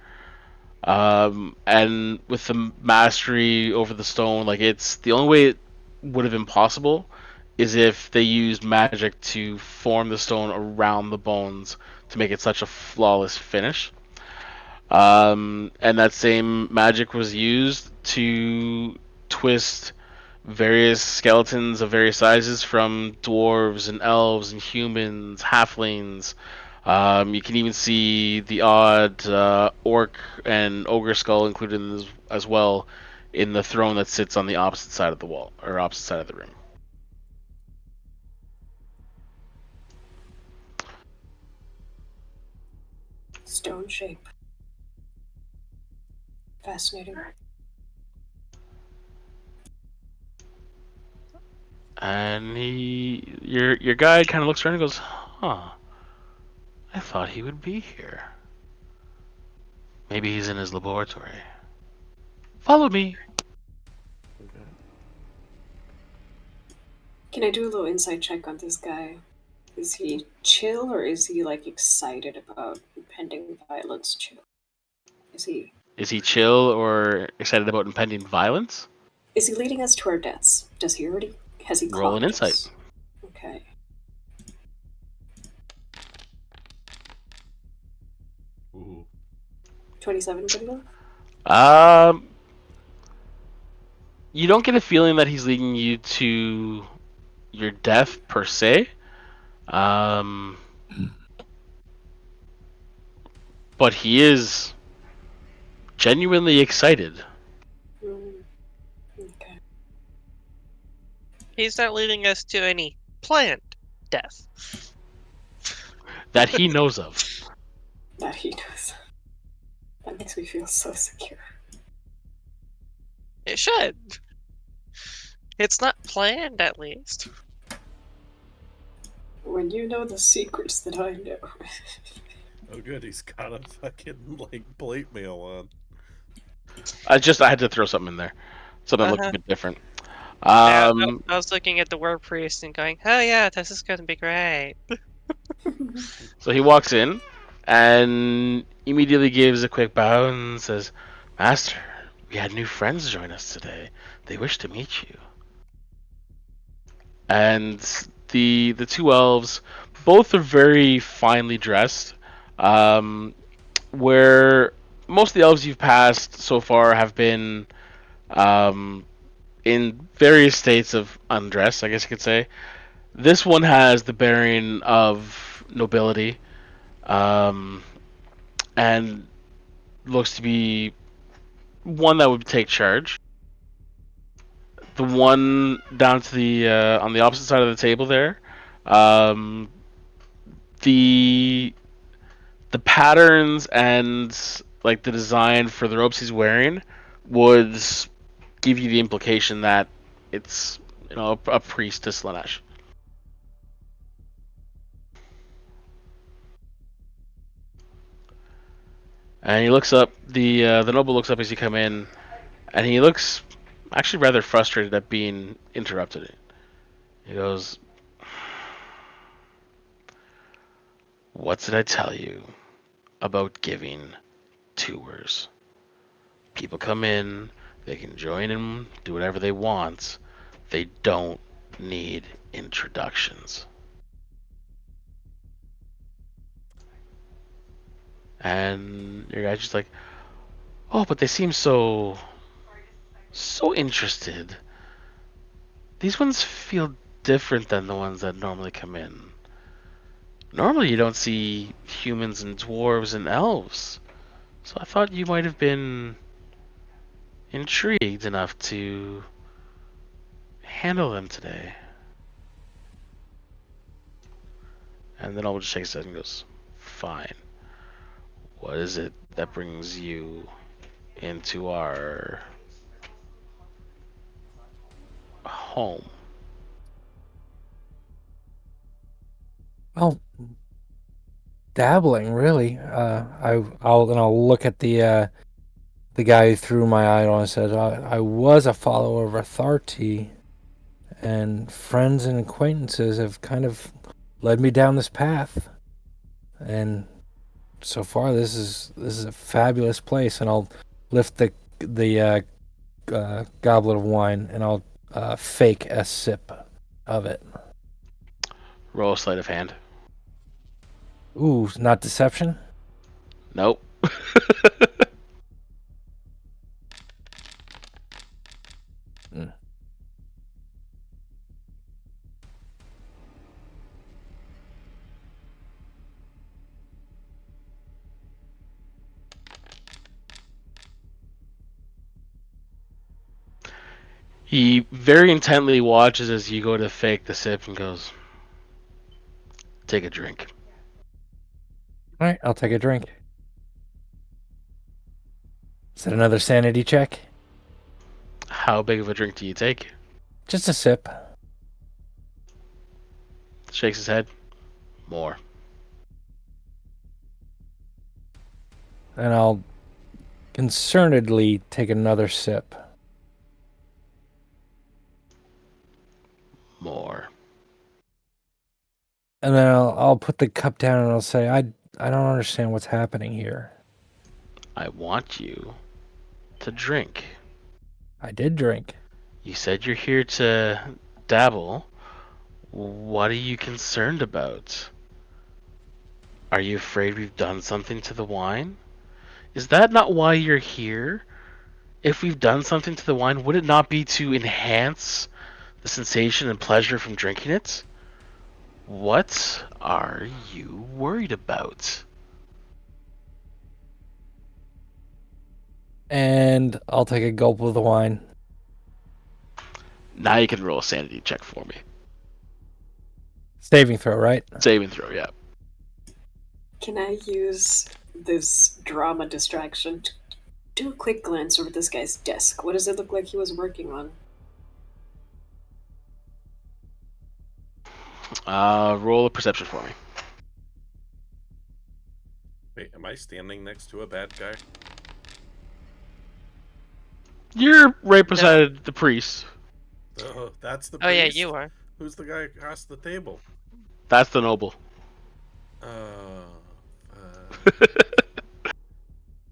And with the mastery over the stone, like it's the only way it would have been possible is if they used magic to form the stone around the bones to make it such a flawless finish. And that same magic was used to twist various skeletons of various sizes, from dwarves and elves and humans, halflings. You can even see the odd orc and ogre skull included as well in the throne that sits on the opposite side of the wall, or opposite side of the room. Stone shape. Fascinating. And your guide kind of looks around and goes, "Huh, I thought he would be here. Maybe he's in his laboratory. Follow me." Okay. Can I do a little insight check on this guy? Is he chill or is he like excited about impending violence? Chill. Is he chill or excited about impending violence? Is he leading us to our deaths? Has he Roll an clocked insight. us? Okay. Ooh. 27, good enough? You don't get a feeling that he's leading you to your death per se. But he is genuinely excited. Okay. He's not leading us to any planned death. That he knows of. That he does. That makes me feel so secure. It should. It's not planned, at least. When you know the secrets that I know. Oh good, he's got a fucking like plate mail on. I had to throw something in there. Something looked a bit different. I was looking at the word priest and going, oh yeah, this is going to be great. So he walks in and immediately gives a quick bow and says, "Master, we had new friends join us today. They wish to meet you." And the two elves, both are very finely dressed. Where most of the elves you've passed so far have been in various states of undress, I guess you could say. This one has the bearing of nobility, and looks to be one that would take charge. the one down to the on the opposite side of the table there, um, the patterns and like the design for the robes he's wearing would give you the implication that it's a priest to Slanesh. And he looks up. The noble looks up as you come in, and he looks actually rather frustrated at being interrupted. He goes, "What did I tell you about giving tours? People come in, they can join in, do whatever they want. They don't need introductions." And your guy's just like, "Oh, but they seem so interested. These ones feel different than the ones that normally come in. Normally you don't see humans and dwarves and elves. So I thought you might have been intrigued enough to handle them today." And then I'll just shake his head and goes, "Fine. What is it that brings you into our home?" Well, dabbling, really. I'll look at the guy who threw my idol and said, I was a follower of Atharti, and friends and acquaintances have kind of led me down this path. And so far, this is a fabulous place. And I'll lift the goblet of wine, and I'll fake a sip of it. Roll a sleight of hand. Ooh, not deception? Nope. Mm. He very intently watches as you go to fake the sip and goes, "Take a drink." All right, I'll take a drink. Is that another sanity check? How big of a drink do you take? Just a sip. Shakes his head. More. And I'll concernedly take another sip. More. And then I'll put the cup down and I'll say, I don't understand what's happening here. I want you to drink. I did drink. You said you're here to dabble. What are you concerned about? Are you afraid we've done something to the wine? Is that not why you're here? If we've done something to the wine, would it not be to enhance the sensation and pleasure from drinking it? What are you worried about? And I'll take a gulp of the wine. Now you can roll a sanity check for me. Saving throw, right? Saving throw, yeah. Can I use this drama distraction to do a quick glance over this guy's desk? What does it look like he was working on? Roll a perception for me. Wait, am I standing next to a bad guy? You're right beside the priest. Oh, that's the Oh priest? yeah, you are. Who's the guy across the table? That's the noble. I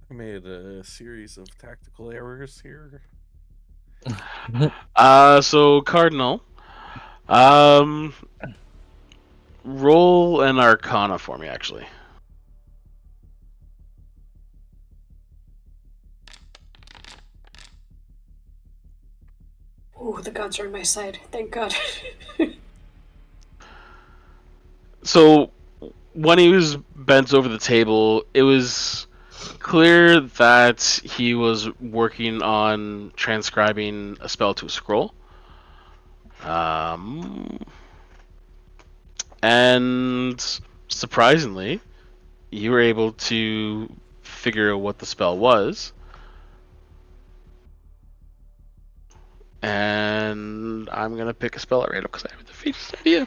made a series of tactical errors here. So Cardinal, roll an Arcana for me, actually. Oh, the gods are on my side. Thank God. So when he was bent over the table, it was clear that he was working on transcribing a spell to a scroll. And surprisingly, you were able to figure out what the spell was. And I'm gonna pick a spell at random because I have the faintest idea.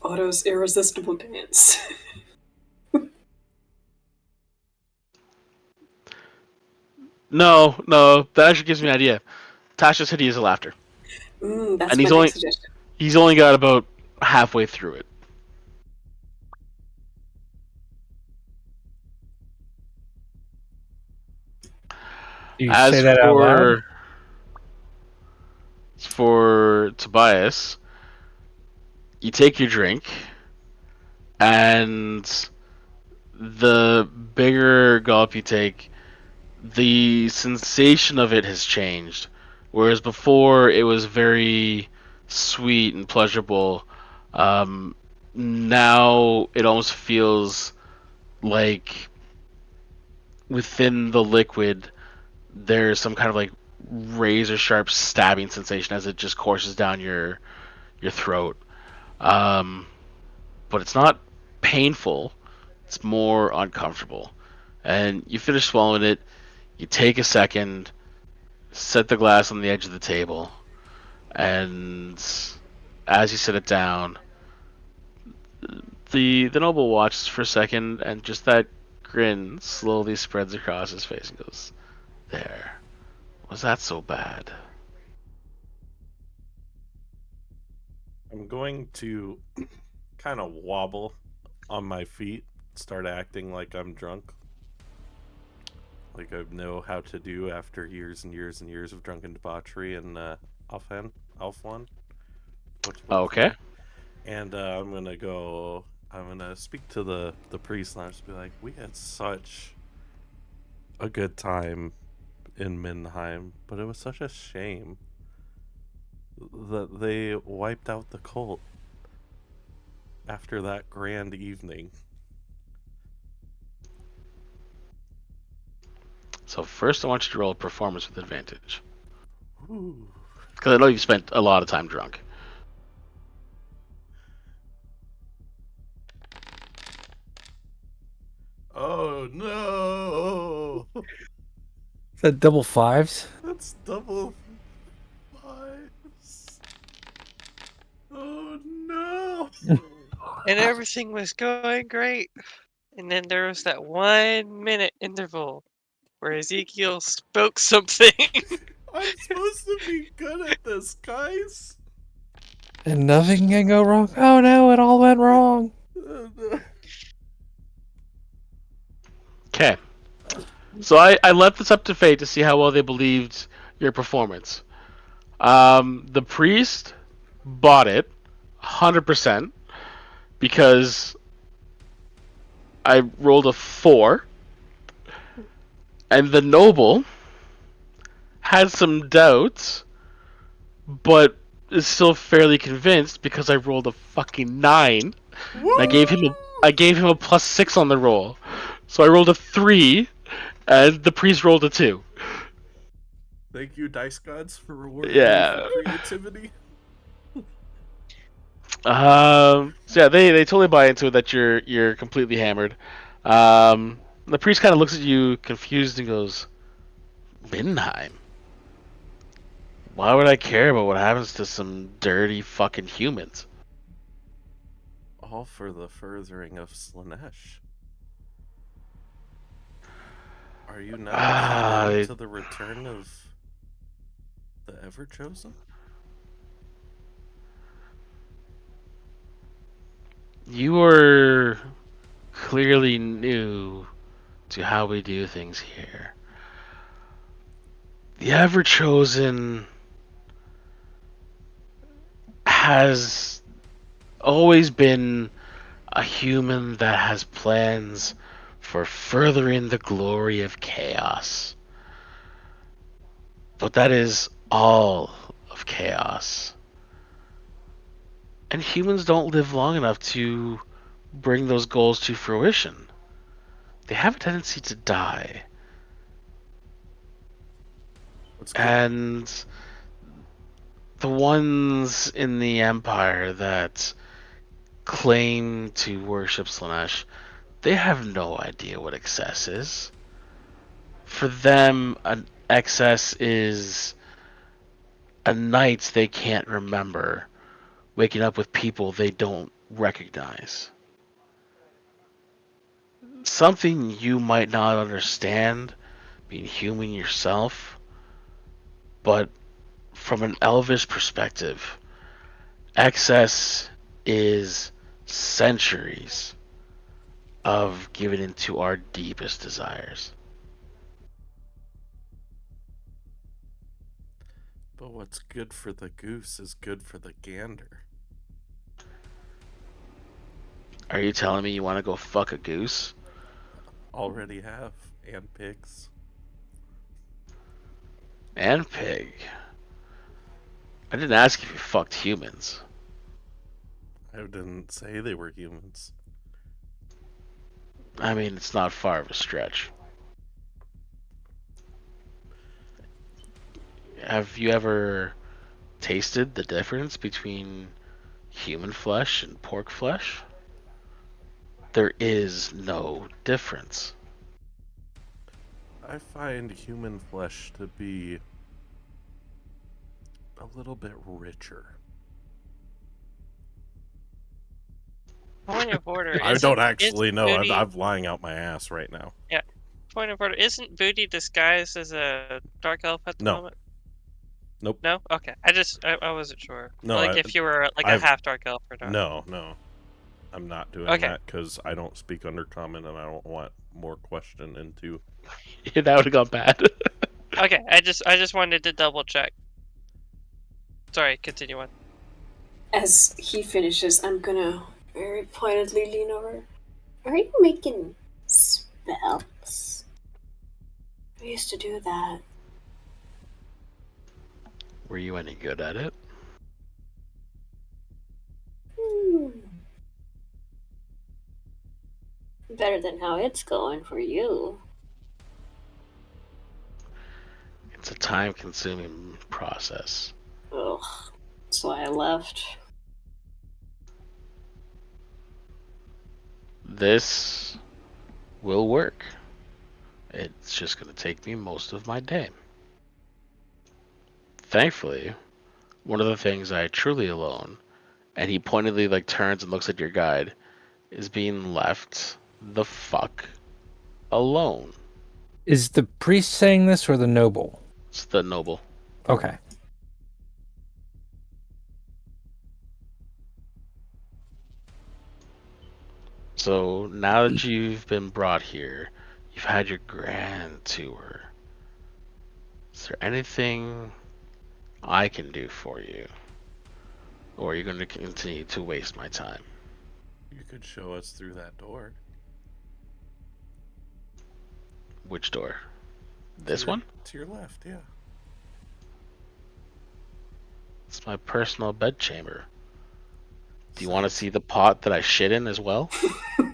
Otto's irresistible dance. No, that actually gives me an idea. Tasha's hideous laughter. That's And my next suggestion. He's only got about halfway through it. Do you say that out loud? For Tobias, you take your drink, and the bigger gulp you take, the sensation of it has changed. Whereas before it was very sweet and pleasurable, now it almost feels like within the liquid there's some kind of like razor sharp stabbing sensation as it just courses down your throat. Um, but it's not painful. It's more uncomfortable. And you finish swallowing it. You take a second, set the glass on the edge of the table, and as you set it down, the noble watches for a second, and just that grin slowly spreads across his face and goes, "There. Was that so bad?" I'm going to kind of wobble on my feet, start acting like I'm drunk. Like I know how to do after years and years and years of drunken debauchery and Alfwan. Okay. And I'm gonna speak to the priest and I'll just be like, we had such a good time in Minheim, but it was such a shame that they wiped out the cult after that grand evening. So first I want you to roll a performance with advantage. Ooh. Because I know you've spent a lot of time drunk. Oh no! Is that double fives? That's double fives. Oh no! And everything was going great. And then there was that 1 minute interval where Ezekiel spoke something. I'm supposed to be good at this, guys. And nothing can go wrong. Oh no, it all went wrong. Okay. So I left this up to fate to see how well they believed your performance. The priest bought it 100% because I rolled a 4, and the noble had some doubts, but is still fairly convinced because I rolled a fucking 9. And I gave him a +6 on the roll, so I rolled a 3, and the priest rolled a 2. Thank you, dice gods, for rewarding me for creativity. So yeah, they totally buy into it that you're completely hammered. The priest kind of looks at you confused and goes, "Mindenheim? Why would I care about what happens to some dirty fucking humans?" All for the furthering of Slanesh. Are you not keyed into the return of the Ever-Chosen? You are clearly new to how we do things here. The Ever-Chosen has always been a human that has plans for furthering the glory of chaos. But that is all of chaos. And humans don't live long enough to bring those goals to fruition. they have a tendency to die. What's good? And the ones in the Empire that claim to worship Slanesh, they have no idea what excess is. For them, an excess is a night they can't remember, waking up with people they don't recognize. Something you might not understand, being human yourself, but from an elvish perspective, excess is centuries of giving into our deepest desires. But what's good for the goose is good for the gander. Are you telling me you want to go fuck a goose? Already have. And pigs. And pig? I didn't ask if you fucked humans. I didn't say they were humans. I mean, it's not far of a stretch. Have you ever tasted the difference between human flesh and pork flesh? There is no difference. I find human flesh to be a little bit richer. Point of order. I don't actually isn't know. Booty, I'm lying out my ass right now. point of order. Isn't Booty disguised as a dark elf at the No. moment? Nope. No. Okay. I wasn't sure. No, Like if you were like a I've- half dark elf or not. No. I'm not doing Okay. that because I don't speak Undercommon and I don't want more question into. That would have gone bad. Okay. I just wanted to double check. Sorry. Continue on. As he finishes, I'm gonna very pointedly lean over. Are you making spells? I used to do that. Were you any good at it? Better than how it's going for you. It's a time-consuming process. Ugh. That's why I left. This will work. It's just going to take me most of my day. Thankfully, one of the things I truly alone, and he pointedly turns and looks at your guide, is being left the fuck alone. Is the priest saying this or the noble? It's the noble. Okay. So now that you've been brought here, you've had your grand tour. Is there anything I can do for you? Or are you going to continue to waste my time? You could show us through that door. Which door? This one? To your left, yeah. It's my personal bedchamber. Do you want to see the pot that I shit in as well?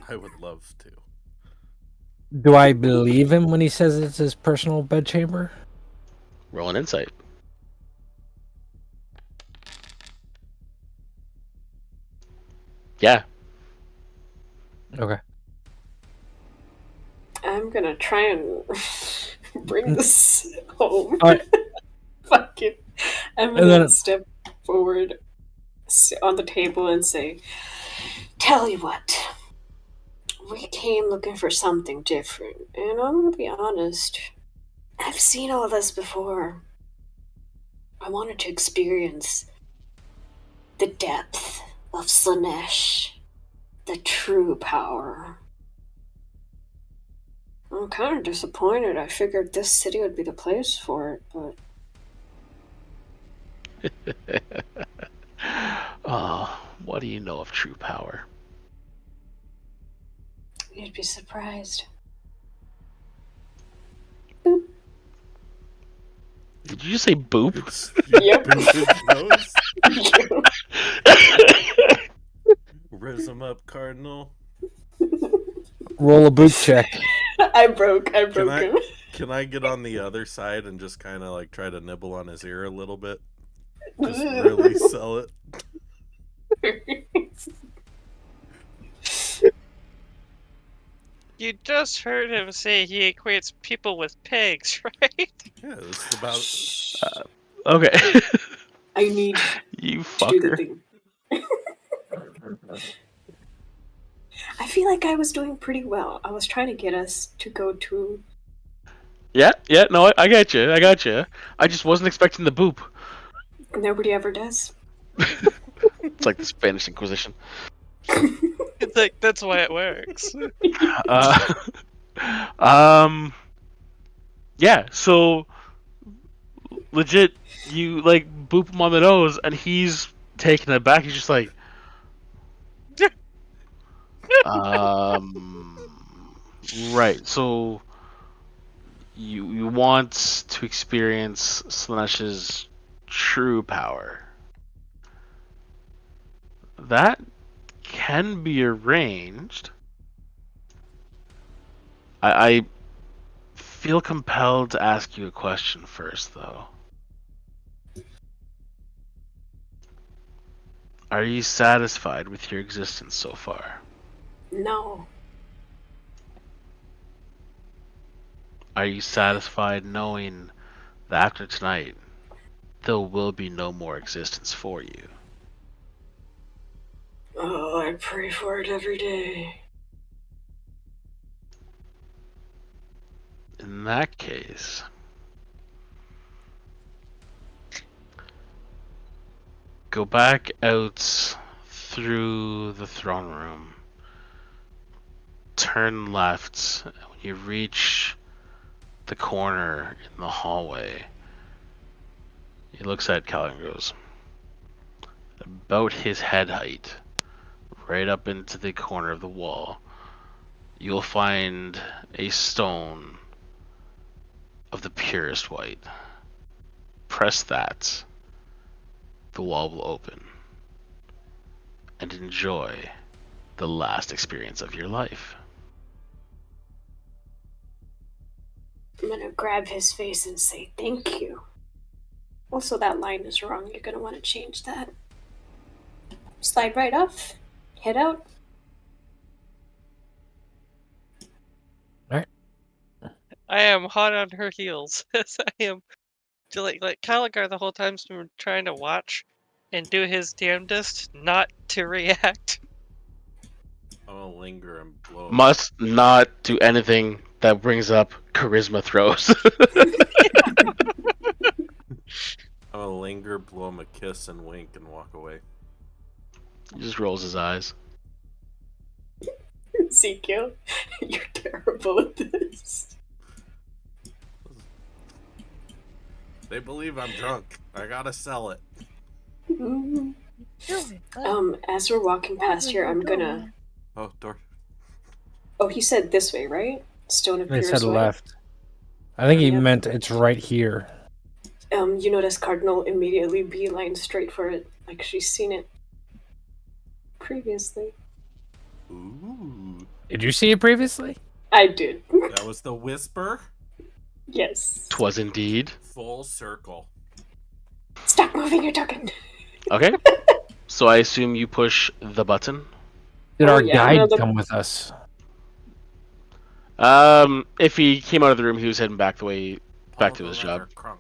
I would love to. Do I believe him when he says it's his personal bedchamber? Roll an insight. Yeah. Okay. I'm gonna try and bring this home. All right. Fuck it. I'm And gonna then- step forward on the table and say, tell you what. We came looking for something different, and I'm gonna be honest. I've seen all this before. I wanted to experience the depth of Slanesh, the true power. I'm kind of disappointed. I figured this city would be the place for it, but Oh, what do you know of true power? you'd be surprised. Did you just say boop? It's Yep. boopage nose. Riz him up, Cardinal. Roll a boot check. I broke him. Can I get on the other side and just kind of like try to nibble on his ear a little bit? Just really sell it. You just heard him say he equates people with pigs, right? Yeah, this is about. Okay. I need You to do the fucker. thing. I feel like I was doing pretty well. I was trying to get us to go to. Yeah, no, I got you. I got you. I just wasn't expecting the boop. Nobody ever does. It's like the Spanish Inquisition. It's like that's why it works. Yeah. So legit, you like boop him on the nose, and he's taken it back. He's just like, right. So you want to experience Slaanege's true power. That can be arranged. I feel compelled to ask you a question first, though. Are you satisfied with your existence so far? No. Are you satisfied knowing that after tonight, there will be no more existence for you? Oh, I pray for it every day. In that case, go back out through the throne room. Turn left. When you reach the corner in the hallway, he looks at Cal and goes, about his head height, right up into the corner of the wall, you'll find a stone of the purest white. Press that. The wall will open. And enjoy the last experience of your life. I'm gonna grab his face and say thank you. Also, that line is wrong. You're gonna want to change that. Slide right off. Head out. I am hot on her heels. As I am, like Caligar the whole time's been trying to watch and do his damnedest not to react. I'm gonna linger and blow. Must not do anything that brings up charisma throws. I'm gonna linger, blow him a kiss, and wink and walk away. He just rolls his eyes. Ezekiel, you're terrible at this. They believe I'm drunk. I gotta sell it. As we're walking past here, I'm gonna. Oh, door. Oh, he said this way, right? Stone of They Purest said White. left. I think he Yep. meant it's right here. You notice Cardinal immediately beeline straight for it, like she's seen it previously. Ooh. Did you see it previously? I did. That was the whisper. Yes. 'Twas indeed. Full circle. Stop moving your token. Okay. So I assume you push the button. Did Oh, our yeah, guide no, the- come with us? If he came out of the room, he was heading back the way back to Pull his the job. lever, Crunk.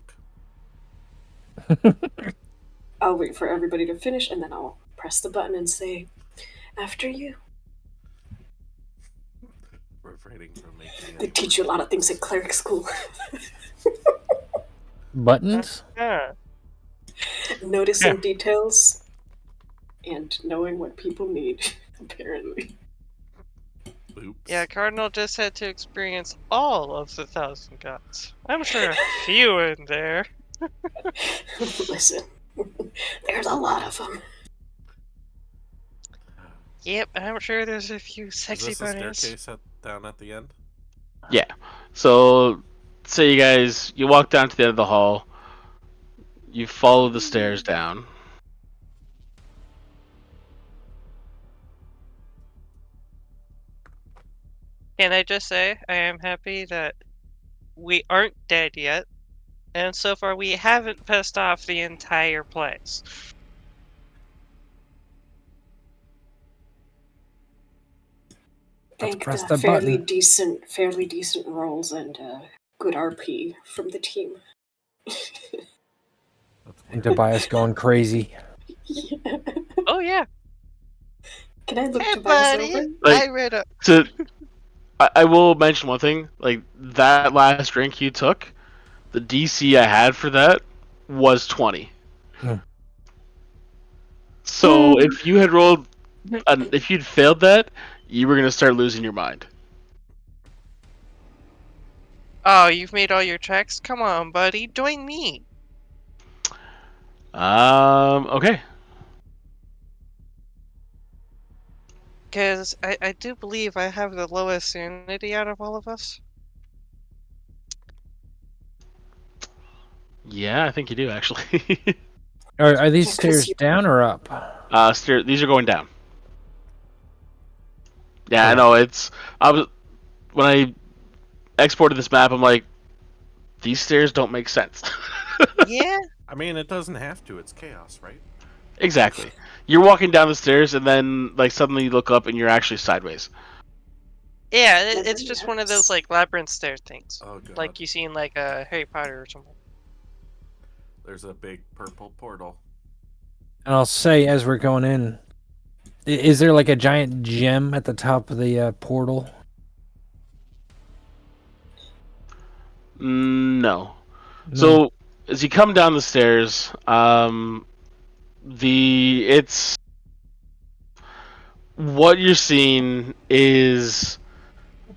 I'll wait for everybody to finish, and then I'll press the button and say, "After you." Refraining from making. They any teach you a lot of things at cleric school. Buttons? Yeah. Noticing Yeah. details and knowing what people need, apparently. Oops. Yeah, Cardinal just had to experience all of the 1,000 gods. I'm sure a few in there. Listen, there's a lot of them. Yep, I'm sure there's a few Is sexy this a bunnies. staircase down at the end? Yeah. So, say you walk down to the end of the hall. You follow the stairs down. Can I just say, I am happy that we aren't dead yet, and so far we haven't pissed off the entire place. Let's Thank press the the fairly button. decent rolls and good RP from the team. That's And weird. Tobias going crazy. Yeah. Oh yeah. Can I look Hey, Tobias buddy. over? Like, I read a. I will mention one thing. Like, that last drink you took, the DC I had for that was 20. Hmm. So if you had rolled, if you'd failed that, you were gonna start losing your mind. Oh, you've made all your checks? Come on, buddy, join me. Okay. Because I do believe I have the lowest sanity out of all of us. Yeah, I think you do actually. Are these Yeah, 'cause stairs you- down or up? These are going down. Yeah, I Okay. know. I was when I exported this map, I'm like, these stairs don't make sense. Yeah? I mean, it doesn't have to. It's chaos, right? Exactly. You're walking down the stairs, and then like suddenly you look up, and you're actually sideways. Yeah, Never it's just one of those works. like labyrinth stair things. Oh god. Like you see in like Harry Potter or something. There's a big purple portal. And I'll say as we're going in, is there like a giant gem at the top of the portal? No. No. So as you come down the stairs, it's what you're seeing is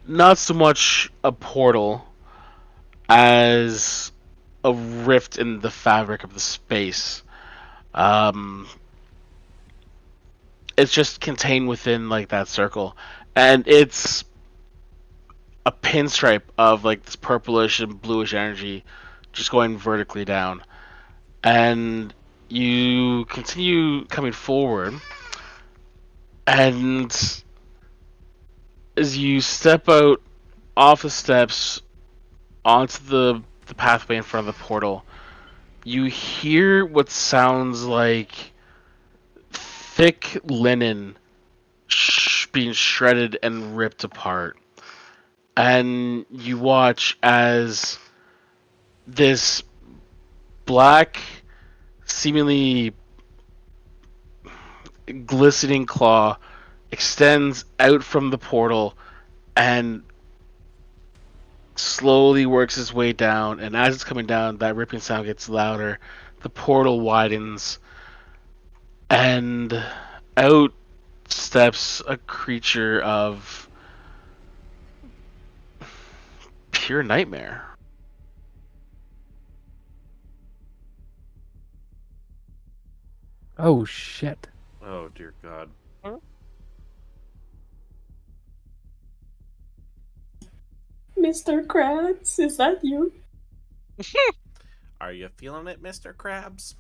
not so much a portal as a rift in the fabric of the space. Um, it's just contained within like that circle, and it's a pinstripe of like this purplish and bluish energy just going vertically down. And you continue coming forward, and as you step out off the steps onto the pathway in front of the portal, you hear what sounds like thick linen being shredded and ripped apart. And you watch as this black, seemingly glistening claw extends out from the portal and slowly works its way down. And as it's coming down, that ripping sound gets louder. The portal widens, and out steps a creature of pure nightmare. Oh shit. Oh dear god. Mr. Krabs, is that you? Are you feeling it, Mr. Krabs?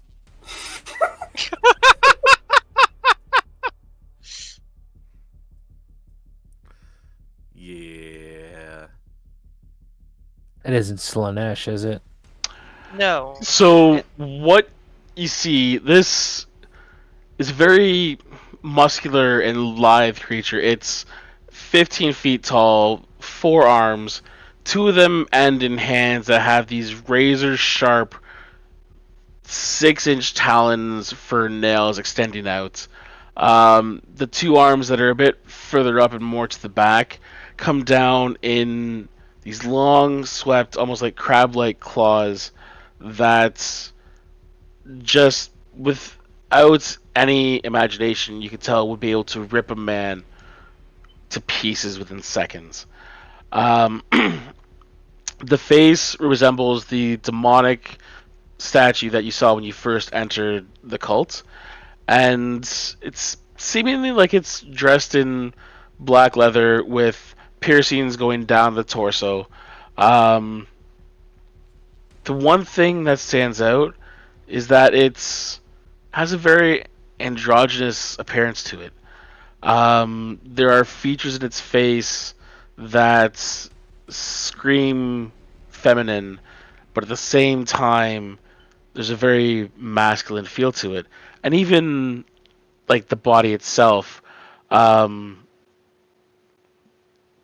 Yeah. It isn't Slanesh, is it? No. So what you see, this is a very muscular and lithe creature. It's 15 feet tall, 4 arms. Two of them end in hands that have these razor sharp 6-inch talons for nails extending out. The two arms that are a bit further up and more to the back come down in these long, swept, almost like crab-like claws that just without any imagination, you could tell would be able to rip a man to pieces within seconds. Um, the face resembles the demonic statue that you saw when you first entered the cult, and it's seemingly like it's dressed in black leather with piercings going down the torso. Um, the one thing that stands out is that it's has a very androgynous appearance to it. There are features in its face that scream feminine, but at the same time, there's a very masculine feel to it, and even like the body itself, um,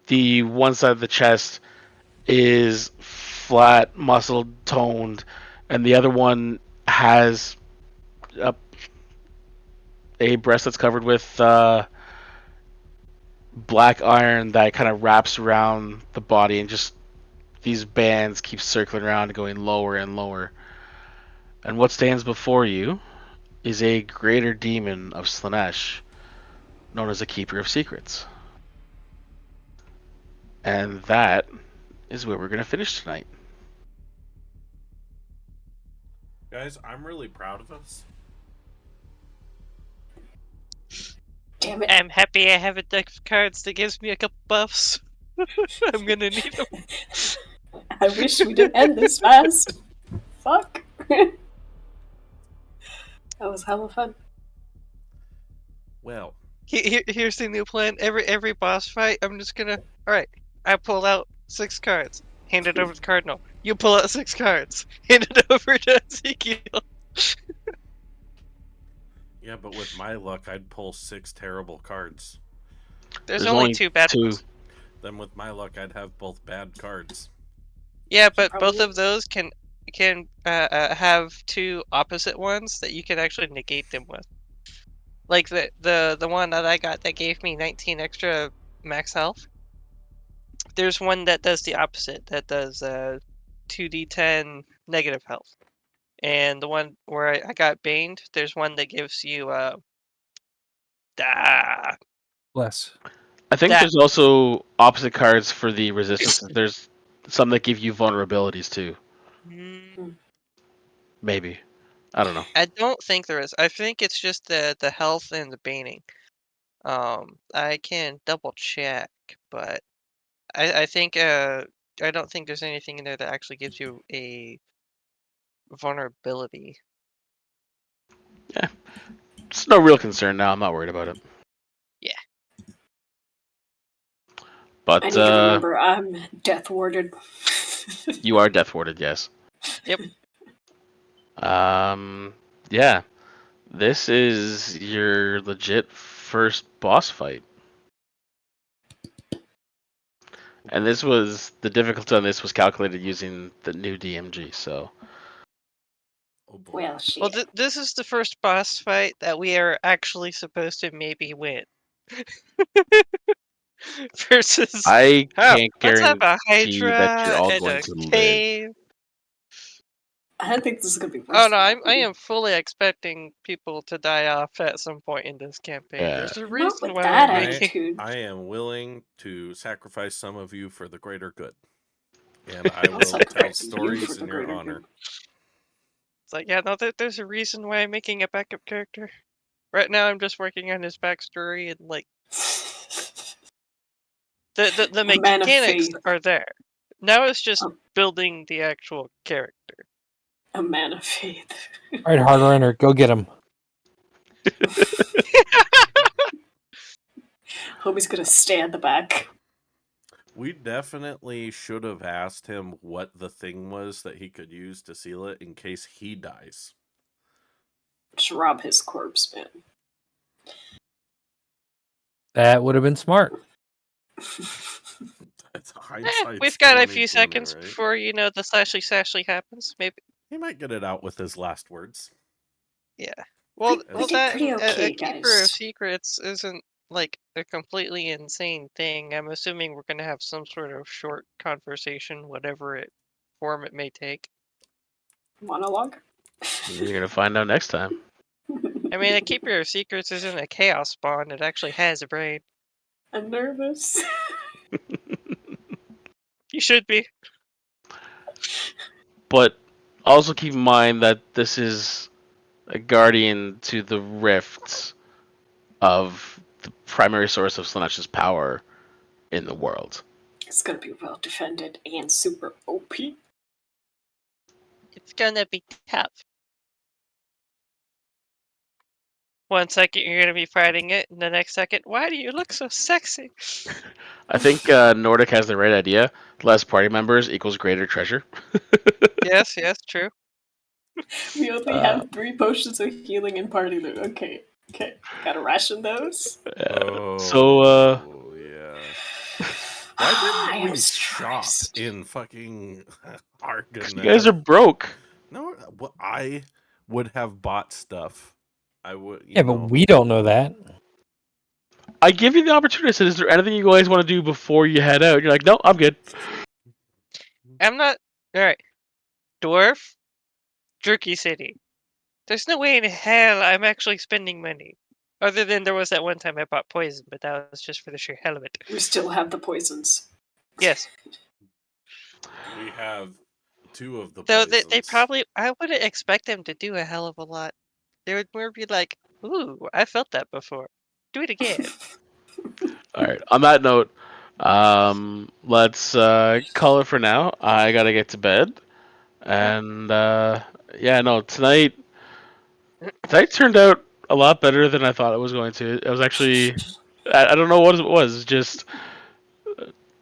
the one side of the chest is flat, muscle toned, and the other one has a, a breast that's covered with black iron that kind of wraps around the body, and just these bands keep circling around, going lower and lower. And what stands before you is a greater demon of Slanesh, known as a Keeper of Secrets. And that is where we're going to finish tonight. Guys, I'm really proud of us. Damn it. I'm happy I have a deck of cards that gives me a couple buffs. I'm gonna need them. I wish we didn't end this fast. Fuck. That was hella fun. Well, Here's the new plan. Every boss fight, I'm just gonna. All right, I pull out 6 cards. Hand it over to Cardinal. You pull out 6 cards. Hand it over to Ezekiel. yeah, but with my luck, I'd pull 6 terrible cards. There's only 2 bad ones. Then with my luck, I'd have both bad cards. Yeah, but both Probably. of those can have 2 opposite ones that you can actually negate them with. Like the one that I got that gave me 19 extra max health. There's one that does the opposite. That does 2d10 negative health. And the one where I got baned, there's one that gives you Bless. I think That- there's also opposite cards for the resistances. There's some that give you vulnerabilities too. Maybe. I don't know. I don't think there is. I think it's just the health and the baning. I can double check, but I think I don't think there's anything in there that actually gives you a vulnerability. It's no real concern now. I'm not worried about it. Yeah. But I need to remember I'm death warded. you are death warded, yes. Yep. Yeah. This is your legit first boss fight. And this was the difficulty on this was calculated using the new DMG, so Oh boy. Well, shit. Well, this is the first boss fight that we are actually supposed to maybe win. Versus, I can't let's have a guarantee that you're Hydra all and going a to live. cave. I don't think this is gonna be worse. Oh no, than I am fully expecting people to die off at some point in this campaign. Yeah. There's a Not reason with why that I'm I, making. attitude. I am willing to sacrifice some of you for the greater good. And I will sacrifice tell you stories for the in your greater honor. It's like, yeah, no, there's a reason why I'm making a backup character. Right now, I'm just working on his backstory and like the A man of mechanics faith. are there. Now it's just Oh. building the actual character. A man of faith. All right, hard runner, go get him. Homie's gonna stay at the back. We definitely should have asked him what the thing was that he could use to seal it in case he dies. Just rob his corpse, man. That would have been smart. That's hindsight. We've got a few seconds before the slashy happens. Maybe. He might get it out with his last words. Yeah. Well, We did that pretty and okay, a Keeper of guys. Secrets isn't like a completely insane thing. I'm assuming we're gonna have some sort of short conversation, whatever form it may take. Monologue? You're gonna find out next time. I mean, a Keeper of Secrets isn't a chaos spawn. It actually has a brain. I'm nervous. You should be. But also keep in mind that this is a guardian to the rifts of the primary source of Slanesh's power in the world. It's gonna be well defended and super OP. It's gonna be tough. 1 second you're gonna be fighting it, and the next second, why do you look so sexy? I think Nordic has the right idea. Less party members equals greater treasure. Yes, yes, true. We only have 3 potions of healing and party loot. Okay. Gotta ration those. Oh, yeah. Why I didn't am we shop stressed. in fucking Argon? You guys are broke. No, well, I would have bought stuff. I would. Yeah, but we don't know that. I give you the opportunity. I said, is there anything you guys want to do before you head out? You're like, no, I'm good. I'm not. Alright. Dwarf, Jerky City. There's no way in hell I'm actually spending money. Other than there was that one time I bought poison, but that was just for the sheer hell of it. We still have the poisons. Yes. We have 2 of the Though poisons. they probably. I wouldn't expect them to do a hell of a lot. They would more be like, ooh, I felt that before. Do it again. All right. On that note, let's call it for now. I gotta get to bed, and yeah, no, tonight turned out a lot better than I thought it was going to. It was actually, I don't know what it was. Just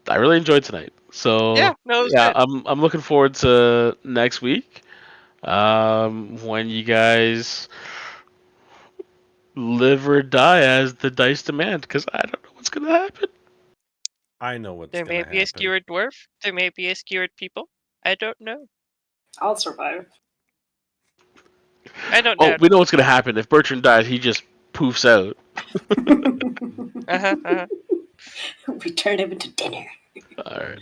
I really enjoyed tonight. So Yeah, no, it was yeah, good. I'm looking forward to next week, when you guys live or die as the dice demand, because I don't know what's gonna happen. I know what's There gonna may be a happen. skewered dwarf. There may be a skewered people. I don't know. I'll survive. I don't Oh, know. we know what's gonna happen. If Bertrand dies, he just poofs out. We turn him into dinner. All right.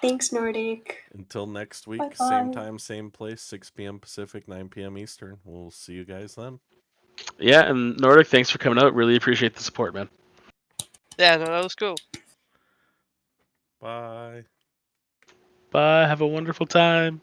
Thanks, Nordic. Until next week, Bye-bye. same time, same place, 6 p.m. Pacific, 9 p.m. Eastern. We'll see you guys then. Yeah, and Nordic, thanks for coming out. Really appreciate the support, man. Yeah, no, that was cool. Bye. Bye. Have a wonderful time.